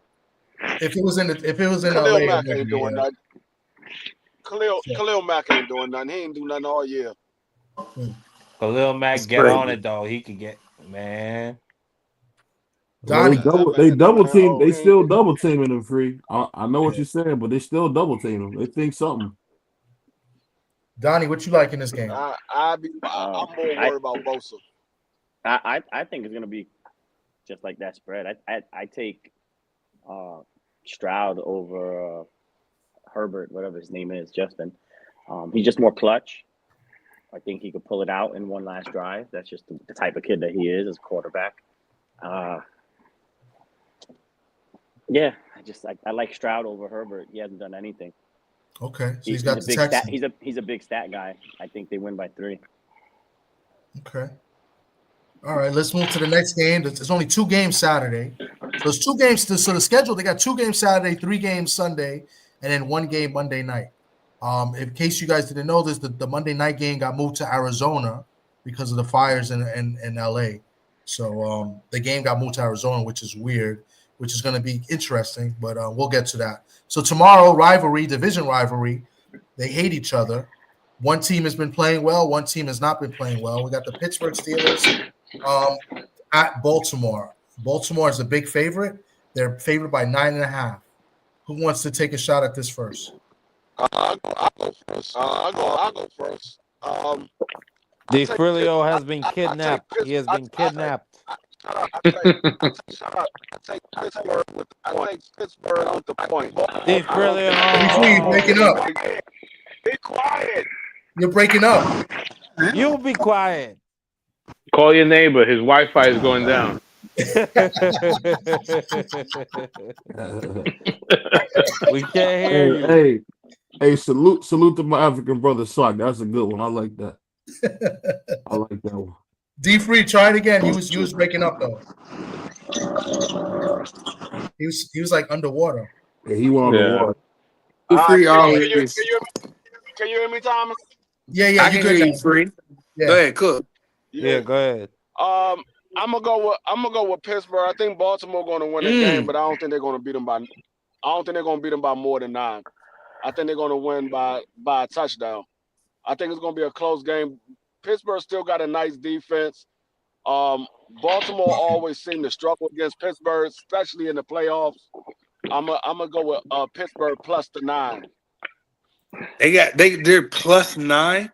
If it was in Khalil LA, Mack ain't doing nothing. Khalil Mack ain't doing nothing. He ain't do nothing all year. Khalil Mack on it though. He could get man. Well, they double team. They still double teaming him free. I know what you're saying, but they still double team him. They think something. Donnie, what you like in this game? I'm more worried about Bosa. I think it's gonna be just like that spread. I take Stroud over Herbert, whatever his name is, Justin. He's just more clutch. I think he could pull it out in one last drive. That's just the type of kid that he is as a quarterback. Yeah, I like Stroud over Herbert. He hasn't done anything. Okay, so he's got the Texans. He's a big stat guy. I think they win by 3. Okay. All right, let's move to the next game. There's only 2 games Saturday. So there's 2 games. So the schedule, they got 2 games Saturday, 3 games Sunday, and then 1 game Monday night. In case you guys didn't know this, the Monday night game got moved to Arizona because of the fires in LA. So the game got moved to Arizona, which is weird, which is going to be interesting, but we'll get to that. So tomorrow, division rivalry, they hate each other. One team has been playing well, one team has not been playing well. We got the Pittsburgh Steelers at Baltimore. Baltimore is a big favorite. They're favored by 9.5. Who wants to take a shot at this first? I'll go first. I'll go first. DeFrilio has been kidnapped. He has been kidnapped. take Pittsburgh with the point. He's breaking up. Be quiet. You're breaking up. You be quiet. Call your neighbor. His Wi-Fi is going down. We can't hear you. Hey, salute to my African brother Sock. That's a good one. I like that. I like that one. D-Free, try it again. He was breaking up though. He was like underwater. Yeah, he went underwater. D-Free Can you hear me, Thomas? Yeah, I can hear you, Free. Yeah. Go ahead, Cook. Yeah, go ahead. I'm gonna go with Pittsburgh. I think Baltimore going to win the game, but I don't think they're going to beat them by. I don't think they're going to beat them by more than 9. I think they're going to win by a touchdown. I think it's going to be a close game. Pittsburgh still got a nice defense. Baltimore always seem to struggle against Pittsburgh, especially in the playoffs. I'm gonna go with Pittsburgh plus the 9. They're plus 9.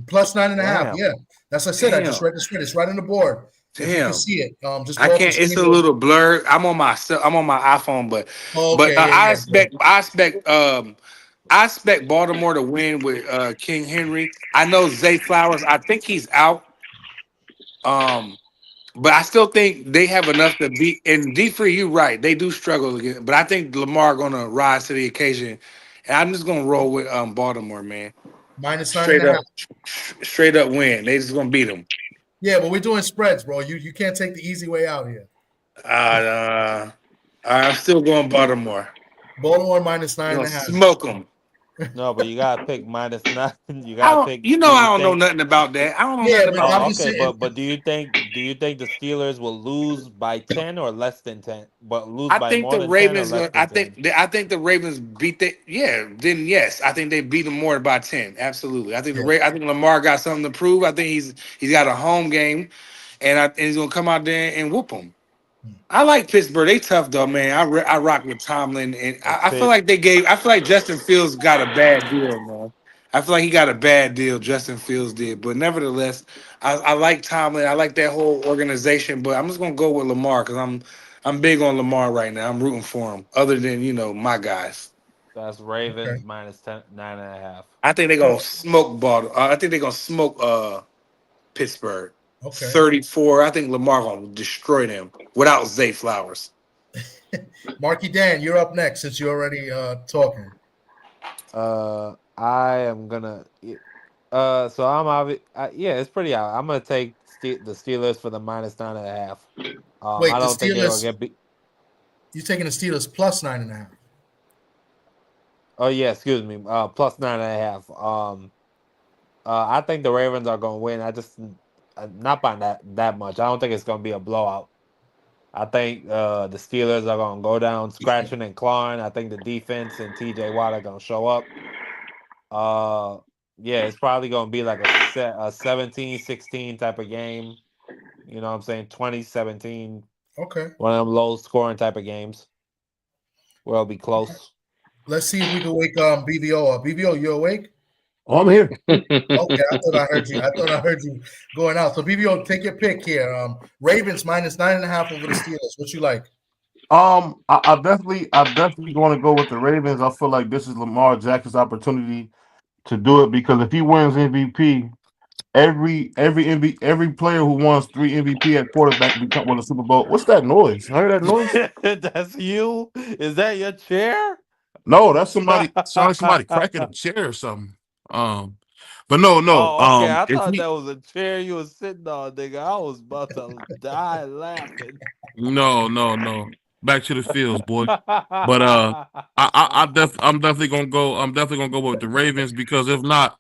Plus 9.5. Yeah, that's what I said. Damn. I just read the spread. It's right on the board. If you Damn. can see it. Just I can't. It's a little blurred. I'm on my iPhone, but I expect Baltimore to win with King Henry. I know Zay Flowers. I think he's out. But I still think they have enough to beat. And D-Free, you're right. They do struggle again. But I think Lamar going to rise to the occasion. And I'm just going to roll with Baltimore, man. Minus 9.5. Straight up win. They just going to beat them. Yeah, but we're doing spreads, bro. You can't take the easy way out here. I'm still going Baltimore. Baltimore minus 9.5. Smoke them. No, but you gotta pick minus 9. You gotta pick. I don't know nothing about that. I don't know nothing about that. Okay, but do you think the Steelers will lose by 10 or less than 10? But lose by more than 10 or less than 10? I think the Ravens beat the then yes. I think they beat them more by 10. Absolutely. I think I think Lamar got something to prove. I think he's got a home game and he's gonna come out there and whoop them. I like Pittsburgh. They tough though, man. I rock with Tomlin, and I feel like I feel like Justin Fields got a bad deal, man. I feel like he got a bad deal. Justin Fields did, but nevertheless, I like Tomlin. I like that whole organization, but I'm just gonna go with Lamar because I'm big on Lamar right now. I'm rooting for him. Other than my guys. That's Ravens minus 9.5. I think they're gonna smoke I think they're gonna smoke Pittsburgh. Okay. 34. I think Lamar gonna destroy them without Zay Flowers. Marky Dan, you're up next since you're already talking. I am gonna. So I'm it's pretty out. I'm gonna take the Steelers for the minus 9.5. Wait, I don't think they're gonna get beat. You're taking the Steelers plus 9.5. Oh yeah, excuse me. Plus 9.5. I think the Ravens are gonna win. I just. Not by that much. I don't think it's going to be a blowout. I think the Steelers are going to go down scratching and clawing. I think the defense and TJ Watt are going to show up. It's probably going to be like a 17-16 type of game. You know what I'm saying? 20-17. Okay. One of them low scoring type of games where it'll be close. Let's see if we can wake BVO up. BVO, you awake? Oh, I'm here. Okay, I thought I heard you going out. So BVO, take your pick here. Ravens minus 9.5 over the Steelers. What you like? I definitely going to go with the Ravens. I feel like this is Lamar Jackson's opportunity to do it because if he wins MVP, every player who wins 3 MVP at quarterback win a Super Bowl. What's that noise? I heard that noise. That's you? Is that your chair? No, that's somebody. Sounds like somebody cracking a chair or something. But no. Oh, okay. I thought that was a chair you were sitting on, nigga. I was about to die laughing. No. Back to the fields, boy. But I'm definitely gonna go. I'm definitely gonna go with the Ravens because if not,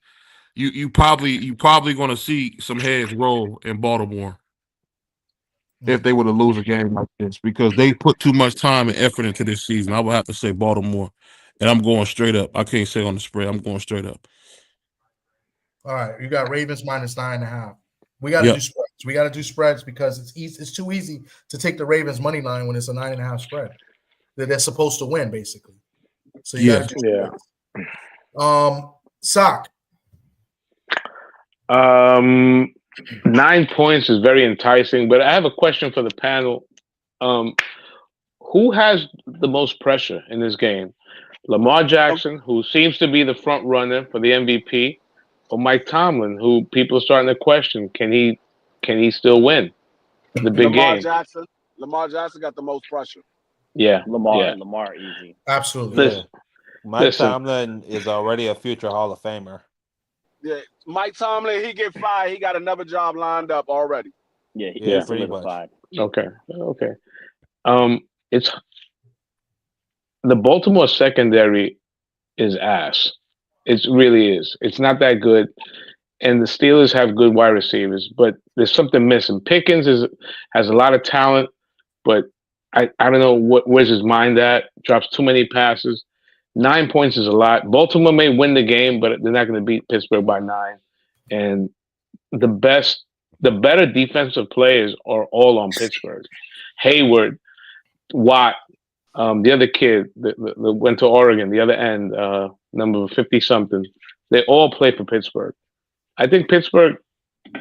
you probably gonna see some heads roll in Baltimore if they were to lose a game like this because they put too much time and effort into this season. I would have to say Baltimore, and I'm going straight up. I can't say on the spread. I'm going straight up. All right, you got Ravens minus 9.5. We got to do spreads. We got to do spreads because it's easy. It's too easy to take the Ravens money line when it's a 9.5 spread. They're supposed to win basically. So you got to do spreads. Sock. 9 points is very enticing, but I have a question for the panel. Who has the most pressure in this game? Lamar Jackson, who seems to be the front runner for the MVP, or Mike Tomlin, who people are starting to question, can he still win the big game? Lamar Jackson got the most pressure. Yeah. Lamar easy. Absolutely. Mike Tomlin is already a future Hall of Famer. Yeah, Mike Tomlin, he get fired. He got another job lined up already. Yeah, he's solidified. Okay. It's the Baltimore secondary is ass. It really is. It's not that good. And the Steelers have good wide receivers, but there's something missing. Pickens has a lot of talent, but I don't know where's his mind at. Drops too many passes. 9 points is a lot. Baltimore may win the game, but they're not going to beat Pittsburgh by 9. And the better defensive players are all on Pittsburgh. Hayward, Watt, the other kid that went to Oregon, the other end, number 50-something. They all play for Pittsburgh. I think Pittsburgh,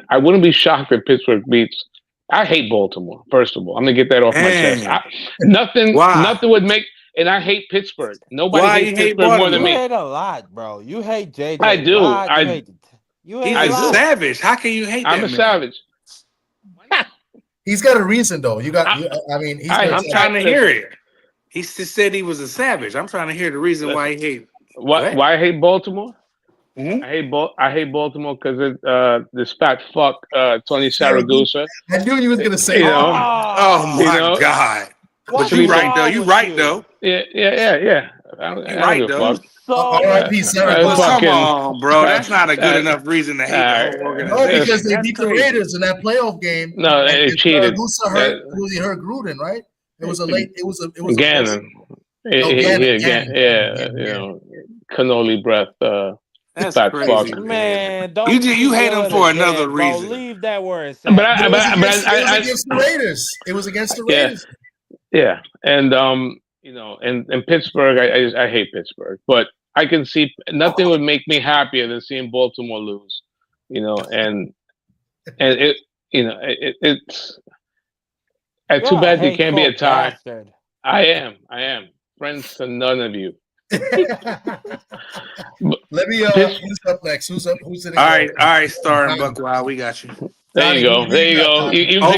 I wouldn't be shocked if Pittsburgh beats. I hate Baltimore, first of all. I'm going to get that off my chest. Nothing would make, and I hate Pittsburgh. Nobody hates Pittsburgh more than me. You hate a lot, bro. You hate JJ. I do. He's a savage. How can you hate that? I'm a savage. He's got a reason, though. I'm trying to hear it. He just said he was a savage. I'm trying to hear the reason why he hate. Why I hate Baltimore? Mm-hmm. I hate Baltimore because this fat fuck Tony Saragusa. I knew you was gonna say that. Oh my God! But you right though. You right though. Yeah. You right though. R.I.P. Come on, bro. That's not a good enough reason to hate the whole organization. No, because they beat the Raiders in that playoff game. No, they cheated. Saragusa hurt Gruden, right? It was a late. It was Gannon. Gannon. Cannoli breath. That's crazy, fuck. Man. Don't you hate him for another reason. Leave that word. It was against the Raiders. It was against the Raiders. Yeah, and and Pittsburgh, I hate Pittsburgh, but I can see nothing would make me happier than seeing Baltimore lose. And it's too bad you can't be a tie. Bastard. I am friends to none of you. Let me who's up next? Who's in? All right, Star and Buckwild, we got you. There you go. Over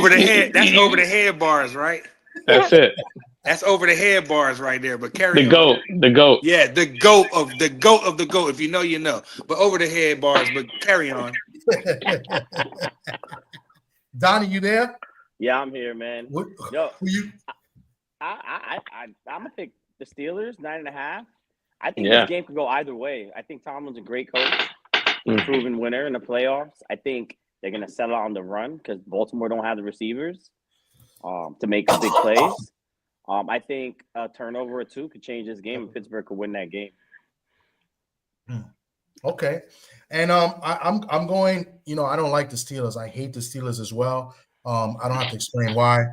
the head. That's over the head bars, right? That's it. That's over the head bars right there. But carry the goat. Yeah, the goat of the goat. If you know, you know. But over the head bars. But carry on. Donnie, you there? Yeah, I'm here, man. Yo, who you? I'm gonna pick the Steelers 9.5. I think this game could go either way. I think Tomlin's a great coach, proven winner in the playoffs. I think they're gonna settle on the run because Baltimore don't have the receivers to make big plays. I think a turnover or two could change this game, and Pittsburgh could win that game. Okay, and I'm going. I don't like the Steelers. I hate the Steelers as well. I don't have to explain why.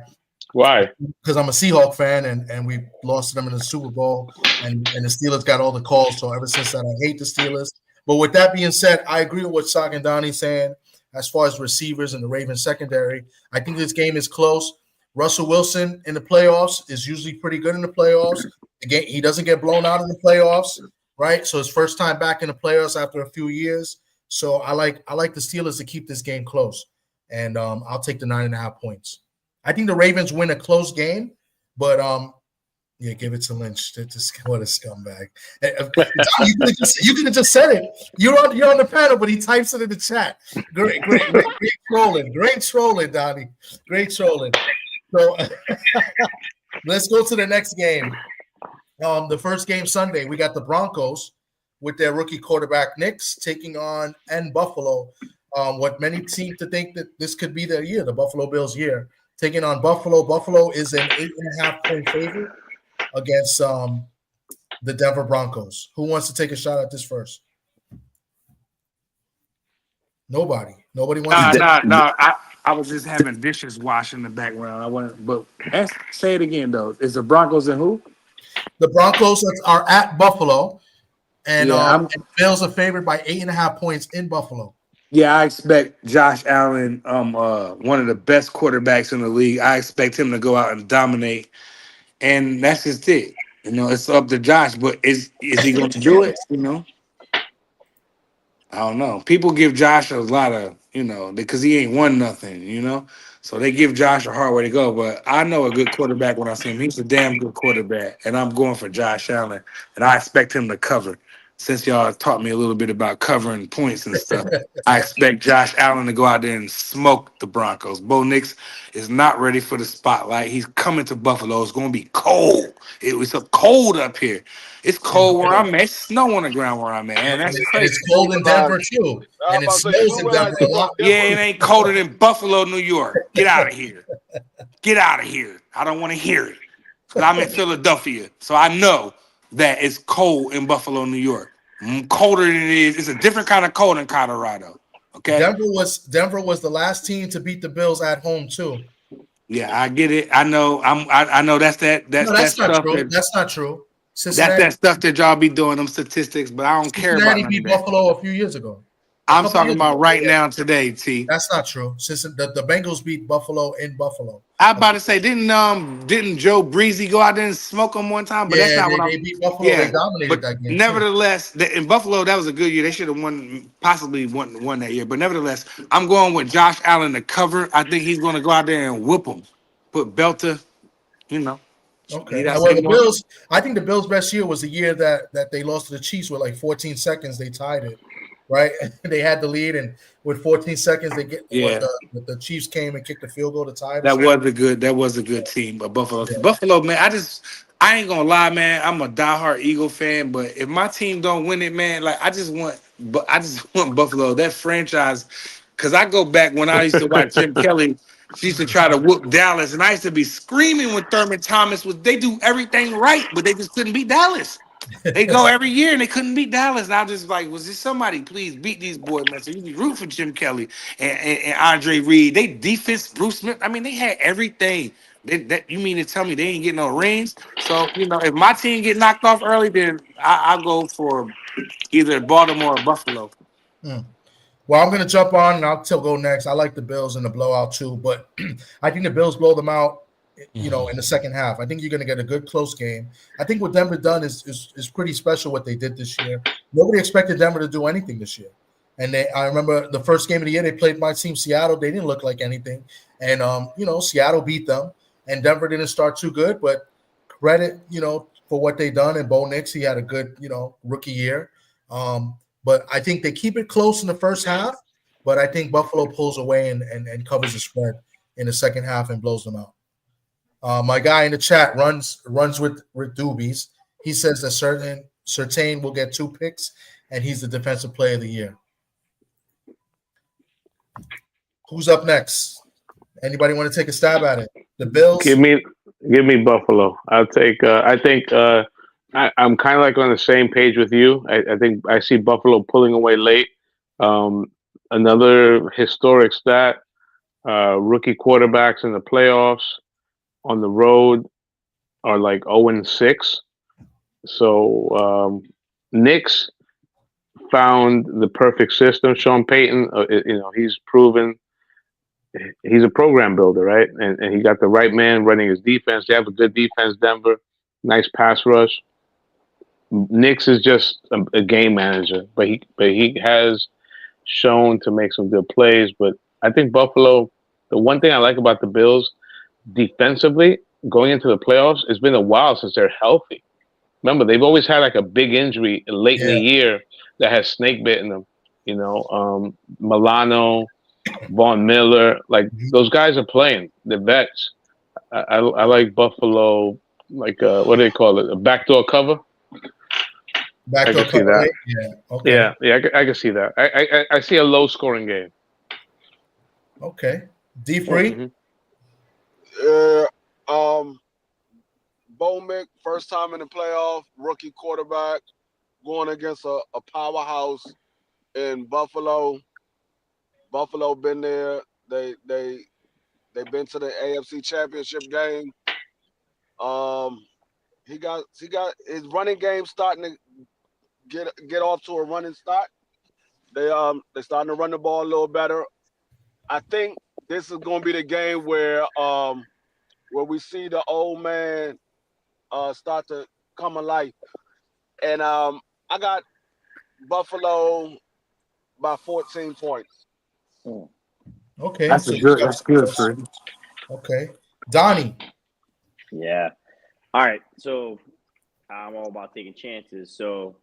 Why? Because I'm a Seahawk fan, and we lost to them in the Super Bowl, and the Steelers got all the calls. So ever since that, I hate the Steelers. But with that being said, I agree with what Sock and Donnie's saying as far as receivers and the Ravens secondary. I think this game is close. Russell Wilson in the playoffs is usually pretty good in the playoffs. Again, he doesn't get blown out in the playoffs, right? So his first time back in the playoffs after a few years. So I like the Steelers to keep this game close, and I'll take the 9.5 points. I think the Ravens win a close game, but give it to Lynch. What a scumbag! You could have just said it. You're on the panel, but he types it in the chat. Great trolling, Donnie. Great trolling. So let's go to the next game. The first game Sunday, we got the Broncos with their rookie quarterback Nix taking on Buffalo. What many seem to think that this could be their year, the Buffalo Bills' year. Taking on Buffalo. Buffalo is an 8.5 point favorite against the Denver Broncos. Who wants to take a shot at this first? Nobody wants to. No. I was just having dishes washed in the background. But say it again though. Is the Broncos and who? The Broncos are at Buffalo, and Bills are favored by 8.5 points in Buffalo. Yeah, I expect Josh Allen, one of the best quarterbacks in the league. I expect him to go out and dominate, and that's just it. You know, it's up to Josh, but is he going to do it? You know, I don't know. People give Josh a lot of, because he ain't won nothing, So they give Josh a hard way to go. But I know a good quarterback when I see him. He's a damn good quarterback. And I'm going for Josh Allen. And I expect him to cover. Since y'all taught me a little bit about covering points and stuff, I expect Josh Allen to go out there and smoke the Broncos. Bo Nix is not ready for the spotlight. He's coming to Buffalo. It's going to be cold. It was so cold up here. It's cold where I'm at. It's snow on the ground where I'm at. And that's crazy. And it's cold in Denver too. And it snows in Denver a lot. Yeah, it ain't colder than Buffalo, New York. Get out of here. Get out of here. I don't want to hear it. Because I'm in Philadelphia. So I know that it's cold in Buffalo, New York. Colder than it is. It's a different kind of cold in Colorado. Okay. Denver was the last team to beat the Bills at home too. Yeah, I get it. I know. I know that's that. That's not stuff true. that, that's not true. That's that stuff that y'all be doing, them statistics, but I don't care about Cincinnati beat Buffalo a few years ago. I'm talking about right now today, T. That's not true. Since the Bengals beat Buffalo in Buffalo. I'm about to say, didn't Joe Breezy go out there and smoke them one time? But that's not what they beat Buffalo. They dominated that game. Nevertheless, in Buffalo, that was a good year. They should have possibly won that year. But nevertheless, I'm going with Josh Allen to cover. I think he's going to go out there and whoop them. Put Belter, Okay. Well, the Bills. I think the Bills' best year was the year that they lost to the Chiefs with like 14 seconds. They tied it, right? They had the lead, and with 14 seconds, they get the Chiefs came and kicked the field goal to tie it. That was a good team, but Buffalo. Yeah. Buffalo, man. I ain't gonna lie, man. I'm a diehard Eagle fan, but if my team don't win it, man, like I just want Buffalo. That franchise, because I go back when I used to watch Jim Kelly. She used to try to whoop Dallas, and I used to be screaming when Thurman Thomas was. They do everything right, but they just couldn't beat Dallas. They go every year and they couldn't beat Dallas. And I was just like, was there somebody please beat these boys, man? So you be root for Jim Kelly and Andre Reed. They defense, Bruce Smith. I mean, they had everything. You mean to tell me they ain't getting no rings? So if my team get knocked off early, then I'll go for either Baltimore or Buffalo. Well, I'm going to jump on and I'll go next. I like the Bills in the blowout too, but I think the Bills blow them out, in the second half. I think you're going to get a good close game. I think what Denver done is pretty special what they did this year. Nobody expected Denver to do anything this year. And I remember the first game of the year they played my team Seattle. They didn't look like anything. And, Seattle beat them. And Denver didn't start too good, but credit, for what they done. And Bo Nix, he had a good, rookie year. But I think they keep it close in the first half, but I think Buffalo pulls away and covers the spread in the second half and blows them out. My guy in the chat runs with doobies. He says that Surtain will get 2 picks, and he's the defensive player of the year. Who's up next? Anybody want to take a stab at it? The Bills? Give me Buffalo. I'll take. I think. I'm kind of like on the same page with you. I think I see Buffalo pulling away late. Another historic stat: rookie quarterbacks in the playoffs on the road are like 0-6. So Knicks found the perfect system. Sean Payton, he's proven he's a program builder, right? And he got the right man running his defense. They have a good defense, Denver. Nice pass rush. Knicks is just a game manager, but he has shown to make some good plays. But I think Buffalo, the one thing I like about the Bills defensively going into the playoffs, it's been a while since they're healthy. Remember, they've always had like a big injury late in the year that has snake bitten them. Milano, Von Miller, like those guys are playing. They're vets. I like Buffalo, like what do they call it? A backdoor cover. I can see that. Yeah. Okay. Yeah. I can see that. I see a low scoring game. Okay. D3. Bo Nix, first time in the playoff, rookie quarterback, going against a powerhouse in Buffalo. Buffalo been there. They've been to the AFC Championship game. He got his running game starting to get off to a running start. They're starting to run the ball a little better. I think this is going to be the game where we see the old man start to come alive. And I got Buffalo by 14 points. Okay, That's good, Fred. Okay, Donnie. Yeah. All right. So I'm all about taking chances. So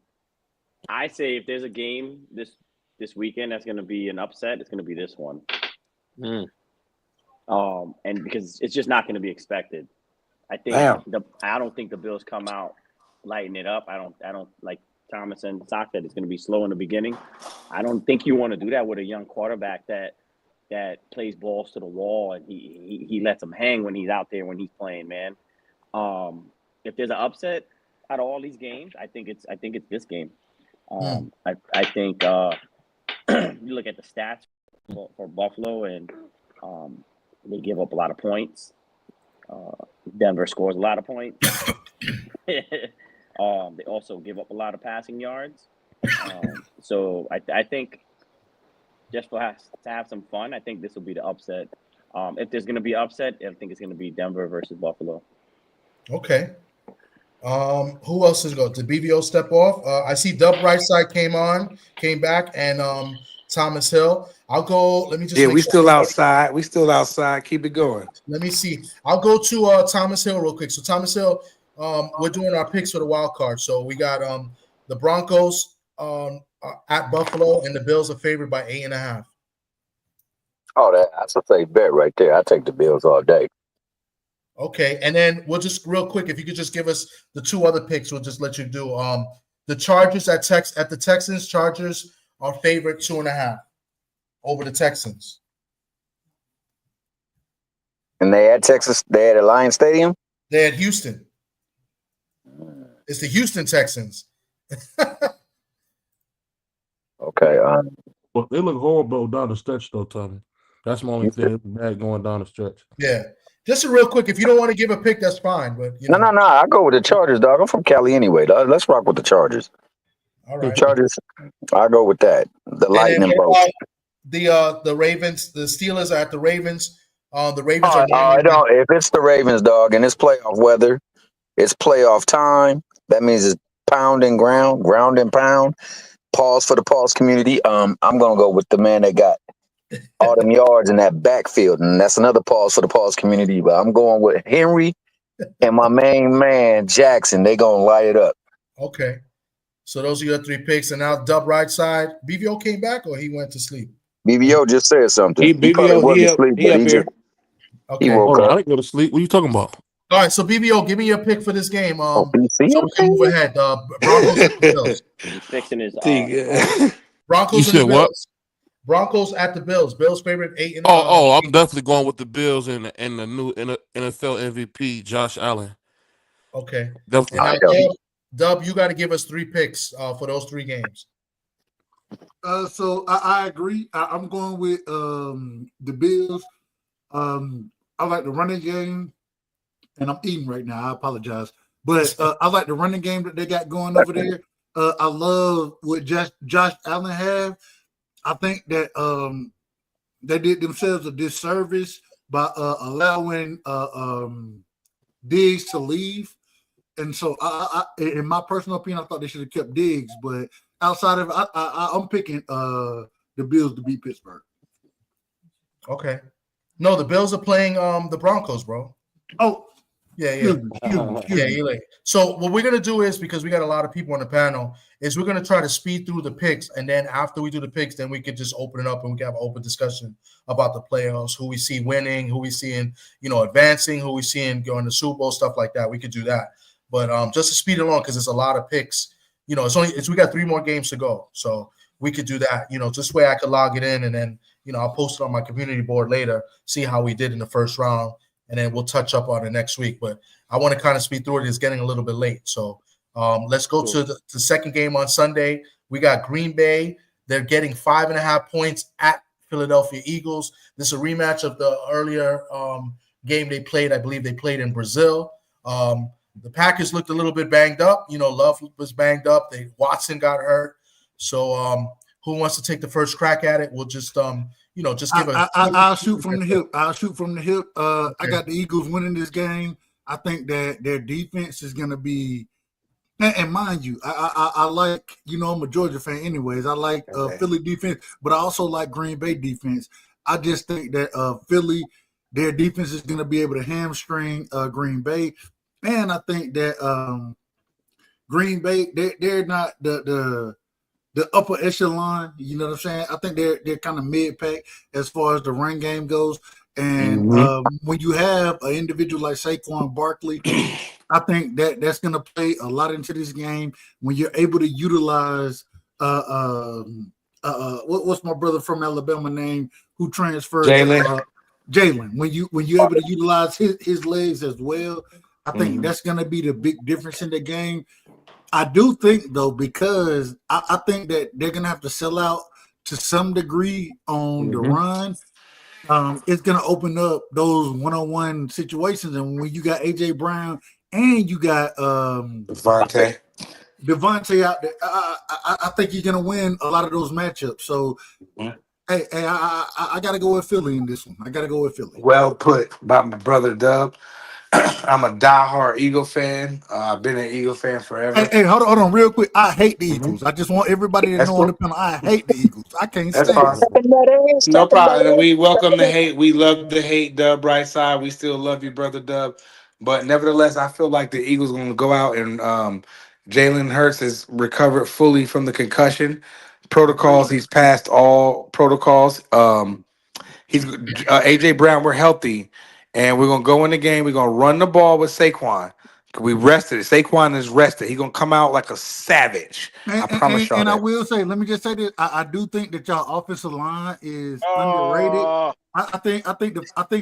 I say if there's a game this weekend that's going to be an upset, it's going to be this one. And because it's just not going to be expected. I don't think the Bills come out lighting it up. I don't like Thomas and Sock that it's going to be slow in the beginning. I don't think you want to do that with a young quarterback that plays balls to the wall and he lets them hang when he's out there when he's playing, man. If there's an upset out of all these games, I think it's this game. I think you look at the stats for Buffalo and they give up a lot of points. Denver scores a lot of points. They also give up a lot of passing yards. So I think just to have some fun, I think this will be the upset. If there's going to be upset, I think it's going to be Denver versus Buffalo. Okay. Who else is going? Did BVO step off? I see Dub right side came back, and Thomas Hill. I'll go. Let me just. Yeah, we still outside. We still outside. Keep it going. Let me see. I'll go to Thomas Hill real quick. So Thomas Hill, we're doing our picks for the wild card. So we got the Broncos at Buffalo, and the Bills are favored by 8.5. Oh, that's a safe bet right there. I take the Bills all day. Okay, and then we'll just real quick, if you could just give us the two other picks, we'll just let you do. The Chargers at the Texans. Chargers are favorite 2.5 over the Texans. And they at Texas. They at Alliance Stadium. They at Houston. It's the Houston Texans. Okay. Well, they look horrible down the stretch, though, Tommy. That's my only thing bad going down the stretch. Yeah. Just real quick, if you don't want to give a pick, that's fine. But No. I go with the Chargers, dog. I'm from Cali anyway. Dog. Let's rock with the Chargers. All right. The Chargers. I go with that. The Lightning bolt. The Ravens. The Steelers are at the Ravens. The Ravens are. If it's the Ravens, dog, and it's playoff weather, it's playoff time. That means it's ground and pound. Pause for the pause community. I'm gonna go with the man that got all them yards in that backfield, and that's another pause for the pause community. But I'm going with Henry and my main man Jackson. They gonna light it up. Okay, so those are your three picks, and now Dub right side. BVO came back, or he went to sleep. BVO just said something. He woke up. I didn't go to sleep. What are you talking about? All right, so BVO, give me your pick for this game. So we can move ahead. Broncos at the Bills. He's fixing his. Broncos you and the said what? Bills. Broncos at the Bills. Bills favorite 8.5. I'm definitely going with the Bills and the new NFL MVP Josh Allen. Okay. Definitely. And Dub, you got to give us three picks for those three games. So I agree. I'm going with the Bills. I like the running game, and I'm eating right now. I apologize, but I like the running game that they got going over there. I love what Josh Allen have. I think that they did themselves a disservice by allowing Diggs to leave, and so I, in my personal opinion, I thought they should have kept Diggs. But outside of it, I'm picking the Bills to beat Pittsburgh. Okay. No, the Bills are playing the Broncos, bro. Oh, yeah. You're late. So what we're gonna do is, because we got a lot of people on the panel, is we're gonna try to speed through the picks, and then after we do the picks, then we could just open it up and we can have an open discussion about the playoffs, who we see winning, who we seeing, advancing, who we seeing going to Super Bowl, stuff like that. We could do that, but just to speed it along, because it's a lot of picks. We got 3 more games to go, so we could do that. Just way I could log it in, and then I'll post it on my community board later, see how we did in the first round, and then we'll touch up on it next week. But I want to kind of speed through it. It's getting a little bit late. So let's go to the second game on Sunday. We got Green Bay. They're getting 5.5 points at Philadelphia Eagles. This is a rematch of the earlier game they played. I believe they played in Brazil. The Packers looked a little bit banged up. Love was banged up. Watson got hurt. So who wants to take the first crack at it? We'll just just give I'll shoot from the hip. I got the Eagles winning this game. I think that their defense is going to be, and mind you, I like, I'm a Georgia fan anyways. I like Philly defense, but I also like Green Bay defense. I just think that Philly, their defense is going to be able to hamstring Green Bay, and I think that Green Bay, they're not the upper echelon. You know what I'm saying? I think they're kind of mid-pack as far as the run game goes. And when you have an individual like Saquon Barkley, I think that's going to play a lot into this game when you're able to utilize what's my brother from Alabama name who transferred? Jalen. When you're able to utilize his legs as well, I think that's going to be the big difference in the game. I do think, though, because I think that they're going to have to sell out to some degree on the run. It's going to open up those one-on-one situations. And when you got A.J. Brown and you got Devontae out there, I think you're going to win a lot of those matchups. So, hey, I got to go with Philly in this one. I got to go with Philly. Well put by my brother Dub. I'm a diehard Eagle fan. I've been an Eagle fan forever. Hey, hold on, real quick. I hate the Eagles. I just want everybody to know on the panel. I hate the Eagles. I can't stand it. No problem. We welcome the hate. We love the hate, Dub. Bright side. We still love you, brother Dub. But nevertheless, I feel like the Eagles are going to go out and Jalen Hurts has recovered fully from the concussion protocols. He's passed all protocols. He's AJ Brown. We're healthy. And we're going to go in the game. We're going to run the ball with Saquon. We rested. Saquon is rested. He's going to come out like a savage. I promise y'all. And I will say, let me just say this. I do think that y'all offensive line is underrated. I think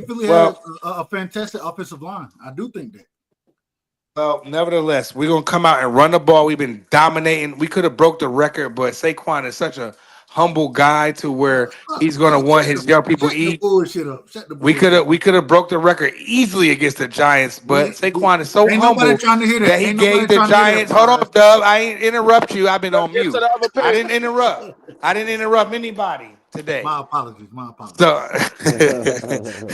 Philly has a fantastic offensive line. I do think that. Well, nevertheless, we're going to come out and run the ball. We've been dominating. We could have broke the record, but Saquon is such a humble guy to where he's going to want his young people to eat. We could have broke the record easily against the Giants, but Saquon is so humble that he gave the Giants. Hold on, Dub. I ain't interrupt you. I've been on mute. I didn't interrupt anybody today. My apologies. So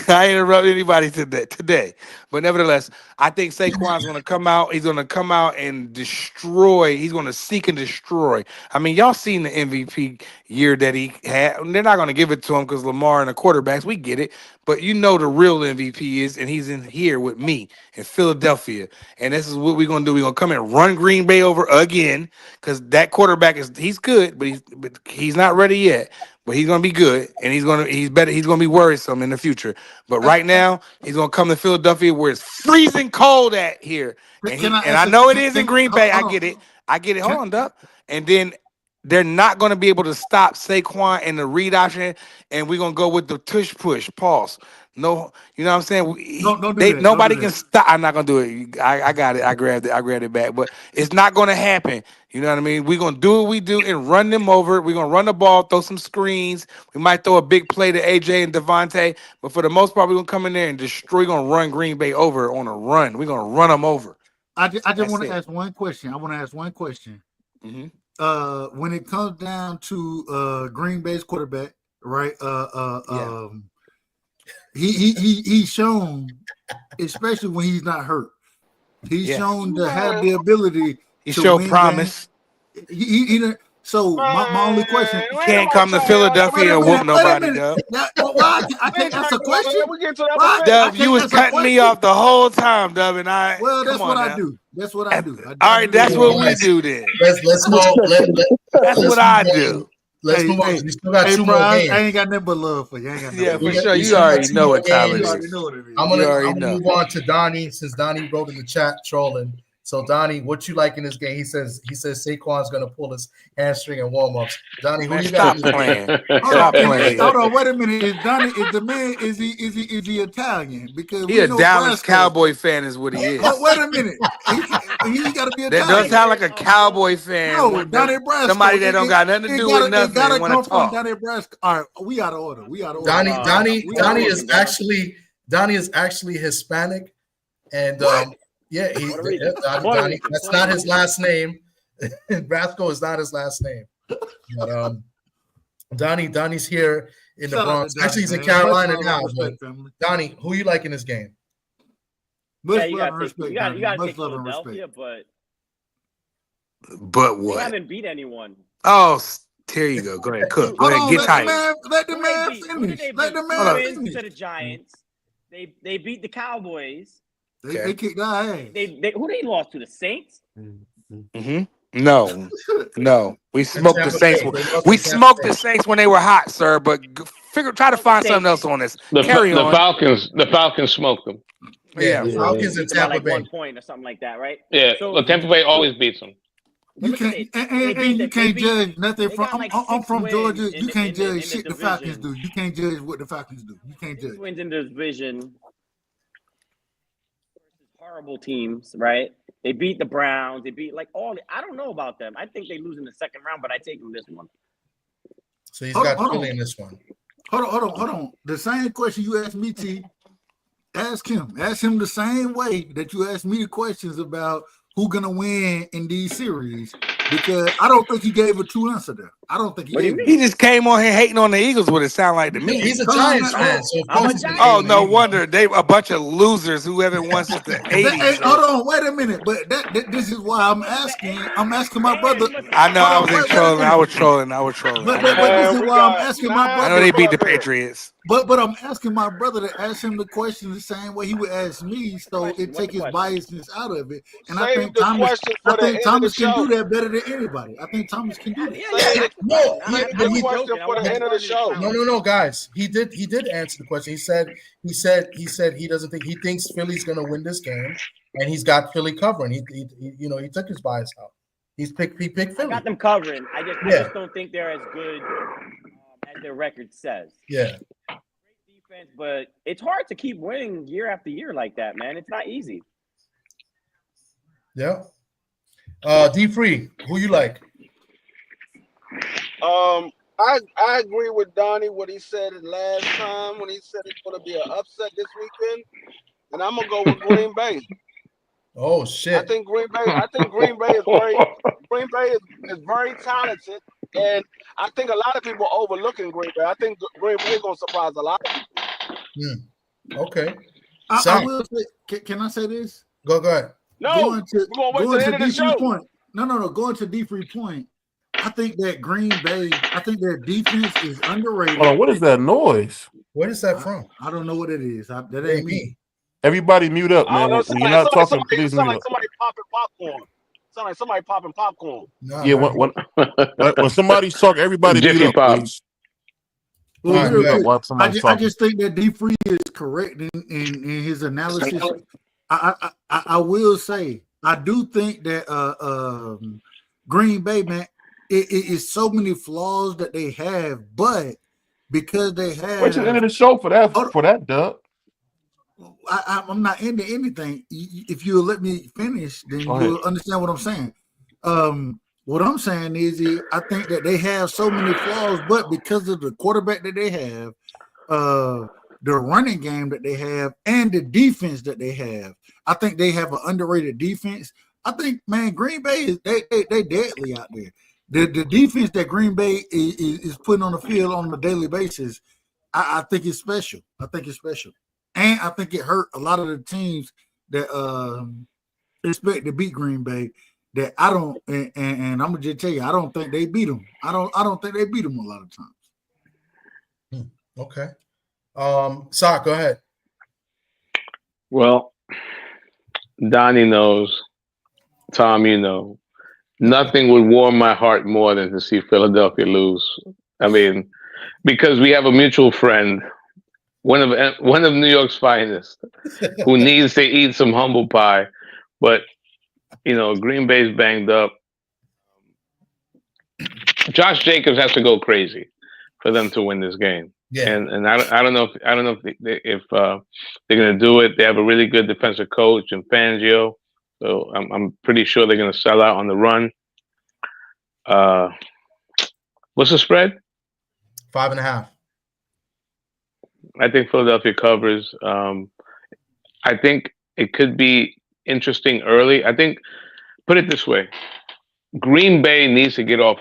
I interrupt anybody today. But nevertheless, I think Saquon's going to come out. He's going to come out and destroy. He's going to seek and destroy. I mean, y'all seen the MVP year that he had. They're not going to give it to him because Lamar and the quarterbacks. We get it. But you know the real MVP is, and he's in here with me in Philadelphia. And this is what we're going to do. We're going to come and run Green Bay over again because that quarterback he's good, but he's not ready yet. But he's gonna be good, and he's gonna be worrisome in the future. But right now, he's gonna come to Philadelphia where it's freezing cold at here, and I know it is in Green Bay. I get it. Hold on, Doug. And then they're not gonna be able to stop Saquon and the read option, and we're gonna go with the tush push pause. No, you know what I'm saying? Nobody can stop. I'm not gonna do it. I got it. I grabbed it back. But it's not gonna happen. You know what I mean? We're gonna do what we do and run them over. We're gonna run the ball, throw some screens. We might throw a big play to AJ and Devontae, but for the most part, we're gonna come in there and destroy. We're gonna run Green Bay over on a run. We're gonna run them over. I just want to ask one question. Mm-hmm. When it comes down to Green Bay's quarterback, right? He's shown, especially when he's not hurt, he's shown to have the ability. He showed promise. So my only question: you can't come to Philadelphia and whoop nobody, Dub. I think that's a question. Dub, you was cutting me off the whole time, Dub, and I. Well, that's what I do. That's what I do. All right, that's what we do then. Let's go. That's what I do. Let's move on. We still got two more games. I ain't got nothing but love for you. For sure. You already know what time it is. I'm gonna move on to Donnie since Donnie wrote in the chat trolling. So Donnie, what you like in this game? He says Saquon's gonna pull his hamstring in warm-ups. Donnie, who you got? Stop playing. Hold on, wait a minute. Is he Italian? Because he a Dallas Cowboy fan is what he is. Wait a minute. He gotta be Italian. That does sound like a Cowboy fan. No, Donnie Brasco. Somebody that don't got nothing to do with nothing. Gotta come from Donnie Brasco. All right, we out of order. Donnie is actually Hispanic, and yeah, Donnie, that's not his last name. Brasco is not his last name. But Donnie's here in the Shout out Bronx. to Donnie, Actually, he's in man. Carolina Much love now. and But respect, family. Donnie, who you like in this game? Much you love gotta and take respect, you gotta Donnie. take Much love and respect. Philadelphia, but But they what? haven't beat anyone. Oh, here you go. Go ahead, cook. Go Hold ahead, on, get let tight. the man Who did finish. they Let beat? the The man Twins finish. to the Giants. They beat the Cowboys. They kicked our ass. They who they lost to? The Saints? Mm-hmm. No. We smoked the Saints. We smoked the Saints when they were hot, sir. But try to find something else on this. Carry on. The Falcons smoked them. Yeah. The Falcons Beat and them by Tampa like Bay. 1 point or something like that, right? Yeah, So- well, Tampa Bay always beats them. You can't, and you can't judge nothing from. I'm from Georgia. You can't judge shit the Falcons do. You can't judge what the Falcons do. You can't judge. Wins in the division. Horrible teams, right? They beat the Browns. They beat like all. I don't know about them. I think they lose in the second round, but I take them this one. So he's Hold got on. Philly in this one. Hold on. The same question you asked me, T. Ask him. Ask him the same way that you asked me the questions about who gonna win in these series, because I don't think he gave a true answer there. I don't think he gave. He just came on here hating on the Eagles. What it sound like to me? He's a Giants fan, so of course he's gonna oh, hate no the wonder they a bunch of losers who haven't won since the '80s. Hold on, wait a minute. But this is why I'm asking. I'm asking my brother. I know I was trolling. I was trolling. But this is why I'm asking my brother. I know they beat the Patriots. But I'm asking my brother to ask him the question the same way he would ask me, so it take his biasness out of it. And I think Thomas can do that better than anybody. I think Thomas can do that. No, guys. He did answer the question. He said he doesn't think he thinks Philly's gonna win this game, and he's got Philly covering. He took his bias out. He picked Philly. I got them covering. I just don't think they're as good as their record says. Yeah. Great defense, but it's hard to keep winning year after year like that, man. It's not easy. Yeah. D-Free, who you like? I agree with Donnie what he said last time when he said it's going to be an upset this weekend, and I'm gonna go with Green Bay. Oh shit! I think Green Bay is very talented, and I think a lot of people are overlooking Green Bay. I think Green Bay is gonna surprise a lot of people. Okay. I will say, can I say this? Go ahead. No, we're gonna wait to the end of the show. Point. No. Going to D-Free point. I think that Green Bay, their defense is underrated. Hold on, what is that noise? Where is that from? I don't know what it is. That ain't me. Everybody mute up, man. When you're not talking, please mute up. Somebody popping popcorn. Sound like somebody popping popcorn. Yeah, when somebody's talking, everybody mute up, please. Well, I just think that D-Free is correct in his analysis. I will say, I do think that Green Bay, man, it is so many flaws that they have, but because they have. What's the end of the show for that, Doug? I'm not into anything. If you'll let me finish, then you'll understand what I'm saying. What I'm saying is I think that they have so many flaws, but because of the quarterback that they have, the running game that they have, and the defense that they have, I think they have an underrated defense. I think, man, Green Bay is they deadly out there. The defense that Green Bay is putting on the field on a daily basis, I think it's special. And I think it hurt a lot of the teams that expect to beat Green Bay. That I don't, and I'm gonna just tell you, I don't think they beat them. I don't think they beat them a lot of times. Okay. Sock, go ahead. Well, Donnie knows, Tom, you know, nothing would warm my heart more than to see Philadelphia lose. I mean, because we have a mutual friend, one of New York's finest, who needs to eat some humble pie, but you know, Green Bay's banged up. Josh Jacobs has to go crazy for them to win this game. Yeah. And I don't know if they're going to do it. They have a really good defensive coach in Fangio, so I'm pretty sure they're going to sell out on the run. What's the spread? 5.5. I think Philadelphia covers. I think it could be interesting early. I think, put it this way, Green Bay needs to get off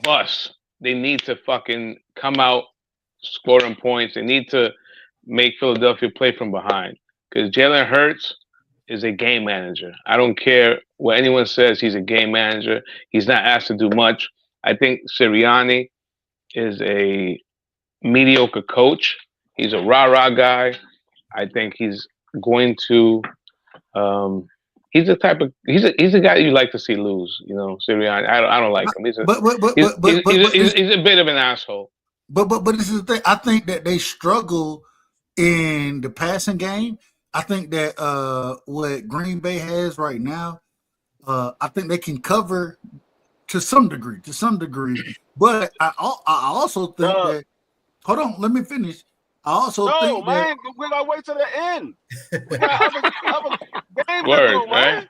us they need to fucking come out scoring points. They need to make Philadelphia play from behind because Jalen Hurts is a game manager. I don't care what anyone says. He's a game manager. He's not asked to do much. I think Sirianni is a mediocre coach. He's a rah-rah guy. I think he's going to. He's the type of he's a guy you like to see lose. You know, Sirianni. I don't like him. He's a bit of an asshole. But this is the thing. I think that they struggle in the passing game. I think that what Green Bay has right now, I think they can cover to some degree. But I also think that. Hold on, let me finish. I also think man, we gotta wait till the end. We gotta have a game Word, to do, man.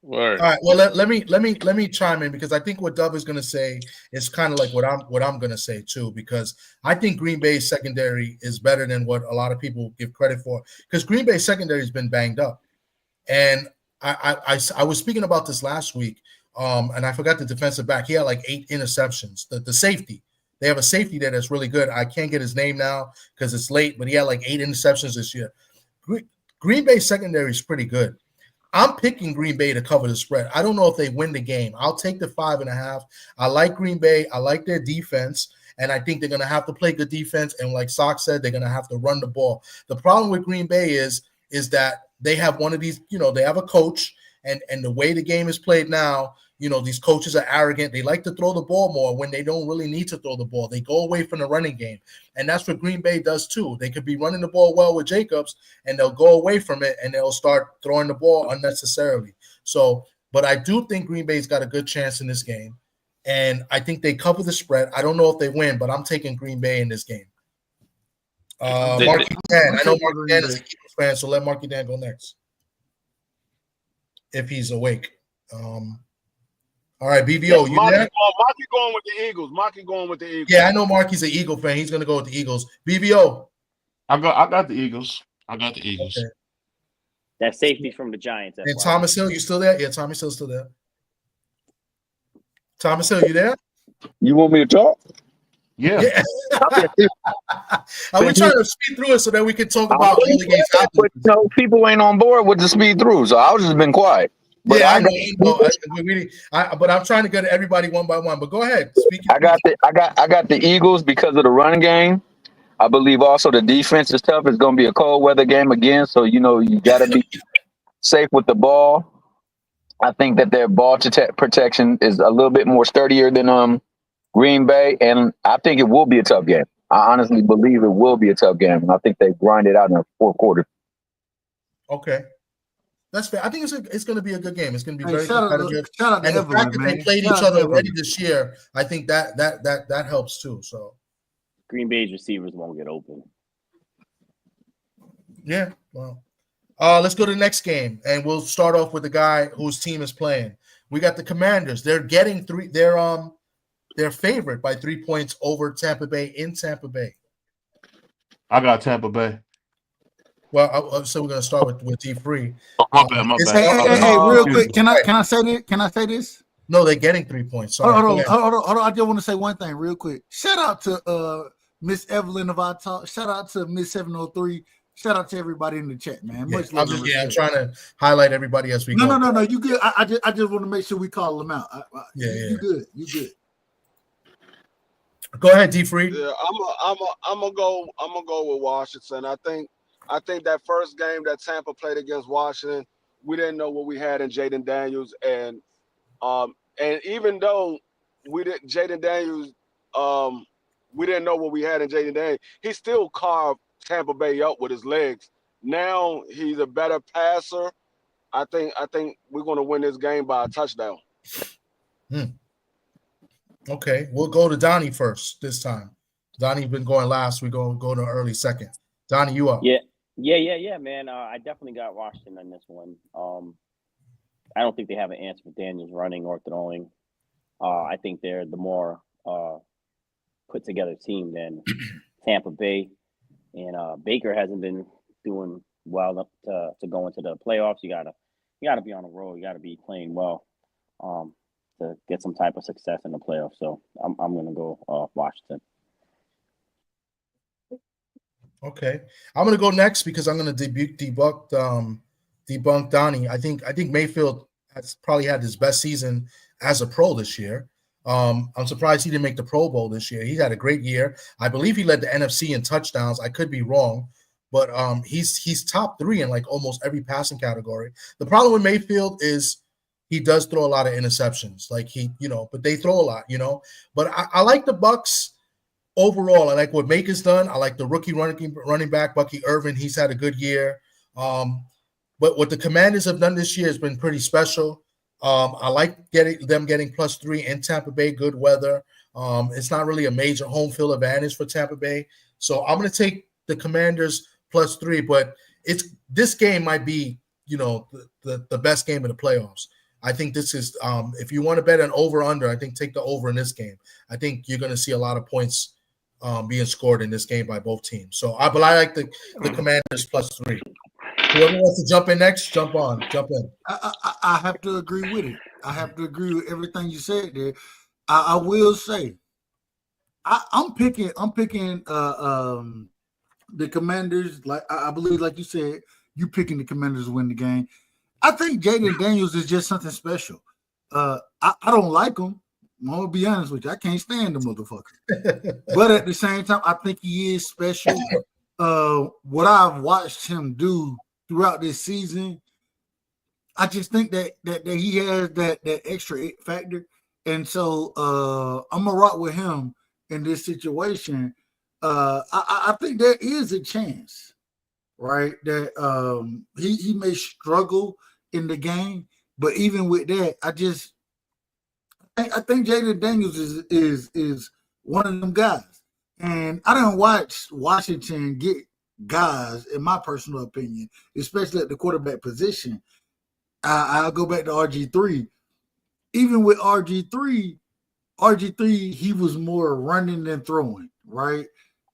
Word. All right. Well, let me chime in because I think what Dub is going to say is kind of like what I'm going to say too. Because I think Green Bay's secondary is better than what a lot of people give credit for. Because Green Bay's secondary has been banged up, and I was speaking about this last week, and I forgot the defensive back. He had like 8 interceptions. The safety. They have a safety there that's really good. I can't get his name now because it's late, but he had like 8 interceptions this year. Green Bay secondary is pretty good. I'm picking Green Bay to cover the spread. I don't know if they win the game. I'll take the 5.5. I like Green Bay. I like their defense, and I think they're going to have to play good defense. And like Sock said, they're going to have to run the ball. The problem with Green Bay is that they have one of these, they have a coach, and the way the game is played now, these coaches are arrogant. They like to throw the ball more when they don't really need to throw the ball. They go away from the running game. And that's what Green Bay does too. They could be running the ball well with Jacobs, and they'll go away from it, and they'll start throwing the ball unnecessarily. So, but I do think Green Bay's got a good chance in this game. And I think they cover the spread. I don't know if they win, but I'm taking Green Bay in this game. Marky Dan. I know Marky Dan is a Eagles fan, so let Marky Dan go next. If he's awake. All right, BBO, you there? Marky going with the Eagles. Marky going with the Eagles. Yeah, I know Marky's an Eagle fan. He's going to go with the Eagles. BBO. I got the Eagles. Okay. That safety from the Giants. And Thomas Hill, you still there? Yeah, Thomas Hill's still there. Thomas Hill, you there? You want me to talk? Yeah. We're trying to speed through it so that we can talk about all the games. But people ain't on board with the speed through, so I was just been quiet. But yeah, I know. But I'm trying to get everybody one by one. But go ahead. I got the Eagles because of the running game. I believe also the defense is tough. It's going to be a cold weather game again, so you got to be safe with the ball. I think that their ball protection is a little bit more sturdier than Green Bay, and I think it will be a tough game. I honestly believe it will be a tough game, and I think they grind it out in the fourth quarter. Okay. That's fair. I think it's going to be a good game. It's going to be very competitive. And the fact that they played each other already this year, I think that helps too. So Green Bay's receivers won't get open. Yeah. Well, let's go to the next game, and we'll start off with the guy whose team is playing. We got the Commanders. They're getting 3. They're favored by 3 points over Tampa Bay in Tampa Bay. I got Tampa Bay. Well, so we're gonna start with D3. My bad. Hey, real quick, can I say this? Can I say this? No, they're getting 3 points. Sorry. Hold on. I just want to say one thing real quick. Shout out to Miss Evelyn of our talk. Shout out to Miss 703. Shout out to everybody in the chat, man. Much love. I'm trying to highlight everybody as we go. No. You good? I just want to make sure we call them out. You good? You good? Go ahead, D3. Yeah, I'm gonna go with Washington. I think that first game that Tampa played against Washington, we didn't know what we had in Jaden Daniels, and even though Jaden Daniels, we didn't know what we had in Jaden Daniels, he still carved Tampa Bay up with his legs. Now he's a better passer. I think we're going to win this game by a touchdown. Okay, we'll go to Donnie first this time. Donnie's been going last. We're going to go to early second. Donnie, you up? Yeah, man. I definitely got Washington on this one. I don't think they have an answer for Daniels running or throwing. I think they're the more put together team than Tampa Bay. And Baker hasn't been doing well enough to go into the playoffs. You gotta be on the road. You gotta be playing well. to get some type of success in the playoffs. So I'm going to go Washington. Okay, I'm going to go next because I'm going to debunk Donnie. I think Mayfield has probably had his best season as a pro this year. I'm surprised he didn't make the Pro Bowl this year. He had a great year. I believe he led the NFC in touchdowns. I could be wrong, but he's top 3 in like almost every passing category. The problem with Mayfield is he does throw a lot of interceptions. Like but they throw a lot, But I like the Bucs overall. I like what Maker's done. I like the rookie running back, Bucky Irvin. He's had a good year. But what the Commanders have done this year has been pretty special. I like getting +3 in Tampa Bay, good weather. It's not really a major home field advantage for Tampa Bay. So I'm going to take the Commanders +3, but this game might be, the best game in the playoffs. I think this is, if you want to bet an over-under, I think take the over in this game. I think you're going to see a lot of points being scored in this game by both teams. So I like the Commanders +3. Whoever wants to jump in next, jump in. I have to agree with it. I have to agree with everything you said there. I will say, I'm picking the Commanders. Like I believe, like you said, you picking the Commanders to win the game. I think Jaden Daniels is just something special. I don't like him. I'm gonna be honest with you. I can't stand the motherfucker. But at the same time, I think he is special. What I've watched him do throughout this season, I just think that he has that extra factor, and so I'm gonna rock with him in this situation. I think there is a chance, right, that he may struggle in the game, but even with that, I think Jaden Daniels is one of them guys, and I don't watch Washington get guys, in my personal opinion, especially at the quarterback position. I'll go back to RG3. Even with RG3, he was more running than throwing, right?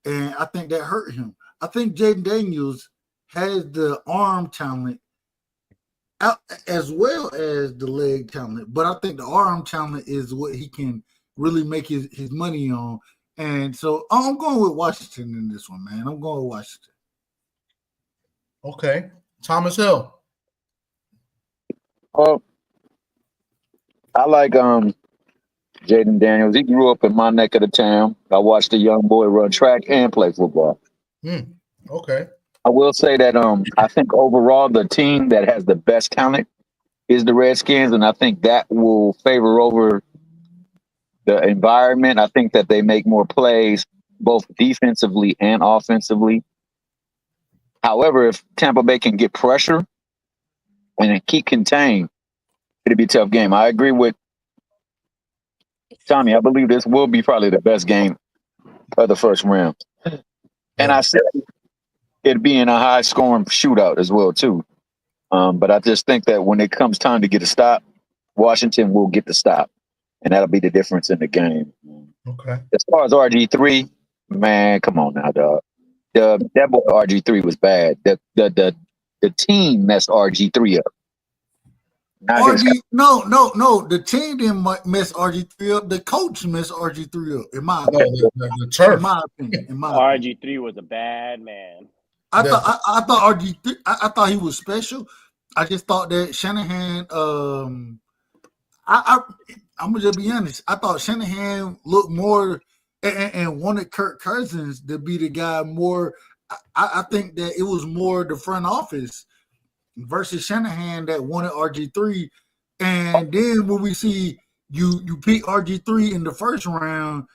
And I think that hurt him. I think Jaden Daniels has the arm talent as well as the leg talent, but I think the arm talent is what he can really make his money on. And so I'm going with Washington in this one, man. I'm going with Washington. Okay. Thomas Hill. Oh, I like Jaden Daniels. He grew up in my neck of the town. I watched a young boy run track and play football. Okay. I will say that I think overall the team that has the best talent is the Redskins, and I think that will favor over the environment. I think that they make more plays both defensively and offensively. However, if Tampa Bay can get pressure and keep contained, it'll be a tough game. I agree with Tommy. I believe this will be probably the best game of the first round. And I said it being a high-scoring shootout as well, too. But I just think that when it comes time to get a stop, Washington will get the stop, and that'll be the difference in the game. Okay. As far as RG3, man, come on now, dog. That boy RG3 was bad. The team messed RG3 up. No. The team didn't mess RG3 up. The coach messed RG3 up. In my opinion. The turf. In my opinion. RG3 was a bad man. I thought RG3. I thought he was special. I just thought that Shanahan. I'm gonna just be honest. I thought Shanahan looked more and wanted Kirk Cousins to be the guy more. I think that it was more the front office versus Shanahan that wanted RG3. And then when we see you pick RG3 in the first round,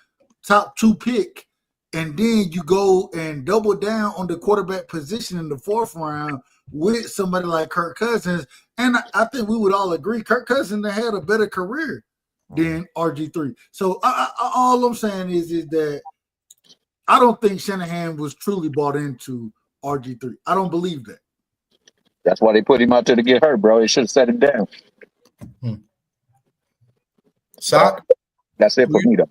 top 2 pick, and then you go and double down on the quarterback position in the 4th round with somebody like Kirk Cousins. And I think we would all agree Kirk Cousins had a better career than RG3. So all I'm saying is that I don't think Shanahan was truly bought into RG3. I don't believe that. That's why they put him out there to get hurt, bro. They should have set him down. Sock? That's it for me, though.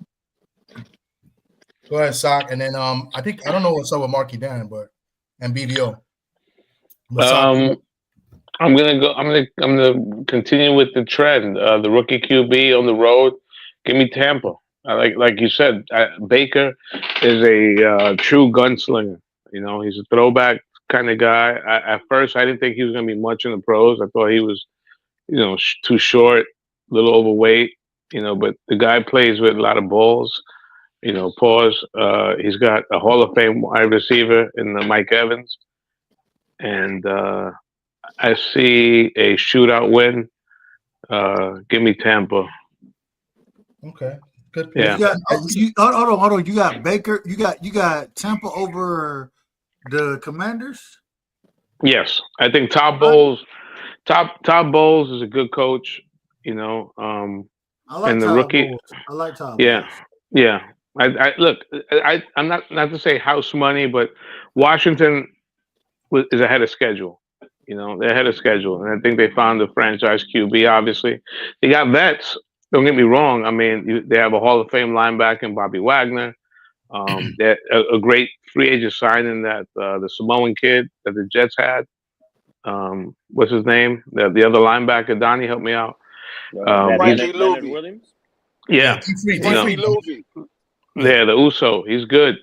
Go ahead, Sock. And then I don't know what's up with Marky Dan, and BVO. I'm gonna continue with the trend. The rookie QB on the road. Give me Tampa. I like you said, Baker is a true gunslinger. You know, he's a throwback kind of guy. At first, I didn't think he was gonna be much in the pros. I thought he was, you know, too short, a little overweight. You know, but the guy plays with a lot of balls. You know, he's got a Hall of Fame wide receiver in Mike Evans, and I see a shootout win. Give me Tampa. Okay, good. Yeah. Hold on. You got Baker. You got Tampa over the Commanders. Yes, I think Todd Bowles is a good coach. You know, I like and the Todd rookie. Bowles. I like Todd. Yeah, yeah. I look. I'm not to say house money, but Washington is ahead of schedule. You know, they're ahead of schedule, and I think they found the franchise QB. Obviously, they got vets. Don't get me wrong. I mean, they have a Hall of Fame linebacker in Bobby Wagner. They're a great free agent signing that the Samoan kid that the Jets had. What's his name? The other linebacker, Donnie, help me out. Leonard Williams. Yeah, Frankie Louvi. Yeah, the Uso. He's good.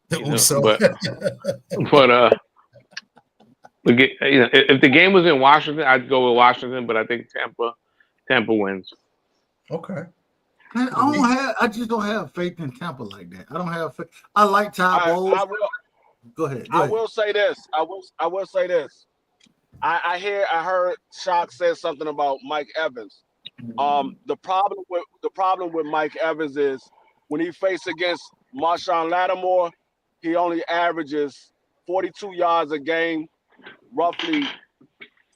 The Uso. But if the game was in Washington, I'd go with Washington. But I think Tampa wins. Okay. Man, I just don't have faith in Tampa like that. I don't have faith. I like Todd Bowles. Go ahead. I will say this. I will say this. I heard Shock say something about Mike Evans. The problem with Mike Evans is when he faced against Marshawn Lattimore, he only averages 42 yards a game, roughly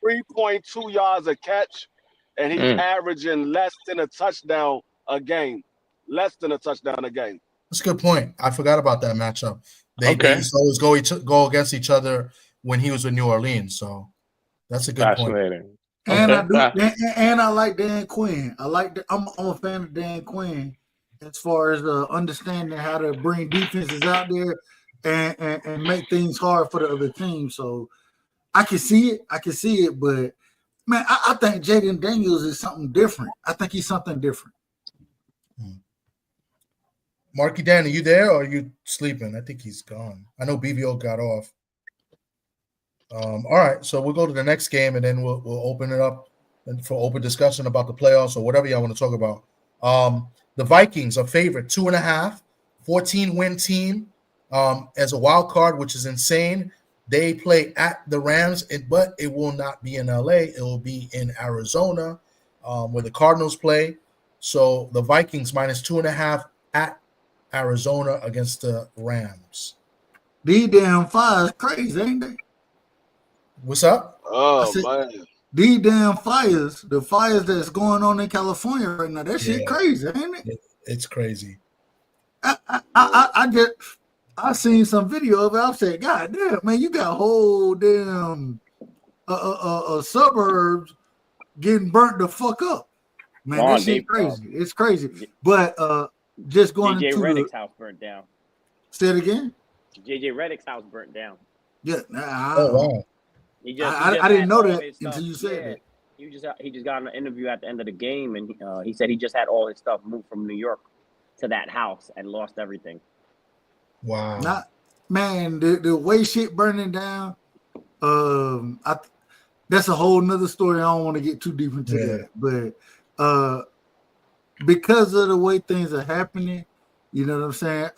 3.2 yards a catch, and he's averaging less than a touchdown a game. Less than a touchdown a game. That's a good point. I forgot about that matchup. They used to always go against each other when he was with New Orleans. So that's a good point. And I like Dan Quinn. I'm a fan of Dan Quinn as far as understanding how to bring defenses out there and make things hard for the other team. So I can see it. But man, I think Jaden Daniels is something different. I think he's something different. Marky Dan, are you there or are you sleeping? I think he's gone. I know BVO got off. All right, so we'll go to the next game and then we'll open it up for open discussion about the playoffs or whatever y'all want to talk about. The Vikings are favorite 2.5, 14-win team as a wild card, which is insane. They play at the Rams, but it will not be in LA. It will be in Arizona, where the Cardinals play. So the Vikings minus 2.5 at Arizona against the Rams. These damn fires crazy, ain't they? What's up? Oh, man. These damn fires, the fires that's going on in California right now, that shit crazy, ain't it? It's crazy. I seen some video of it. I said, God damn, man, you got whole damn suburbs getting burnt the fuck up. Man, that shit crazy. It's crazy. But just going JJ into Redick's house burnt down. Say it again? JJ Redick's house burnt down. Yeah. Wow. I didn't know that until you said that. He just got an interview at the end of the game, and he said he just had all his stuff moved from New York to that house and lost everything. Wow. The way shit burning down, that's a whole nother story. I don't want to get too deep into that. But because of the way things are happening, you know what I'm saying?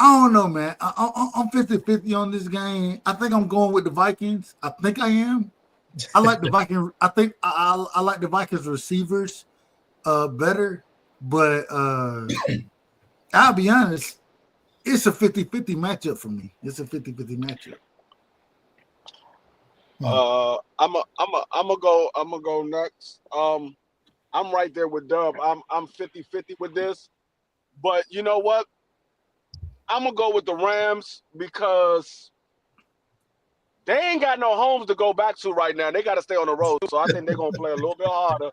I don't know, man. I'm 50-50 on this game. I think I'm going with the Vikings. I think I am. I like the Vikings. I think I like the Vikings receivers better. But I'll be honest, it's a 50-50 matchup for me. It's a 50-50 matchup. I'm gonna go next. I'm right there with Dub. I'm 50-50 with this. But you know what? I'm gonna go with the Rams because they ain't got no homes to go back to right now. They got to stay on the road, so I think they're gonna play a little bit harder.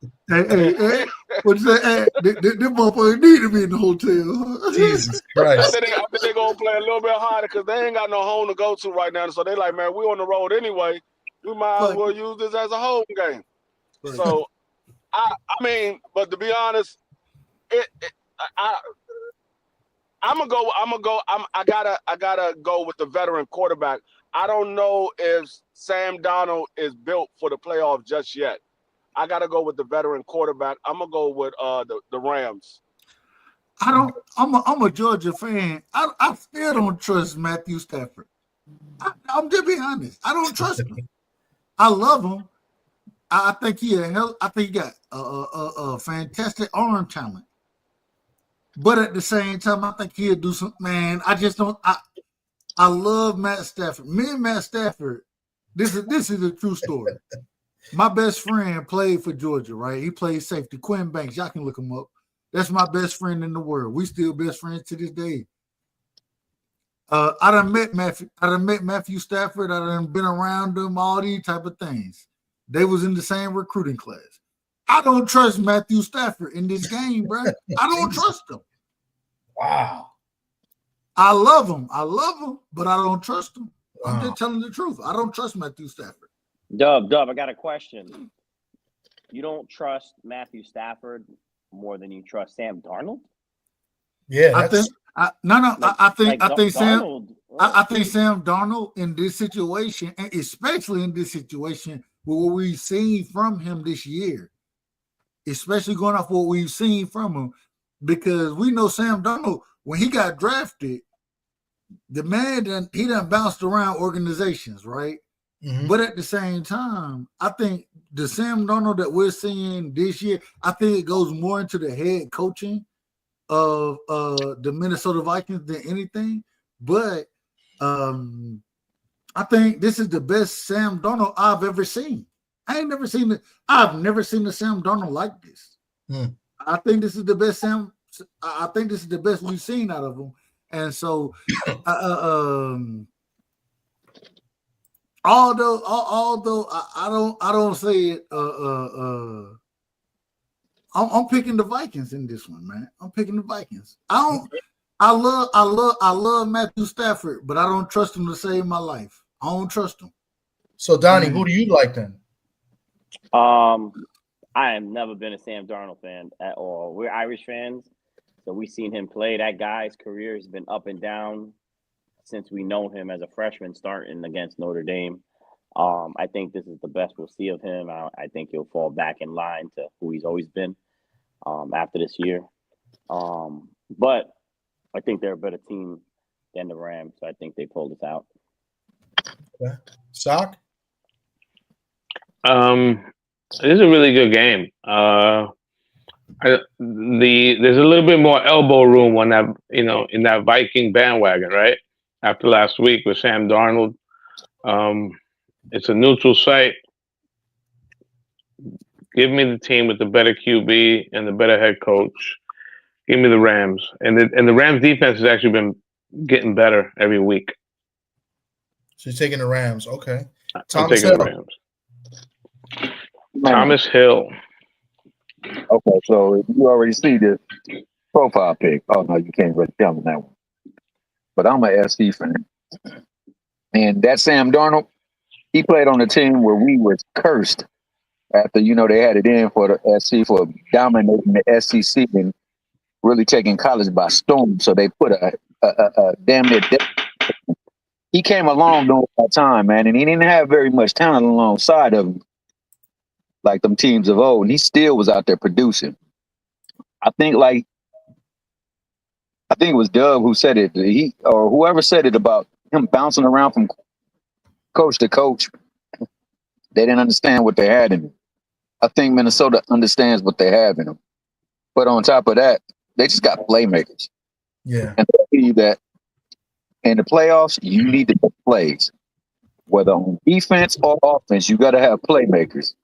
What you say? This motherfucker need to be in the hotel. Jesus I Christ. think they're gonna play a little bit harder because they ain't got no home to go to right now. So they like, man, we on the road anyway. We might as well use this as a home game. So I mean, but to be honest, I gotta go with the veteran quarterback. I don't know if Sam Darnold is built for the playoff just yet. I gotta go with the veteran quarterback. I'm gonna go with the Rams. I'm a Georgia fan. I still don't trust Matthew Stafford. I'm just being honest. I don't trust him. I love him. I think he got a fantastic arm talent. But at the same time, I think he'll do some. Man, I just don't. I love Matt Stafford. Me and Matt Stafford. This is a true story. My best friend played for Georgia, right? He played safety. Quinn Banks. Y'all can look him up. That's my best friend in the world. We still best friends to this day. I done met Matthew Stafford. I done been around him. All these type of things. They was in the same recruiting class. I don't trust Matthew Stafford in this game, bro. I don't trust him. Wow. I love him, but I don't trust him. I'm just telling the truth. I don't trust Matthew Stafford. Dub, I got a question. You don't trust Matthew Stafford more than you trust Sam Darnold? Yeah, I think Sam Darnold in this situation, and especially in this situation with what we've seen from him this year, especially going off what we've seen from him, because we know Sam Darnold, when he got drafted, the man done bounced around organizations, right? Mm-hmm. But at the same time, I think the Sam Darnold that we're seeing this year, I think it goes more into the head coaching of the Minnesota Vikings than anything. But I think this is the best Sam Darnold I've ever seen. I've never seen a Sam Darnold like this. I think this is the best I think this is the best we've seen out of him. And so although I don't say it I'm picking the Vikings in this one, man. I'm picking the Vikings. I love Matthew Stafford, but I don't trust him to save my life. I don't trust him. So Donnie, who do you like then? I have never been a Sam Darnold fan at all. We're Irish fans, so we've seen him play. That guy's career has been up and down since we know him as a freshman starting against Notre Dame. I think this is the best we'll see of him. I think he'll fall back in line to who he's always been after this year. But I think they're a better team than the Rams, so I think they pulled this out. Okay. Sock? This is a really good game. There's a little bit more elbow room on that, in that Viking bandwagon, right? After last week with Sam Darnold, it's a neutral site. Give me the team with the better QB and the better head coach. Give me the Rams, and the Rams defense has actually been getting better every week. So you're taking the Rams, okay? I'm taking the Rams. Thomas Hill. Okay, so you already see the profile pic. Oh no, you can't really tell me that one. But I'm an SC fan, and that Sam Darnold, he played on a team where we was cursed after they had it in for the SC for dominating the SEC and really taking college by storm. So they put a damn near. He came along during that time, man, and he didn't have very much talent alongside of him, like them teams of old, and he still was out there producing. I think it was Doug who said it. Or whoever said it about him bouncing around from coach to coach. They didn't understand what they had in him. I think Minnesota understands what they have in them. But on top of that, they just got playmakers. Yeah. And I believe that in the playoffs, you need to make plays. Whether on defense or offense, you got to have playmakers.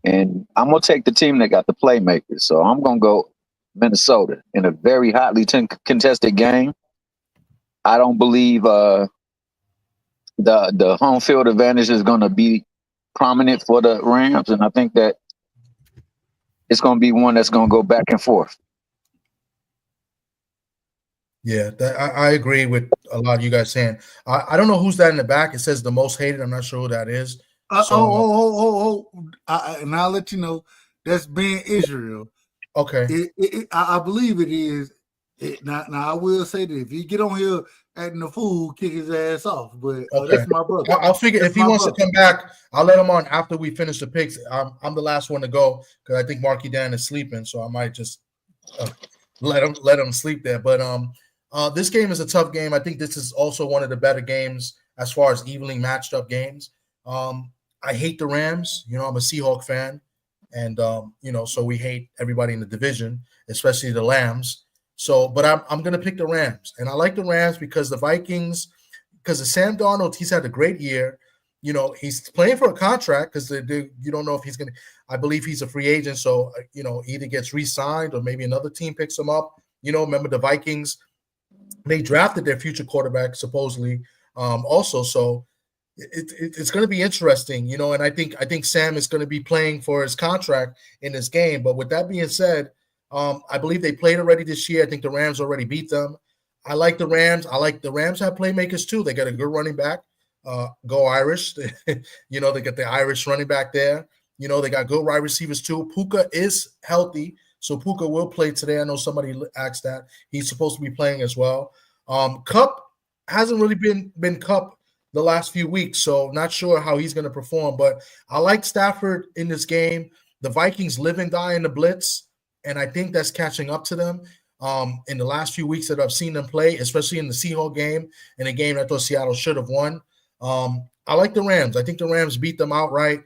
And I'm going to take the team that got the playmakers. So I'm going to go Minnesota in a very hotly contested game. I don't believe the home field advantage is going to be prominent for the Rams. And I think that it's going to be one that's going to go back and forth. Yeah, I agree with a lot of you guys saying. I don't know who's that in the back. It says the most hated. I'm not sure who that is. And I'll let you know. That's Ben Israel. Okay. I believe it is. Now I will say that if he get on here acting the fool, kick his ass off. But that's my brother. I'll figure if he wants to come back, I'll let him on after we finish the picks. I'm the last one to go because I think Marky Dan is sleeping, so I might just let him sleep there. But this game is a tough game. I think this is also one of the better games as far as evenly matched up games. I hate the Rams. You know, I'm a Seahawk fan, and so we hate everybody in the division, especially the Lambs. So, but I'm going to pick the Rams, and I like the Rams because the Vikings, because of Sam Darnold, he's had a great year. You know, he's playing for a contract because you don't know if he's going to. I believe he's a free agent, so either gets re-signed or maybe another team picks him up. You know, remember the Vikings? They drafted their future quarterback supposedly, also. So it's going to be interesting, and I think Sam is going to be playing for his contract in this game. But with that being said, I believe they played already this year. I think the Rams already beat them. I like the Rams. I like the Rams have playmakers too. They got a good running back. Go Irish. They got the Irish running back there. They got good wide receivers too. Puka is healthy, so Puka will play today. I know somebody asked that. He's supposed to be playing as well. Kupp hasn't really been Kupp the last few weeks, so not sure how he's going to perform. But I like Stafford in this game. The Vikings live and die in the blitz, and I think that's catching up to them in the last few weeks that I've seen them play, especially in the Seahawks game, in a game I thought Seattle should have won. I like the Rams. I think the Rams beat them outright.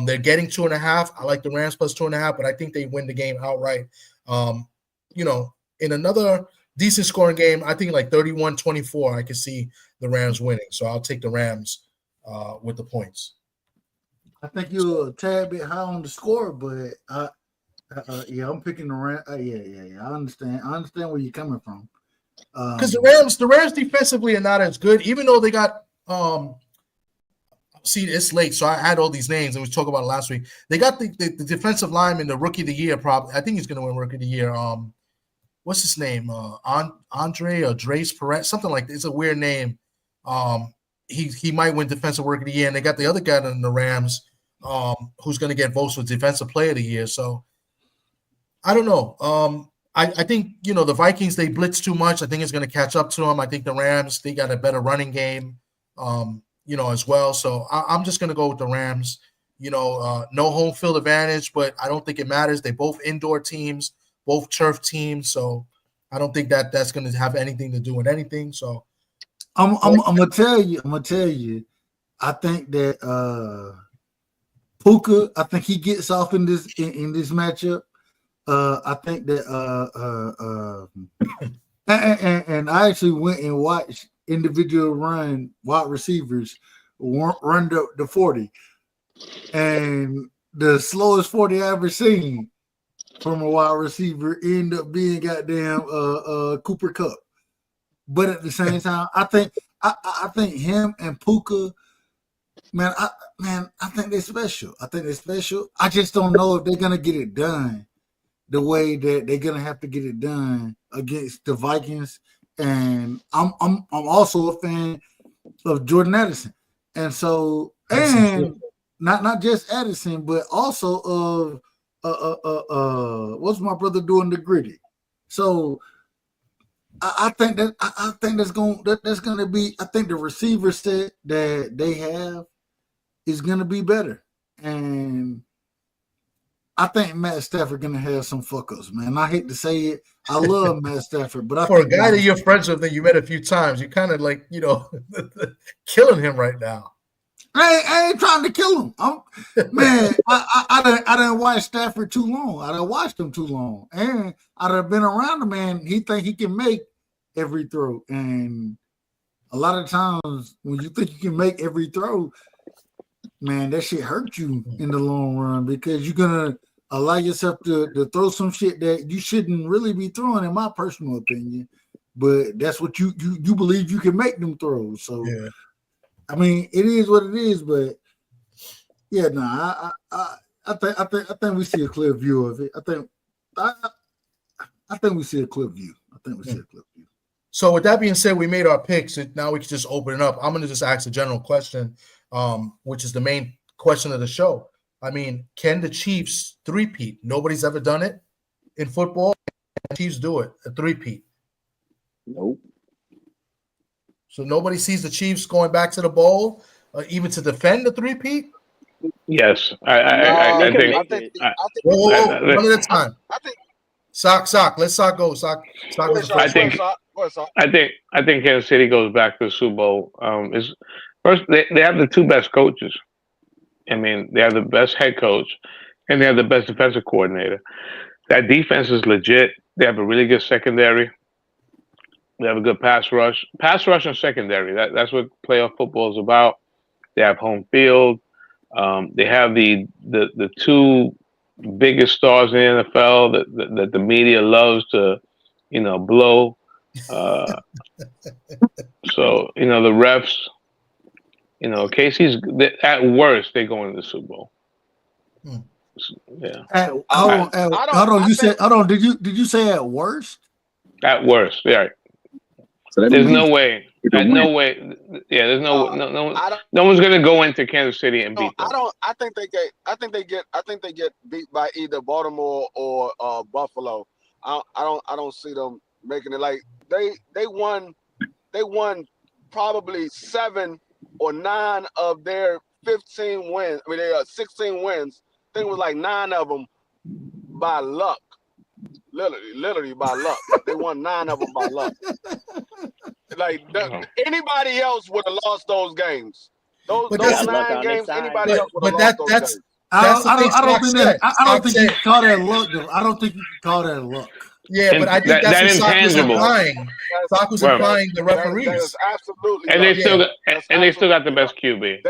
They're getting 2.5. I like the Rams plus 2.5, but I think they win the game outright. In another decent scoring game, I think like 31-24, I can see the Rams winning. So I'll take the Rams with the points. I think you're a tad bit high on the score, but I'm picking the Rams. Yeah. I understand. I understand where you're coming from. Because the Rams defensively are not as good, even though they got see, it's late, so I had all these names, and we talked about it last week. They got the defensive lineman, the rookie of the year, probably. I think he's going to win rookie of the year. What's his name? Andre or Drace Perez, something like that. It's a weird name. He might win defensive rookie of the year, and they got the other guy in the Rams who's going to get votes for defensive player of the year. So I don't know. I think, the Vikings, they blitz too much. I think it's going to catch up to them. I think the Rams, they got a better running game, as well. So I'm just going to go with the Rams. No home field advantage, but I don't think it matters. They both indoor teams, both turf teams. So I don't think that's going to have anything to do with anything. So I'm going to tell you, I think that Puka, I think he gets off in this matchup. I think that and I actually went and watched individual wide receivers run the 40, and the slowest 40 I ever seen from a wide receiver end up being goddamn Cooper Kupp. But at the same time, I think him and Puka, I think they're special. I just don't know if they're gonna get it done the way that they're gonna have to get it done against the Vikings. And I'm also a fan of Jordan Addison, and so not just Addison, but also of what's my brother doing, the Gritty. So I think that's gonna be. I think the receiver set that they have is gonna be better, and I think Matt Stafford gonna have some fuck ups, man. I hate to say it. I love Matt Stafford, but for a guy that you're friends with that you met a few times, you're kind of like, killing him right now. I ain't trying to kill him. I didn't watch Stafford too long. I done watched him too long, and I done been around the man. He think he can make every throw, and a lot of times when you think you can make every throw, man, that shit hurt you in the long run because you're gonna allow yourself to throw some shit that you shouldn't really be throwing, in my personal opinion. But that's what you believe you can make them throws. So, I mean, it is what it is. But yeah, no, I think we see a clear view of it. I think we see a clear view. So with that being said, we made our picks. Now we can just open it up. I'm going to just ask a general question, which is the main question of the show. I mean, can the Chiefs three-peat? Nobody's ever done it in football. The Chiefs do it, a three-peat. Nope. So nobody sees the Chiefs going back to the bowl, even to defend the three-peat? Yes. I think. One at a time. Sock. Let's Sock go. Sock. I think Kansas City goes back to the Super Bowl. First they have the two best coaches. I mean, they have the best head coach, and they have the best defensive coordinator. That defense is legit. They have a really good secondary. They have a good pass rush and secondary. That's what playoff football is about. They have home field. They have the two biggest stars in the NFL that the media loves to, blow. So the refs. KC's at worst they go into the Super Bowl. Yeah. Hold on. Did you say at worst? At worst, yeah. So there's no way. No way. Yeah, there's no one's gonna go into Kansas City and beat them. I think they get beat by either Baltimore or Buffalo. I don't see them making it. Like they won probably 7 or 9 of their 15 wins. I mean, they 16 wins. I think it was like 9 of them by luck. Literally by luck. They won 9 of them by luck. Like anybody else would have lost those games. Those 9 games, anybody else would have lost those games. I don't think you can call that luck, though. I don't think you can call that luck. Yeah, but I think that's what Sock was implying. Sock was implying the referees. That is absolutely. And they still got the best QB.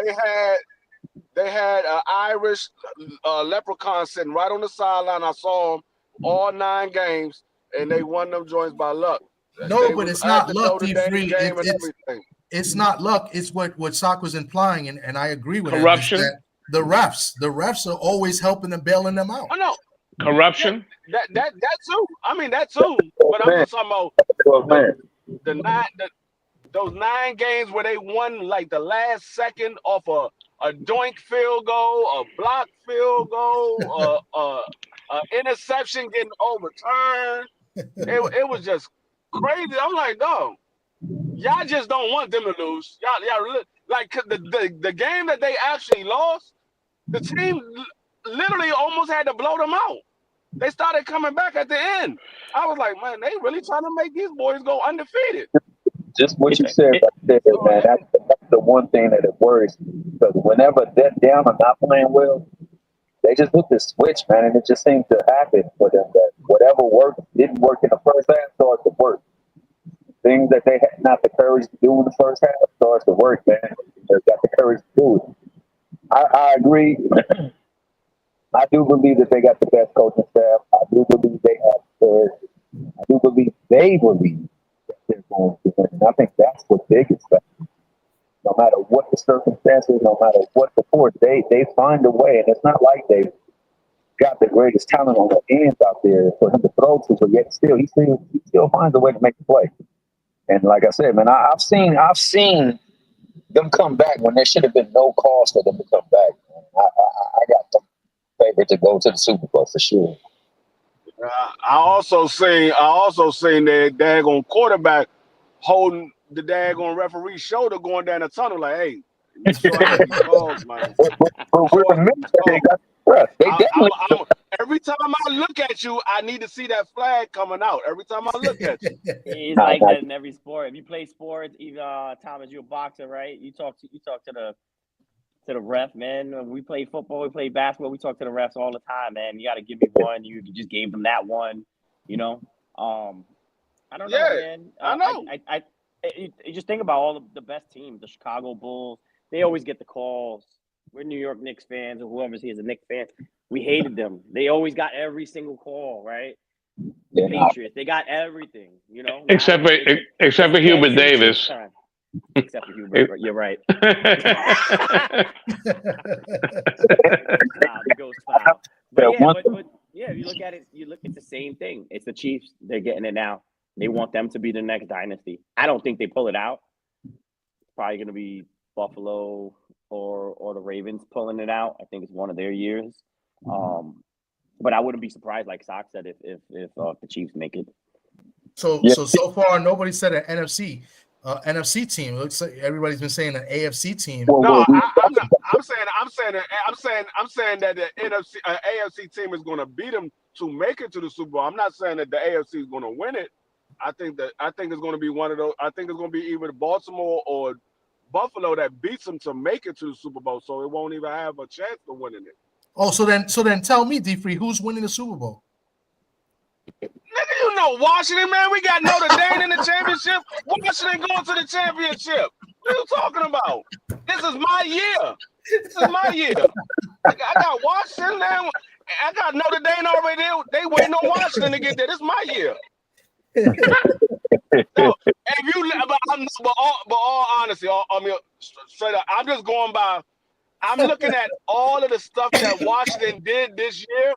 They had an Irish leprechaun sitting right on the sideline. I saw him all 9 games, and they won them joints by luck. No, but it's not luck, D3. It's not luck. It's what Sock was implying, and I agree with corruption. The refs are always helping them, bailing them out. I know. Corruption. That too. I mean that too. But I'm just talking about those 9 games where they won like the last second off a doink field goal, a block field goal, interception getting overturned. It was just crazy. I'm like, dog, y'all just don't want them to lose. Y'all like the game that they actually lost, the team literally almost had to blow them out. They started coming back at the end. I was like, man, they really trying to make these boys go undefeated. Just what you said right there, man. That's the one thing that it worries me. Because whenever they're down or not playing well, they just hit the switch, man, and it just seems to happen for them that whatever didn't work in the first half starts to work. Things that they had not the courage to do in the first half starts to work, man. They've got the courage to do it. I agree. I do believe that they got the best coaching staff. I do believe they believe that they're going to win. And I think that's what biggest factor. No matter what the circumstances, no matter what the force, they find a way. And it's not like they've got the greatest talent on the ends out there for him to throw to, but yet still he still finds a way to make the play. And like I said, man, I've seen them come back when there should have been no cause for them to come back. Man. I got them favorite to go to the Super Bowl for sure. I also seen that daggone quarterback holding the daggone referee's shoulder going down the tunnel like, hey, calls, man. Every time I look at you, I need to see that flag coming out. Every time I look at you. It's like that in every sport. If you play sports, even Thomas, you're a boxer, right? You talk to the ref, man. When we play football, we play basketball, we talk to the refs all the time, man. You got to give me one. You just gave them that one, I don't know, man. I know. You just think about all the best teams, the Chicago Bulls. They always get the calls. We're New York Knicks fans, or whoever's here is a Knicks fan. We hated them. They always got every single call, right? The Patriots, they got everything, Except for Hubert Davis. Except for Hubert, you're right. The ghost foul. But yeah, if you look at it, it's the same thing. It's the Chiefs. They're getting it now. They want them to be the next dynasty. I don't think they pull it out. It's probably going to be Buffalo or the Ravens pulling it out. I think it's one of their years. But I wouldn't be surprised, like Sock said, if the Chiefs make it. So far, nobody said an NFC team. It looks like everybody's been saying an AFC team. No, I'm saying that the AFC team is going to beat them to make it to the Super Bowl. I'm not saying that the AFC is going to win it. I think it's going to be one of those. I think it's going to be either Baltimore or Buffalo that beats them to make it to the Super Bowl. So it won't even have a chance of winning it. Oh, so then tell me, D-Free, who's winning the Super Bowl? Nigga, you know Washington, man. We got Notre Dame in the championship. Washington going to the championship. What are you talking about? This is my year. I got Washington now. I got Notre Dame already there. They waiting on Washington to get there. This is my year. So, but all honesty, straight up, I'm just going by. I'm looking at all of the stuff that Washington did this year,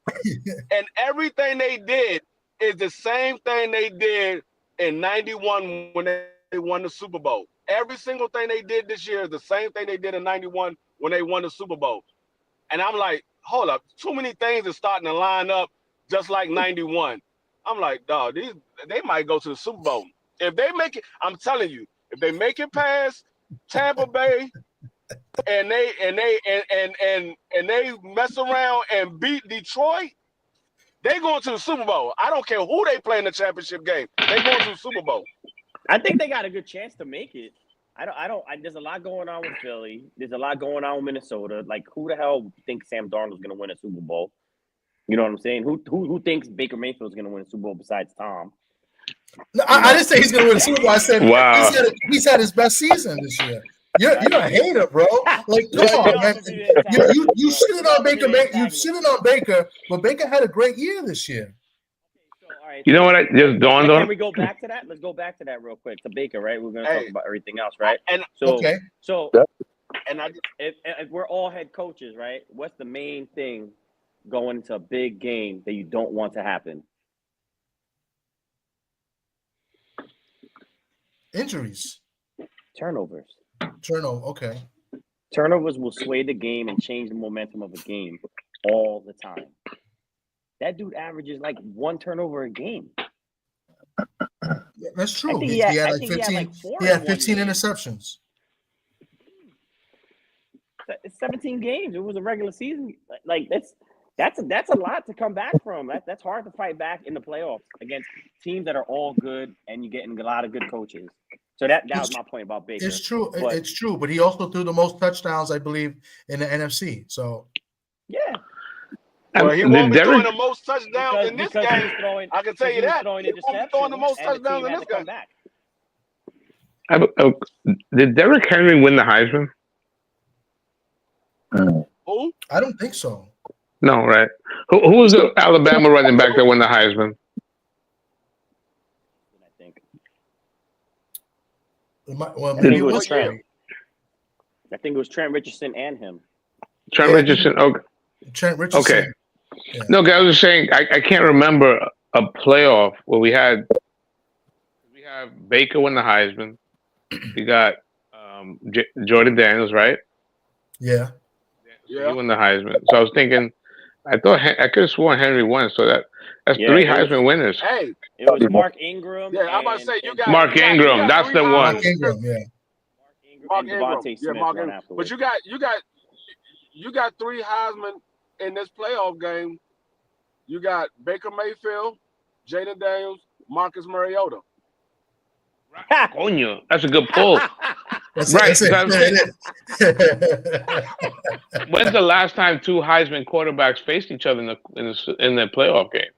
and everything they did is the same thing they did in '91 when they won the Super Bowl. Every single thing they did this year is the same thing they did in '91 when they won the Super Bowl. And I'm like, hold up, too many things are starting to line up just like '91. I'm like, dog, they might go to the Super Bowl. If they make it, I'm telling you, if they make it past Tampa Bay and they mess around and beat Detroit, they going to the Super Bowl. I don't care who they play in the championship game. They going to the Super Bowl. I think they got a good chance to make it. There's a lot going on with Philly. There's a lot going on with Minnesota. Like, who the hell thinks Sam Darnold's going to win a Super Bowl? You know what I'm saying? Who thinks Baker Mayfield's going to win a Super Bowl besides Tom? No, I didn't say he's going to win a Super Bowl. I said wow. he's had his best season this year. You're a hater, bro. Like, come on, man. You shitted on Baker. You shitted on Baker, but Baker had a great year this year. You know what? I just dawned on. Can we go back to that? Let's go back to that real quick. To Baker, right? We're going to talk about everything else, right? If we're all head coaches, right? What's the main thing going into a big game that you don't want to happen? Injuries. Turnovers. Okay. Turnovers will sway the game and change the momentum of a game all the time. That dude averages like one turnover a game. Yeah, that's true. He had like 15. He had 15 interceptions. It's 17 games. It was a regular season. Like that's a lot to come back from. That's hard to fight back in the playoffs against teams that are all good, and you're getting a lot of good coaches. So that was my point about Baker. It's true. It's true. But he also threw the most touchdowns, I believe, in the NFC. So yeah. Well, he won't be throwing the most touchdowns in this game. I can tell you that. He won't be throwing the most touchdowns in this game. Did Derrick Henry win the Heisman? Who? I don't think so. No, right. Who was the Alabama running back that won the Heisman? I think. Maybe it was Trent. I think it was Trent Richardson and him. Trent Richardson. Okay. Trent Richardson. Okay. Yeah. No, I was just saying I can't remember a playoff where we have Baker win the Heisman. We got Jordan Daniels, right? Yeah. He won the Heisman. So I was thinking, I could have sworn Henry won. So that's three Heisman winners. Hey, it was Mark Ingram. Yeah, I'm about to say you got Mark Ingram. That's the one. Mark Ingram, yeah. Mark Ingram. But you got three Heisman in this playoff game. You got Baker Mayfield, Jaden Daniels, Marcus Mariota. Coño, that's a good pull. When's the last time two Heisman quarterbacks faced each other in the playoff game?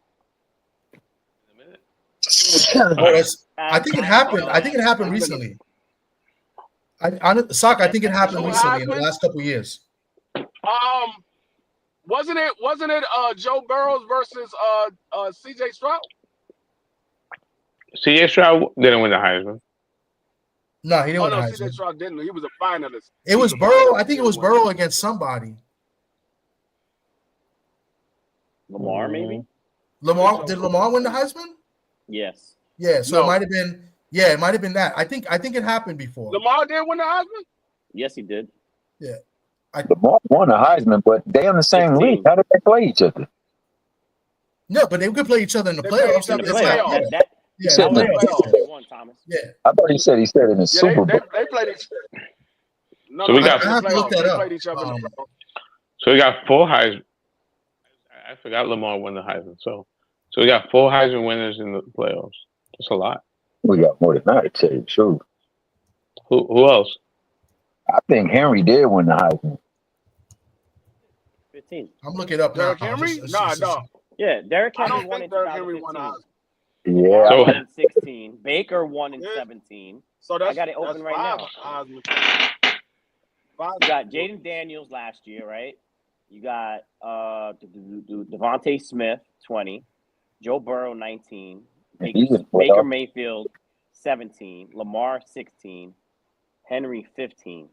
I think it happened. I think it happened recently. I think it happened recently in the last couple of years. Wasn't it Joe Burrows versus CJ Stroud? CJ Stroud didn't win the Heisman. No, he didn't win the CJ Heisman. Stroud didn't. He was a finalist. It was Burrow. I think it was Burrow against somebody. Lamar, maybe. Did Lamar win the Heisman? Yes. Yeah, so it might have been. Yeah, it might have been that. I think it happened before. Lamar did win the Heisman? Yes, he did. Yeah. Lamar won the Heisman, but they on the same league. How did they play each other? No, but they could play each other in the playoffs. Yeah. I thought he said in the Super Bowl. They played each other. No, So we got. I have to look that they up. played each other. So we got 4 Heisman. I forgot Lamar won the Heisman. So we got 4 Heisman winners in the playoffs. That's a lot. We got more than that, to tell you the truth. Who else? I think Henry did win the Heisman. 15. I'm looking up now. Derrick Henry? No. Yeah, Derrick I Henry don't won think in Derrick Henry won the 2015. Heisman. Yeah. Lamar won in 16. Baker won in 17. So that's, I got it open right now. Heisman. You got Jaden Daniels last year, right? You got Devontae Smith, 20. Joe Burrow, 19. Baker Mayfield, 17. Lamar, 16. Henry, 15.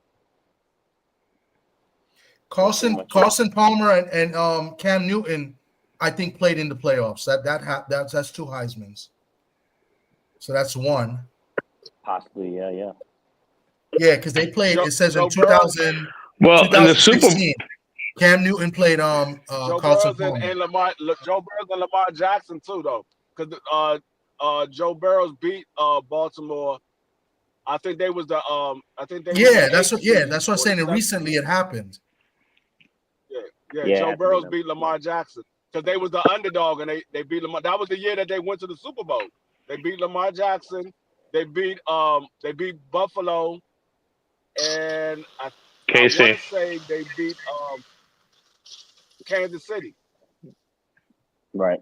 Carson Palmer and Cam Newton, I think, played in the playoffs. That's 2 Heismans. So that's 1. Possibly, yeah. Yeah, because they played. It says in 2000. Well, in the Super Bowl, Cam Newton played Joe Carson Burrows Palmer. and Joe Burrows and Lamar Jackson too, though, because Joe Burrows beat Baltimore. I think they was the I think they. That's what I'm saying. And recently it happened. Yeah. Joe Burrows beat Lamar Jackson because they was the underdog and they beat Lamar. That was the year that they went to the Super Bowl. They beat Lamar Jackson. They beat Buffalo, and I want to say they beat Kansas City. Right.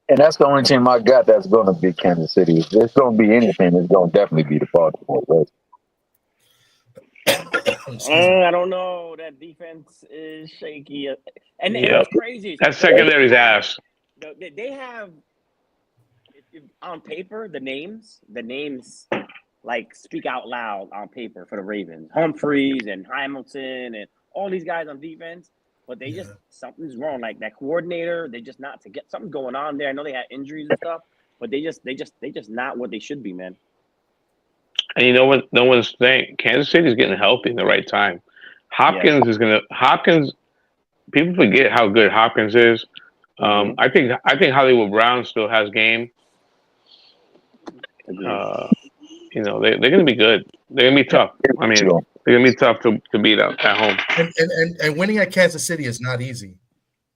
And that's the only team I got that's going to be Kansas City. If there's going to be anything, it's going to definitely be the Baltimore Ravens. I don't know. That defense is shaky, and it's crazy. That secondary's ass. They have, on paper, the names like speak out loud on paper for the Ravens. Humphreys and Hamilton and all these guys on defense, but they just something's wrong. Like that coordinator, they just not to get something going on there. I know they had injuries and stuff, but they just not what they should be, man. And you know what? No one's saying Kansas City is getting healthy in the right time. Hopkins is gonna. People forget how good Hopkins is. I think Hollywood Brown still has game. They're gonna be good. They're gonna be tough. I mean, they're gonna be tough to beat up at home. And winning at Kansas City is not easy.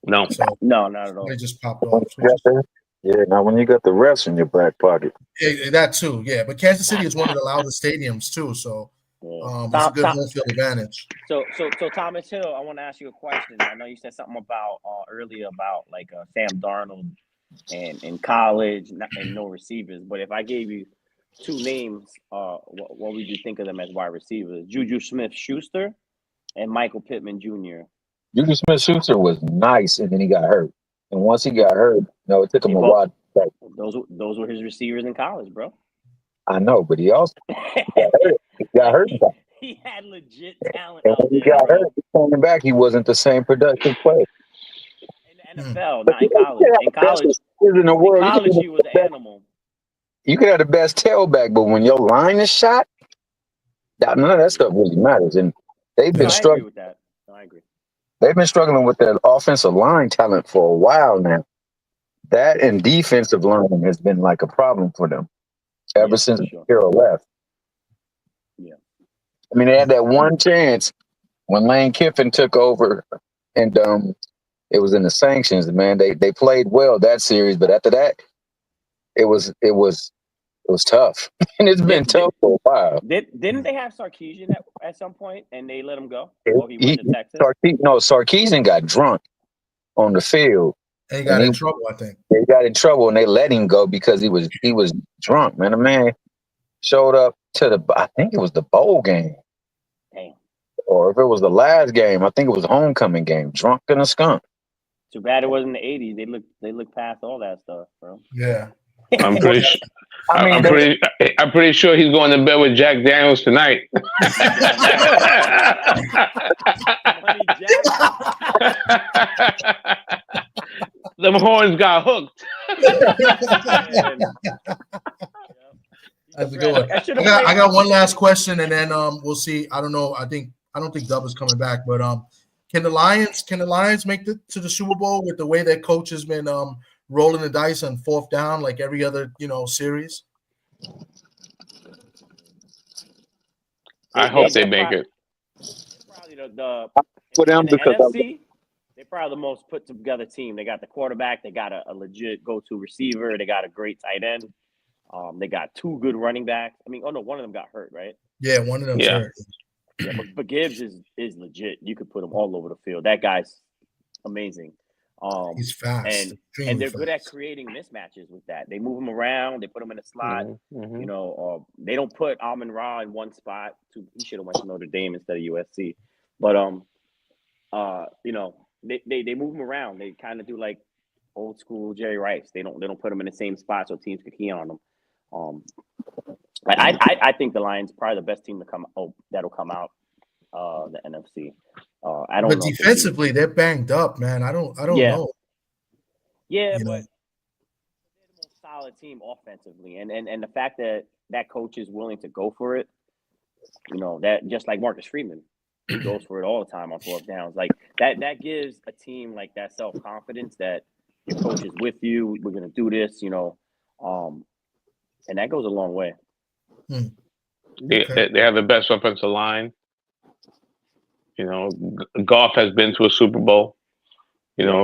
No, no, not at all. They just popped off. Yeah, now when you got the refs in your back pocket. Yeah, that too, yeah. But Kansas City is one of the loudest stadiums too, so it's a good home field advantage. So Thomas Hill, I want to ask you a question. I know you said something about earlier about like Sam Darnold and in college and no receivers. But if I gave you 2 names, what would you think of them as wide receivers? Juju Smith-Schuster and Michael Pittman Jr. Juju Smith-Schuster was nice, and then he got hurt. And once he got hurt, it took him a while. Those were his receivers in college, bro. I know, but he also got hurt. He had legit talent. And when he got hurt, coming back, he wasn't the same productive player. In the NFL, not in college. In college, he was an animal. You could have the best tailback, but when your line is shot, none of that stuff really matters. And they've been struggling with that. No, I agree. They've been struggling with their offensive line talent for a while now. That and defensive learning has been like a problem for them ever since Hero left. Yeah. I mean, they had that one chance when Lane Kiffin took over, and it was in the sanctions. Man, they played well that series, but after that, it was tough, and it's been tough for a while. Didn't they have Sarkisian at some point, and they let him go? He went to Texas. Sarkisian got drunk on the field. And he got in trouble, I think. They got in trouble, and they let him go because he was drunk. Man, the man showed up to I think it was the bowl game. Damn. Or if it was the last game, I think it was the homecoming game. Drunk in a skunk. Too bad it wasn't the 80s. They look past all that stuff, bro. Yeah. I'm I'm pretty sure he's going to bed with Jack Daniels tonight. Them horns got hooked. That's a good one. I got one last question, and then we'll see. I don't know. I don't think Dub is coming back, but can the Lions make it to the Super Bowl with the way their coach has been rolling the dice on fourth down like every other series? I hope they make it. Probably the for them because NFC, they're probably the most put together team. They got the quarterback, they got a legit go-to receiver, they got a great tight end. They got two good running backs. I mean, one of them got hurt, right? Yeah, one of them hurt. Yeah, but Gibbs is legit. You could put him all over the field. That guy's amazing. He's fast, and they're good at creating mismatches with that. They move him around. They put him in a slot. Mm-hmm. They don't put Amon-Ra in one spot. He should have went to Notre Dame instead of USC. But they move him around. They kind of do like old school Jerry Rice. They don't put him in the same spot so teams could key on them. I think the Lions are probably the best team that'll come out the NFC. I don't know. But defensively, they're banged up, man. I don't know. Yeah, but they're the most solid team offensively, and the fact that coach is willing to go for it, that just like Marcus Freeman, he goes for it all the time on fourth downs. Like that gives a team like that self-confidence that your coach is with you. We're gonna do this, and that goes a long way. They have the best offensive line. Goff has been to a Super Bowl.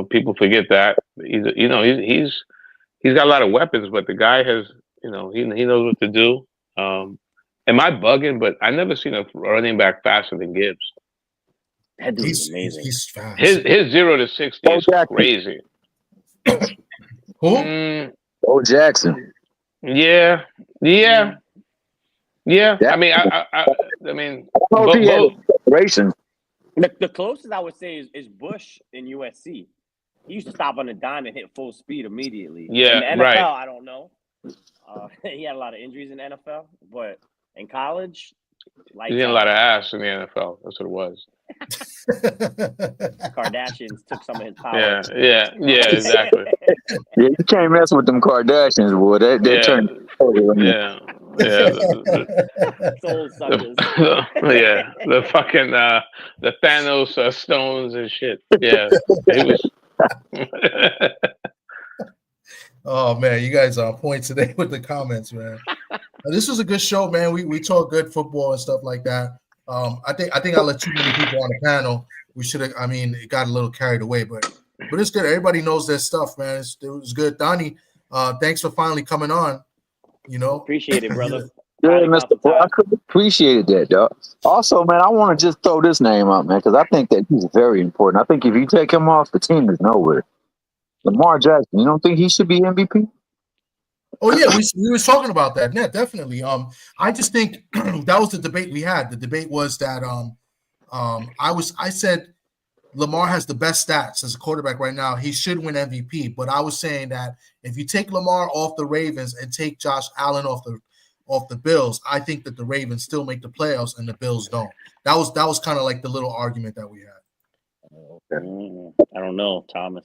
People forget that. He's got a lot of weapons, but the guy has, he knows what to do. Am I bugging? But I never seen a running back faster than Gibbs. That dude's amazing. He's fast. His 0 to 60 is crazy. Who? Bo Jackson. Yeah. I mean, I mean, the closest I would say is Bush in USC. He used to stop on a dime and hit full speed immediately. Yeah, in the NFL, right. I don't know. He had a lot of injuries in the NFL, but in college, he did a lot of ass in the NFL. That's what it was. Kardashians took some of his power. Yeah, exactly. Yeah, you can't mess with them Kardashians, boy. They turn. Soul suckers. The fucking the Thanos stones and shit. Yeah, it was. Oh man, you guys are on point today with the comments, man. This was a good show, man. We talk good football and stuff like that. I think I let too many people on the panel. We should have. I mean, it got a little carried away, but it's good. Everybody knows their stuff, man. It was good. Donnie, thanks for finally coming on. Appreciate it, brother. Yeah, Mr. Pro, I could appreciate that, dog. Also, man, I want to just throw this name out, man, because I think that he's very important. I think if you take him off, the team is nowhere. Lamar Jackson, you don't think he should be MVP? Oh yeah, we were talking about that. Yeah, definitely. I just think that was the debate we had. The debate was that I said Lamar has the best stats as a quarterback right now. He should win MVP. But I was saying that if you take Lamar off the Ravens and take Josh Allen off the Bills, I think that the Ravens still make the playoffs and the Bills don't. That was kind of like the little argument that we had. I don't know, Thomas.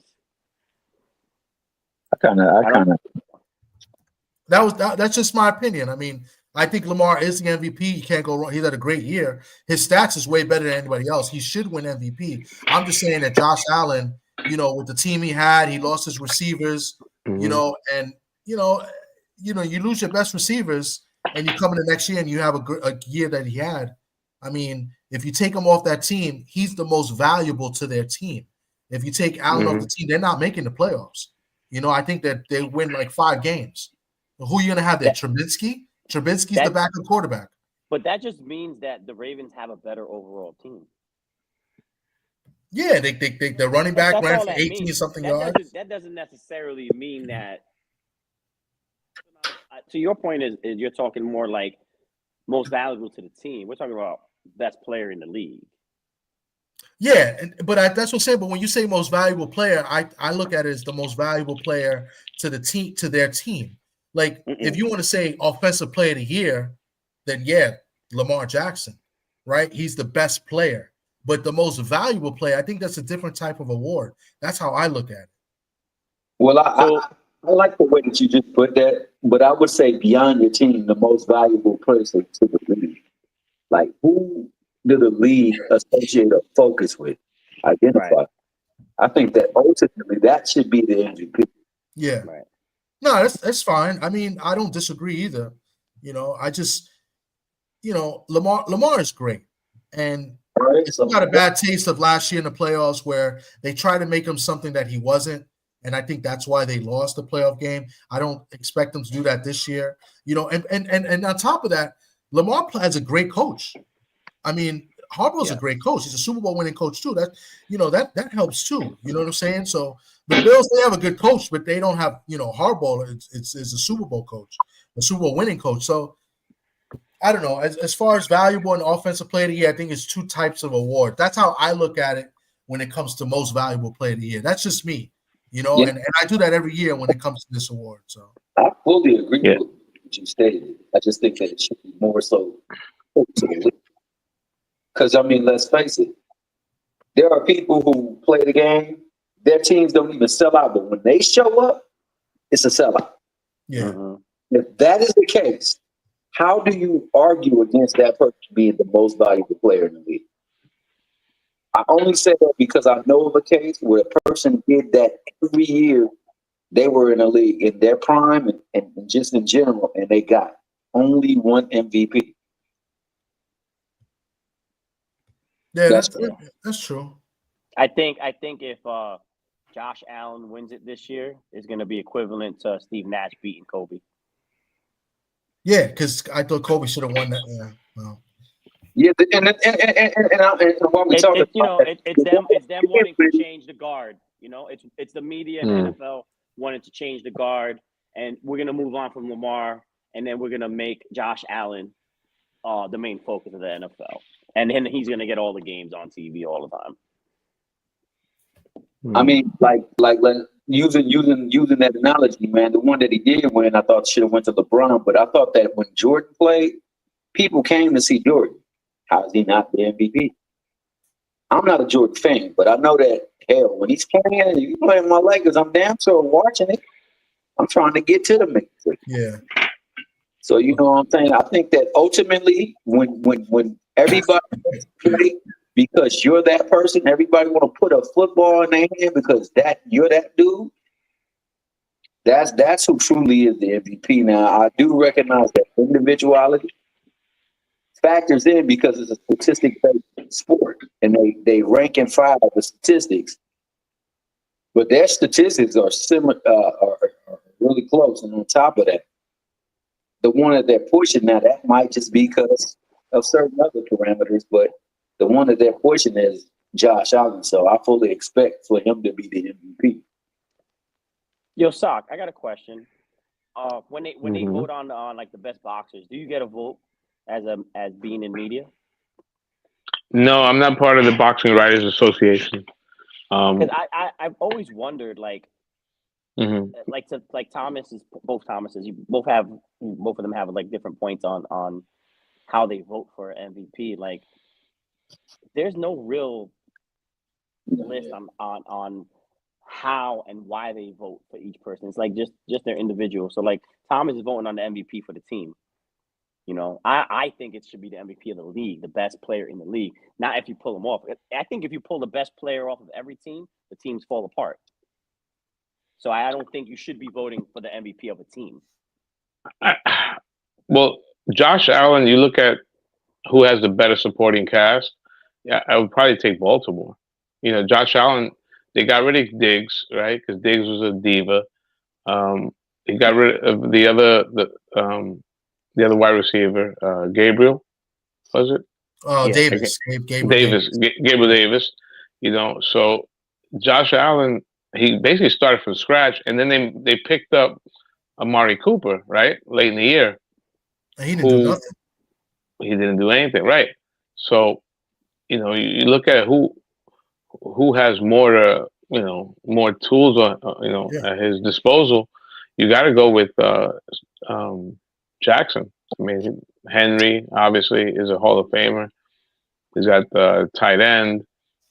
That's just my opinion. I mean, I think Lamar is the MVP. He can't go wrong. He's had a great year. His stats is way better than anybody else. He should win MVP. I'm just saying that Josh Allen, with the team he had, he lost his receivers, and you lose your best receivers and you come in the next year and you have a year that he had. I mean, if you take him off that team, he's the most valuable to their team. If you take Allen off the team, they're not making the playoffs. I think that they win like 5 games. Who are you going to have there? Trubisky? Trubisky's the backup quarterback. But that just means that the Ravens have a better overall team. Yeah, the running back ran for 18-something yards. That doesn't necessarily mean that. To your point, is you're talking more like most valuable to the team. We're talking about best player in the league. Yeah, but that's what I'm saying. But when you say most valuable player, I look at it as the most valuable player to the team, to their team. Like, if you want to say offensive player of the year, then yeah, Lamar Jackson, right? He's the best player. But the most valuable player, I think that's a different type of award. That's how I look at it. Well, I like the way that you just put that, but I would say beyond your team, the most valuable person to the league. Like, who do the league associate or focus with? Identify. Right. I think that ultimately that should be the MVP. Yeah. Right. No, that's fine. I mean, I don't disagree either. You know, I just, you know, Lamar is great. And it's got a bad taste of last year in the playoffs where they tried to make him something that he wasn't. And I think that's why they lost the playoff game. I don't expect them to do that this year. You know, and on top of that, Lamar has a great coach. I mean, Harbaugh's a great coach. He's a Super Bowl winning coach too. That, you know, that helps too. You know what I'm saying? So the Bills, they have a good coach, but they don't have, you know, Harbaugh. It's a Super Bowl coach, a Super Bowl winning coach. So I don't know. As far as valuable and offensive player of the year, I think it's two types of award. That's how I look at it when it comes to most valuable player of the year. That's just me, you know, and I do that every year when it comes to this award. So I fully agree with what you stated. I just think that it should be more so. Because, I mean, let's face it, there are people who play the game, their teams don't even sell out, but when they show up, it's a sellout. Yeah. If that is the case, how do you argue against that person being the most valuable player in the league? I only say that because I know of a case where a person did that every year they were in the league in their prime and just in general, and they got only one MVP. Yeah, that's true. I think if Josh Allen wins it this year, it's going to be equivalent to Steve Nash beating Kobe. Yeah, because I thought Kobe should have won that. Yeah, well. Yeah, and what we talking about, it's them wanting to change the guard. You know, it's the media and NFL wanted to change the guard, and we're gonna move on from Lamar, and then we're gonna make Josh Allen the main focus of the NFL, and then he's gonna get all the games on TV all the time. I mean, like using that analogy, man. The one that he did win, I thought should have went to LeBron, but I thought that when Jordan played, people came to see Jordan. How is he not the MVP? I'm not a Jordan fan, but I know that hell, when he's playing my Lakers, I'm damn sure watching it. I'm trying to get to the mix. Yeah. So you know what I'm saying? I think that ultimately, when everybody play because you're that person, everybody want to put a football in their hand because you're that dude. That's who truly is the MVP. Now I do recognize that individuality factors in because it's a statistic-based sport, and they rank and file the statistics, but their statistics are similar, are really close. And on top of that, the one that they're pushing now, that might just be because of certain other parameters, but the one that they're pushing is Josh Allen. So I fully expect for him to be the MVP. Yo, Sock, I got a question. When they vote on like the best boxers, do you get a vote as being in media? No, I'm not part of the Boxing Writers Association. Because I've always wondered, like Thomas is both Thomases. Both of them have like different points on how they vote for MVP. Like, there's no real list on how and why they vote for each person. It's like just their individual. So like Thomas is voting on the MVP for the team. You know, I think it should be the MVP of the league, the best player in the league. Not if you pull them off. I think if you pull the best player off of every team, the teams fall apart. So I don't think you should be voting for the MVP of a team. Well, Josh Allen, you look at who has the better supporting cast. Yeah, I would probably take Baltimore. You know, Josh Allen, they got rid of Diggs, right? Because Diggs was a diva. They got rid of the other wide receiver, Gabriel, was it? Davis. Gabriel Davis. You know, so Josh Allen, he basically started from scratch, and then they picked up Amari Cooper, right, late in the year. And he didn't do nothing. He didn't do anything, right? So, you know, you look at who has more tools at his disposal. you got to go with Jackson. I mean, Henry obviously is a Hall of Famer. He's got the tight end.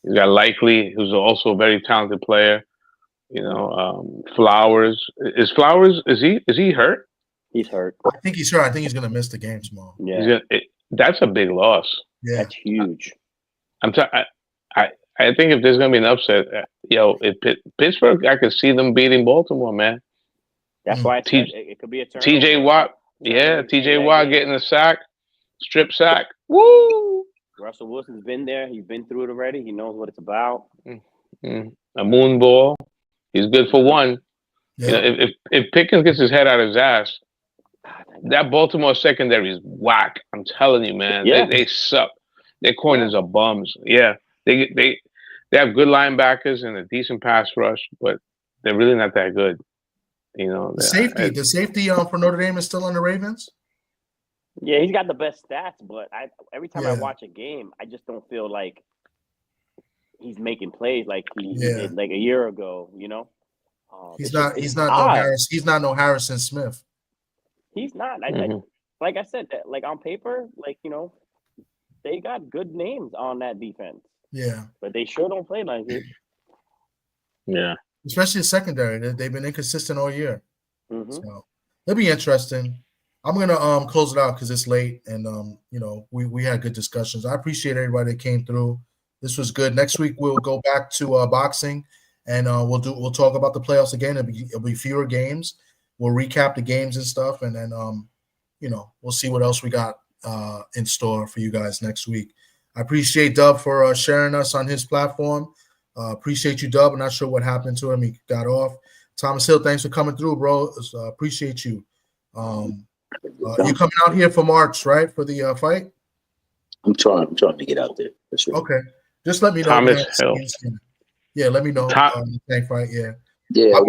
He's got Likely, who's also a very talented player. You know, Flowers. Is he hurt? He's hurt. I think he's hurt. I think he's gonna miss the game tomorrow. Yeah, that's a big loss. Yeah, that's huge. I think if there's gonna be an upset, Pittsburgh, I could see them beating Baltimore, man. That's why it could be a turn. TJ Watt, TJ Watt getting a sack, strip sack. Woo! Russell Wilson's been there. He's been through it already. He knows what it's about. A moon ball. He's good for one. Yeah. You know, if Pickens gets his head out of his ass, that Baltimore secondary is whack. I'm telling you, man. Yeah. They suck. Their corners are bums. Yeah. They have good linebackers and a decent pass rush, but they're really not that good. You know, the safety for Notre Dame is still on the Ravens. Yeah, he's got the best stats, but every time I watch a game, I just don't feel like he's making plays like he did like a year ago. You know, he's not no Harrison Smith. He's not. Like I said, like on paper, like you know, they got good names on that defense. Yeah, but they sure don't play like it. Yeah, especially the secondary. They've been inconsistent all year. So it'll be interesting. I'm gonna close it out because it's late, and you know we had good discussions. I appreciate everybody that came through. This was good. Next week we'll go back to boxing, and we'll talk about the playoffs again. It'll be fewer games. We'll recap the games and stuff, and then you know we'll see what else we got in store for you guys next week. I appreciate Dub for sharing us on his platform. Appreciate you, Dub. I'm not sure what happened to him. He got off. Thomas Hill, thanks for coming through, bro. Appreciate you. You coming out here for March, right? For the fight? I'm trying to get out there. For sure. Okay. Just let me know. Thomas Hill. Yeah, let me know. Tank fight, yeah. Yeah,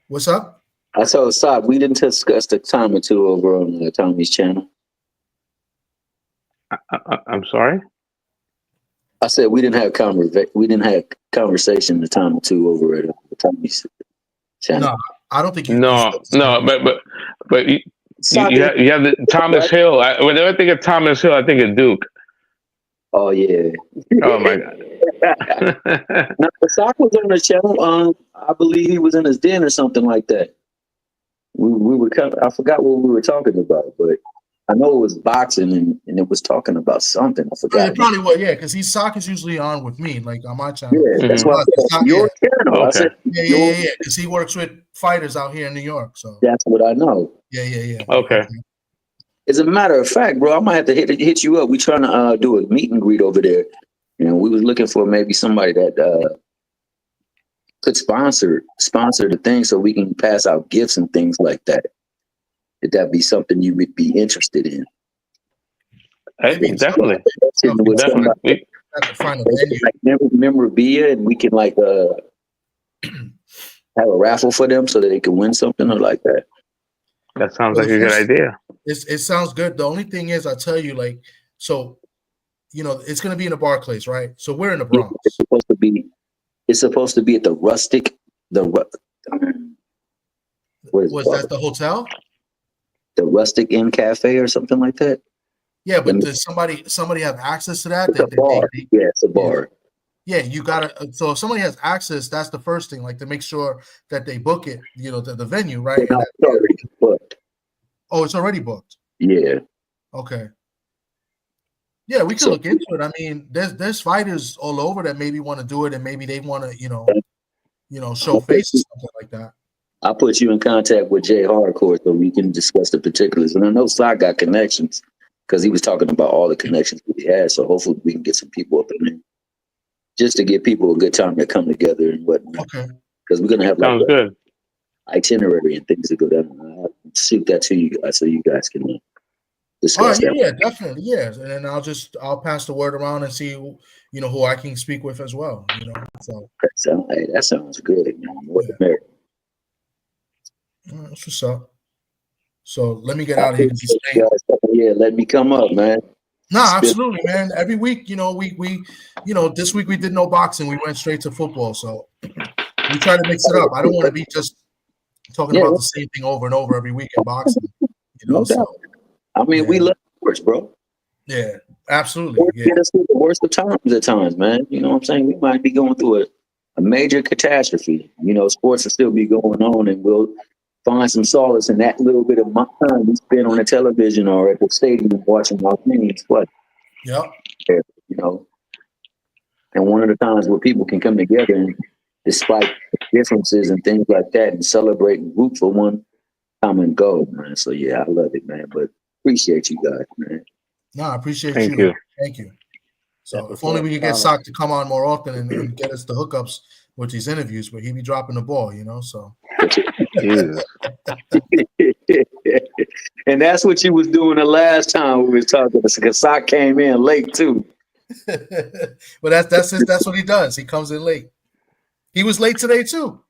what's up? I told Saab we didn't discuss the time or two over on Tommy's channel. I'm sorry? I said we didn't have conversation the time or two over at Tommy's channel. No, I don't think you. No, but you have the Thomas Hill. Whenever I think of Thomas Hill, I think of Duke. Oh yeah. Oh my God. Now, Sock was on the channel. I believe he was in his den or something like that. We were I forgot what we were talking about, but I know it was boxing and it was talking about something. I forgot. It probably was, yeah, because Sock is usually on with me, like on my channel. Yeah, that's why your channel. Okay. I said, yeah, because he works with fighters out here in New York. So that's what I know. Yeah. Okay. As a matter of fact, bro, I might have to hit you up. We trying to do a meet and greet over there. You know, we was looking for maybe somebody that could sponsor the thing so we can pass out gifts and things like that. Would that be something you would be interested in? Definitely. Like memorabilia, and we can like have a raffle for them so that they can win something or like that. That sounds like a good idea. It sounds good. The only thing is, I tell you, like, so, you know, it's going to be in the Barclays, right? So we're in the Bronx. It's supposed to be at the Rustic. Was that the hotel? The Rustic Inn Cafe or something like that. Yeah, but does somebody have access to that? Yeah, it's a bar. Yeah, you gotta. So if somebody has access, that's the first thing. Like to make sure that they book it. You know, the venue, right? It's already booked. Oh, it's already booked. Yeah. Okay. Yeah, we can look into it. I mean, there's fighters all over that maybe want to do it, and maybe they want to, you know, show faces, something like that. I'll put you in contact with Jay Hardcore so we can discuss the particulars. And I know Sly got connections because he was talking about all the connections that he has. So hopefully we can get some people up in there just to give people a good time to come together and whatnot. Okay. Because we're gonna have like good itinerary and things to go down. I'll shoot that to you guys so you guys can discuss that. Yeah, definitely, yeah. And then I'll pass the word around and see who I can speak with as well. You know, so that sounds good, man. More than merit. That's what's up. So let me get out of here. Yeah, let me come up, man. No, absolutely, man. Every week, we this week we did no boxing. We went straight to football. So we try to mix it up. I don't want to be just talking about the same thing over and over every week in boxing. You know, no doubt. I mean, we love sports, bro. Yeah, absolutely. Get us through the worst of times at times, man. You know what I'm saying? We might be going through a major catastrophe. You know, sports will still be going on, and we'll find some solace in that little bit of time we spend on the television or at the stadium watching our teams play. Yep. You know, and one of the times where people can come together and despite differences and things like that and celebrate and root for one common goal, man. So yeah, I love it, man. But appreciate you guys, man. No, I appreciate Thank you. you. Thank you. So if only we could get Sock to come on more often and get us the hookups with these interviews, but he be dropping the ball, you know. So and that's what you was doing the last time we was talking. Because Sock came in late too. But that's what he does. He comes in late. He was late today too.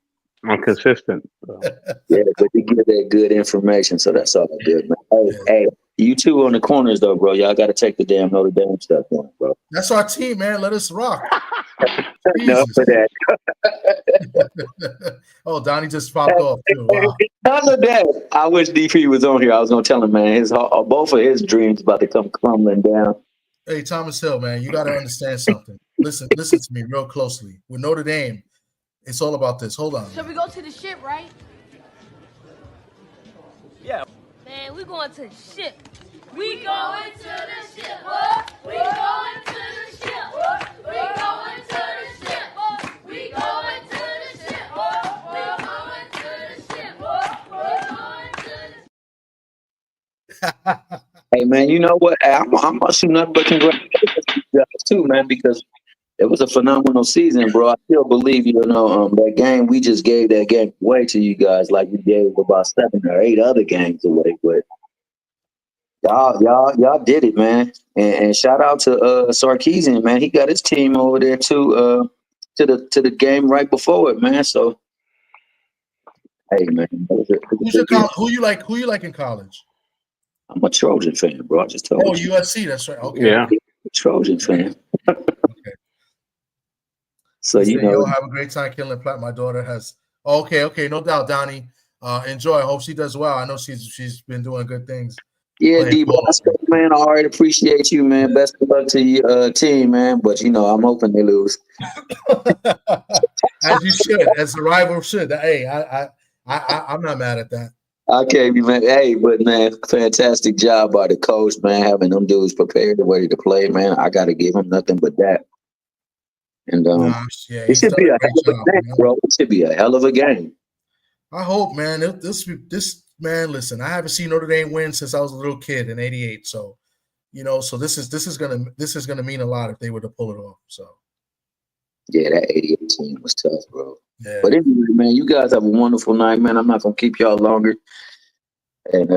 I'm consistent. So. Yeah, but you give that good information, so that's all good, man. Hey, you two on the corners though, bro. Y'all got to take the damn Notre Dame stuff on, bro. That's our team, man. Let us rock. No, for that. Oh, Donnie just popped off too. Wow. Because of that, I wish DP was on here. I was gonna tell him, man, both of his dreams about to come crumbling down. Hey, Thomas Hill, man, you got to understand something. Listen to me real closely. With Notre Dame, it's all about this. Hold on. So we go to the ship, right? Yeah. Man, we going to the ship. We going to the ship. What? We going to the ship. What? We going to the ship. What? We going to the ship. What? We going to the ship. What? We going to the Hey, man, you know what? I'm gonna shoot nothing but congratulations to you guys too, man, because it was a phenomenal season, bro. I still believe, you know, that game, we just gave that game away to you guys like you gave about 7 or 8 other games away. But y'all did it, man. And shout out to Sarkisian, man. He got his team over there too, to the game right before it, man. So hey, man. Who you like in college? I'm a Trojan fan, bro. I just told you. USC, that's right. Okay. Yeah. Trojan fan. So you know, have a great time killing Platt. My daughter has. Okay, no doubt, Donnie. Enjoy. I hope she does well. I know she's been doing good things. Yeah, D boss, man. I already appreciate you, man. Best of luck to your team, man. But you know, I'm hoping they lose. As you should, as the rival should. Hey, I'm not mad at that. Okay, man. Hey, but man, fantastic job by the coach, man. Having them dudes prepared and ready to play, man. I got to give them nothing but that. And it should be a hell of a game, bro. It should be a hell of a game. I hope, man. This man, listen, I haven't seen Notre Dame win since I was a little kid in '88. So, you know, so this is gonna mean a lot if they were to pull it off. So, yeah, that '88 team was tough, bro. Yeah. But anyway, man, you guys have a wonderful night, man. I'm not gonna keep y'all longer. And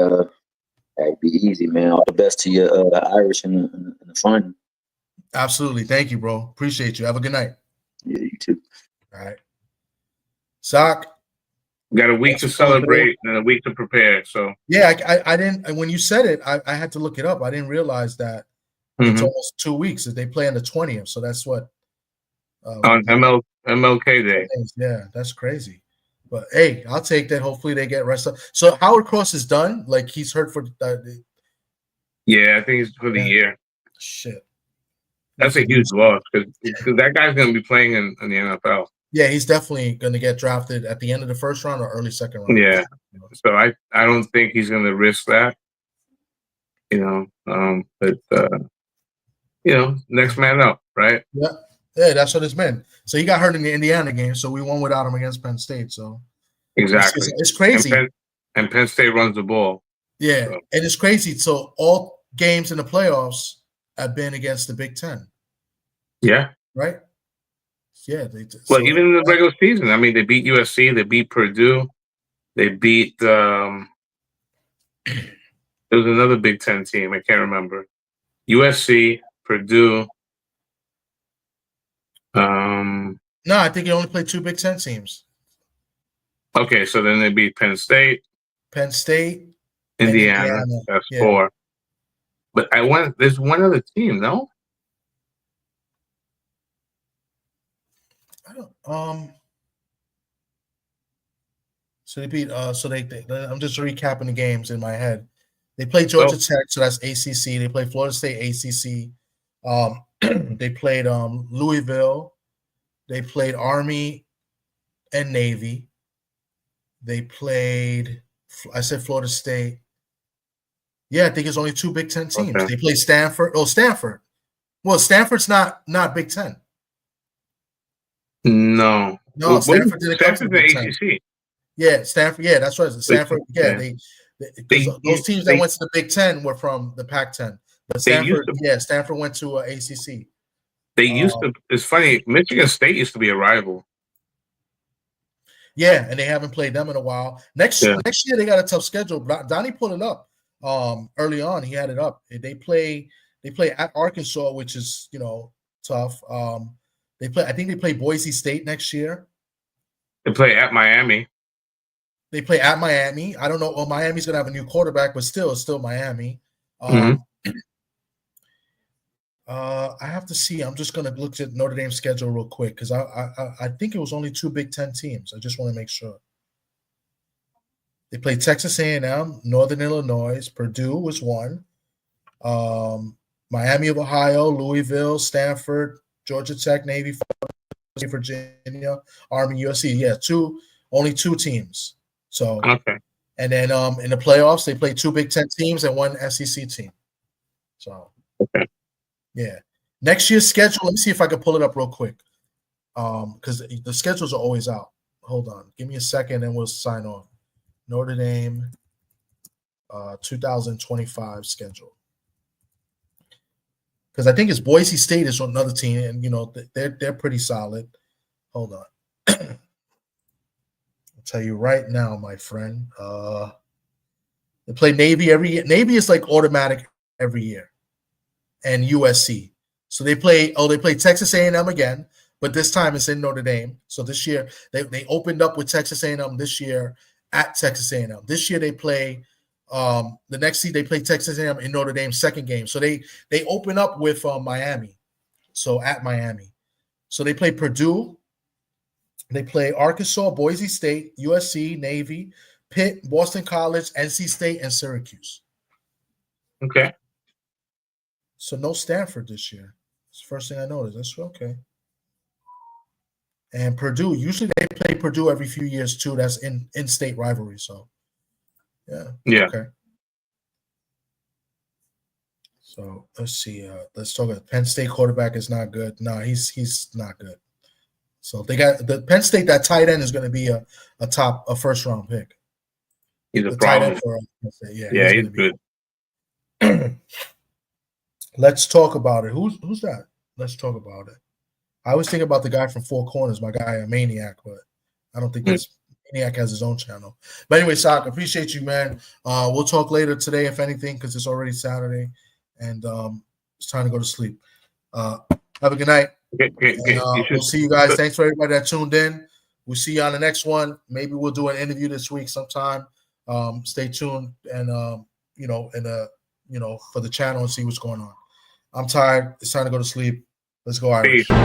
hey, be easy, man. All the best to you, Irish in the final. Absolutely. Thank you, bro. Appreciate you. Have a good night. Yeah, you too. All right. Sock. We got a week to celebrate and a week to prepare. So yeah, I didn't. When you said it, I had to look it up. I didn't realize that it's almost 2 weeks that they play on the 20th. So that's what on MLK Day. Yeah, that's crazy. But hey, I'll take that. Hopefully they get rest up. So Howard Cross is done. Like he's hurt for. Yeah, I think it's for the year. Shit. That's a huge loss because that guy's going to be playing in the NFL. Yeah, he's definitely going to get drafted at the end of the first round or early second round. Yeah, so I don't think he's going to risk that. You know, but you know, next man up, right? Yeah, that's what it's been. So he got hurt in the Indiana game, so we won without him against Penn State. So exactly, it's crazy. And Penn State runs the ball. Yeah, so. And it's crazy. So all games in the playoffs have been against the Big Ten. Yeah. Right. Yeah. Well, even in the regular season, I mean, they beat USC, they beat Purdue, they beat. There was another Big Ten team. I can't remember. USC, Purdue. No, I think he only played 2 Big Ten teams. Okay, so then they beat Penn State, Indiana. That's 4. But there's one other team, no? I don't. So they beat. So they I'm just recapping the games in my head. They played Georgia Tech, so that's ACC. They played Florida State, ACC. They played Louisville. They played Army and Navy. They played. I said Florida State. Yeah, I think it's only 2 Big Ten teams. Okay. They play Stanford. Oh, Stanford. Well, Stanford's not Big Ten. No, Stanford didn't come to the Big Ten. ACC. Yeah, Stanford. Yeah, that's right. Stanford. Yeah, those teams that went to the Big Ten were from the Pac-10. But Stanford, Stanford went to ACC. They used to. It's funny. Michigan State used to be a rival. Yeah, and they haven't played them in a while. Next year they got a tough schedule. Donnie put it up early on. He had it up. They play at Arkansas, which is tough. I think they play Boise State next year. They play at Miami. They play at Miami. I don't know. Well, Miami's gonna have a new quarterback, but still, it's still Miami. I have to see. I'm just gonna look at Notre Dame's schedule real quick because I think it was only 2 Big Ten teams. I just want to make sure. They played Texas A&M, Northern Illinois, Purdue was 1, Miami of Ohio, Louisville, Stanford, Georgia Tech, Navy, Virginia, Army, USC. Yeah, only 2 teams. So and then in the playoffs they played 2 Big Ten teams and 1 SEC team. So yeah. Next year's schedule, let me see if I can pull it up real quick. Because the schedules are always out. Hold on. Give me a second and we'll sign off. Notre Dame 2025 schedule. Because I think it's Boise State is another team, and they're pretty solid. Hold on. I'll tell you right now, my friend. They play Navy every year. Navy is like automatic every year. And USC. So they play Texas A&M again, but this time it's in Notre Dame. So this year they opened up with Texas A&M this year at Texas A&M. This year they play the next seed they play Texas A&M in Notre Dame's second game. So they open up with Miami. So at Miami. So they play Purdue. They play Arkansas, Boise State, USC, Navy, Pitt, Boston College, NC State, and Syracuse. Okay. So no Stanford this year. It's the first thing I noticed. That's okay. And Purdue, usually they play Purdue every few years too. That's in-state rivalry. So yeah. Okay. So let's see. Let's talk about Penn State quarterback is not good. No, he's not good. So they got the Penn State, that tight end is going to be a first round pick. He's a problem. Yeah, he's good. Let's talk about it. Who's that? Let's talk about it. I was thinking about the guy from Four Corners, my guy, Maniac, but I don't think Maniac has his own channel. But anyway, Sock, appreciate you, man. We'll talk later today, if anything, because it's already Saturday, and it's time to go to sleep. Have a good night. We'll see you guys. Thanks for everybody that tuned in. We'll see you on the next one. Maybe we'll do an interview this week sometime. Stay tuned and for the channel and see what's going on. I'm tired. It's time to go to sleep. Let's go, Irish. Peace.